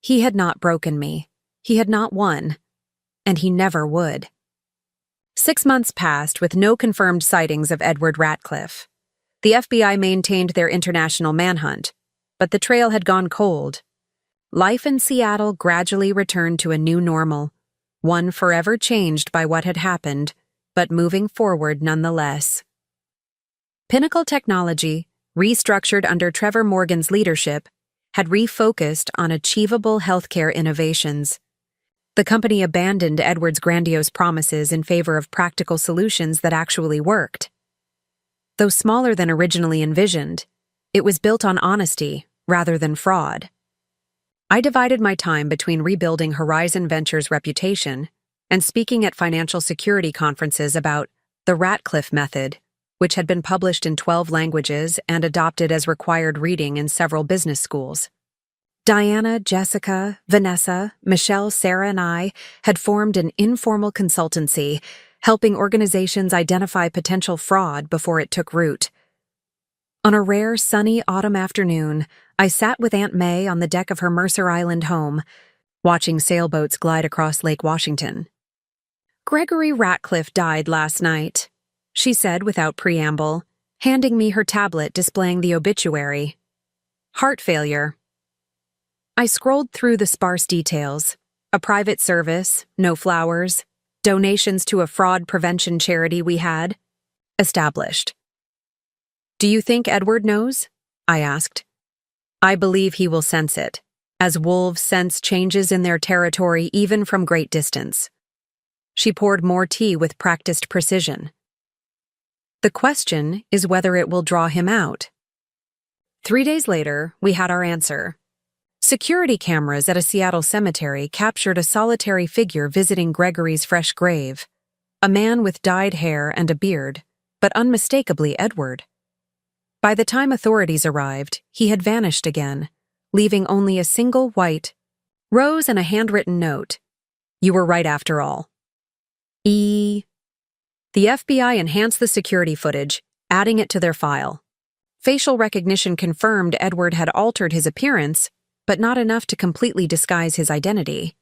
S1: He had not broken me. He had not won. And he never would. 6 months passed with no confirmed sightings of Edward Ratcliffe. The FBI maintained their international manhunt, but the trail had gone cold. Life in Seattle gradually returned to a new normal, one forever changed by what had happened, but moving forward nonetheless. Pinnacle Technology, restructured under Trevor Morgan's leadership, had refocused on achievable healthcare innovations. The company abandoned Edward's grandiose promises in favor of practical solutions that actually worked. Though smaller than originally envisioned, it was built on honesty rather than fraud. I divided my time between rebuilding Horizon Ventures' reputation and speaking at financial security conferences about the Ratcliffe method, which had been published in 12 languages and adopted as required reading in several business schools. Diana, Jessica, Vanessa, Michelle, Sarah, and I had formed an informal consultancy, helping organizations identify potential fraud before it took root. On a rare, sunny autumn afternoon, I sat with Aunt May on the deck of her Mercer Island home, watching sailboats glide across Lake Washington. "Gregory Ratcliffe died last night," she said without preamble, handing me her tablet displaying the obituary. "Heart failure." I scrolled through the sparse details. A private service, no flowers, donations to a fraud prevention charity we had. Established. "Do you think Edward knows?" I asked. "I believe he will sense it, as wolves sense changes in their territory even from great distance." She poured more tea with practiced precision. "The question is whether it will draw him out." 3 days later, we had our answer. Security cameras at a Seattle cemetery captured a solitary figure visiting Gregory's fresh grave, a man with dyed hair and a beard, but unmistakably Edward. By the time authorities arrived, he had vanished again, leaving only a single white rose and a handwritten note. "You were right after all." The FBI enhanced the security footage, adding it to their file. Facial recognition confirmed Edward had altered his appearance, but not enough to completely disguise his identity.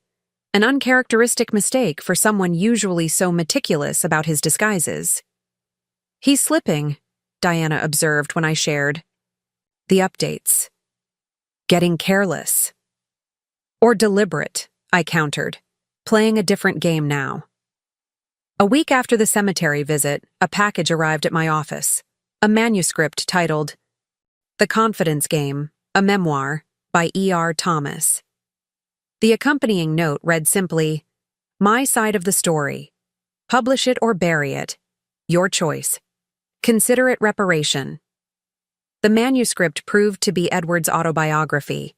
S1: An uncharacteristic mistake for someone usually so meticulous about his disguises. "He's slipping," Diana observed when I shared the updates. "Getting careless." "Or deliberate," I countered, playing a different game now. A week after the cemetery visit, a package arrived at my office, a manuscript titled The Confidence Game, a Memoir, by E.R. Thomas. The accompanying note read simply, "My side of the story. Publish it or bury it. Your choice. Consider it reparation." The manuscript proved to be Edward's autobiography,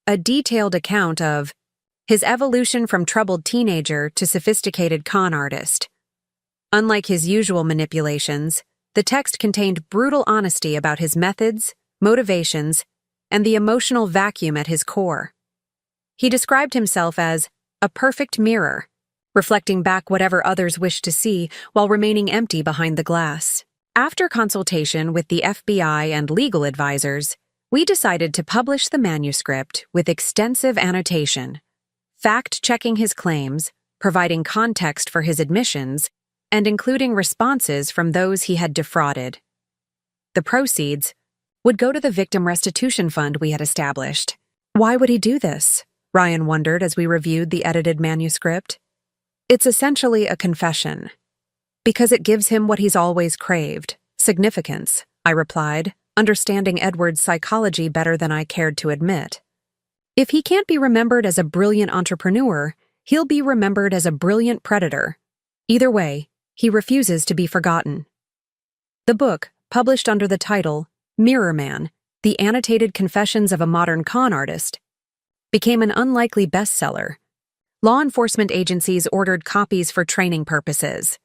S1: a detailed account of his evolution from troubled teenager to sophisticated con artist. Unlike his usual manipulations, the text contained brutal honesty about his methods, motivations, and the emotional vacuum at his core. He described himself as a perfect mirror, reflecting back whatever others wished to see while remaining empty behind the glass. After consultation with the FBI and legal advisors, we decided to publish the manuscript with extensive annotation, fact-checking his claims, providing context for his admissions, and including responses from those he had defrauded. The proceeds would go to the victim restitution fund we had established. Why would he do this? Ryan wondered as we reviewed the edited manuscript. It's essentially a confession. Because it gives him what he's always craved, significance, I replied, understanding Edward's psychology better than I cared to admit. If he can't be remembered as a brilliant entrepreneur, he'll be remembered as a brilliant predator. Either way, he refuses to be forgotten. The book, published under the title Mirror Man, The Annotated Confessions of a Modern Con Artist, became an unlikely bestseller. Law enforcement agencies ordered copies for training purposes.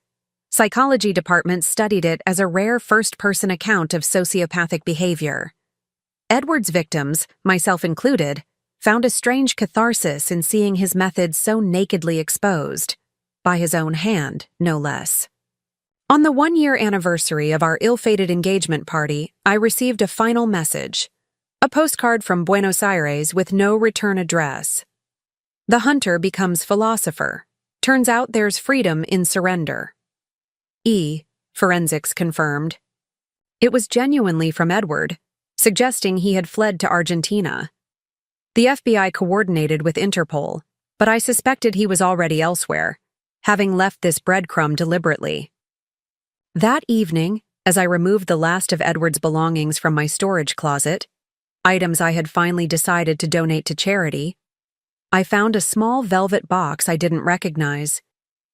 S1: Psychology departments studied it as a rare first-person account of sociopathic behavior. Edward's victims, myself included, found a strange catharsis in seeing his methods so nakedly exposed, by his own hand, no less. On the 1-year anniversary of our ill-fated engagement party, I received a final message. A postcard from Buenos Aires with no return address. The hunter becomes philosopher. Turns out there's freedom in surrender. Forensics confirmed. It was genuinely from Edward, suggesting he had fled to Argentina. The FBI coordinated with Interpol, but I suspected he was already elsewhere, having left this breadcrumb deliberately. That evening, as I removed the last of Edward's belongings from my storage closet, items I had finally decided to donate to charity, I found a small velvet box I didn't recognize.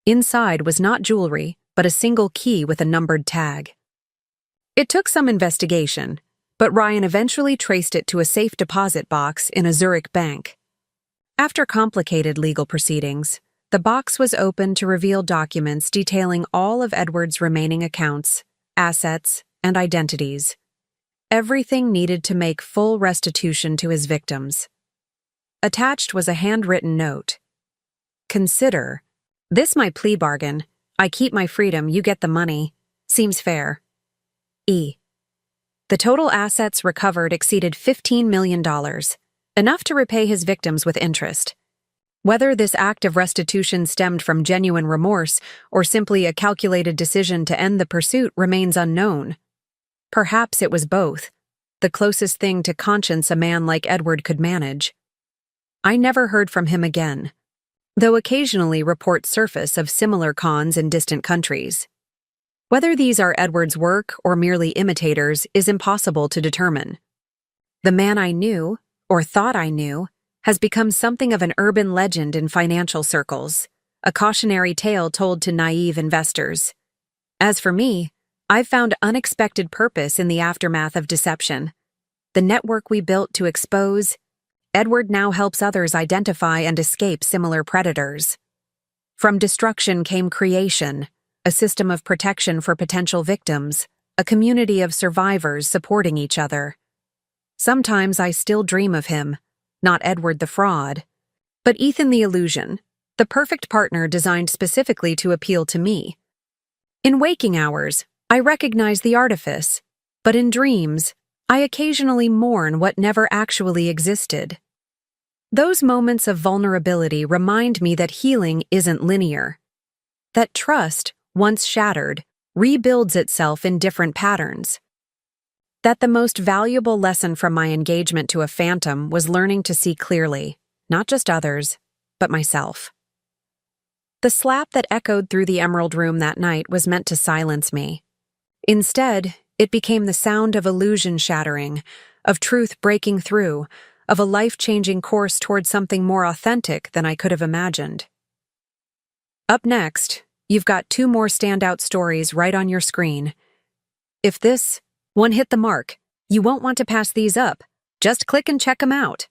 S1: Inside was not jewelry, but a single key with a numbered tag. It took some investigation, but Ryan eventually traced it to a safe deposit box in a Zurich bank. After complicated legal proceedings, the box was opened to reveal documents detailing all of Edward's remaining accounts, assets, and identities. Everything needed to make full restitution to his victims. Attached was a handwritten note. Consider, this my plea bargain. I keep my freedom, you get the money. Seems fair. The total assets recovered exceeded $15 million, enough to repay his victims with interest. Whether this act of restitution stemmed from genuine remorse or simply a calculated decision to end the pursuit remains unknown. Perhaps it was both, the closest thing to conscience a man like Edward could manage. I never heard from him again, though occasionally reports surface of similar cons in distant countries. Whether these are Edward's work or merely imitators is impossible to determine. The man I knew, or thought I knew, has become something of an urban legend in financial circles, a cautionary tale told to naive investors. As for me, I've found unexpected purpose in the aftermath of deception. The network we built to expose, Edward now helps others identify and escape similar predators. From destruction came creation, a system of protection for potential victims, a community of survivors supporting each other. Sometimes I still dream of him, not Edward the fraud, but Ethan the illusion, the perfect partner designed specifically to appeal to me. In waking hours, I recognize the artifice, but in dreams, I occasionally mourn what never actually existed. Those moments of vulnerability remind me that healing isn't linear, that trust, once shattered, rebuilds itself in different patterns. That the most valuable lesson from my engagement to a phantom was learning to see clearly, not just others, but myself. The slap that echoed through the Emerald Room that night was meant to silence me. Instead, it became the sound of illusion shattering, of truth breaking through, of a life-changing course toward something more authentic than I could have imagined. Up next, you've got 2 more standout stories right on your screen. If this one hit the mark, you won't want to pass these up. Just click and check them out.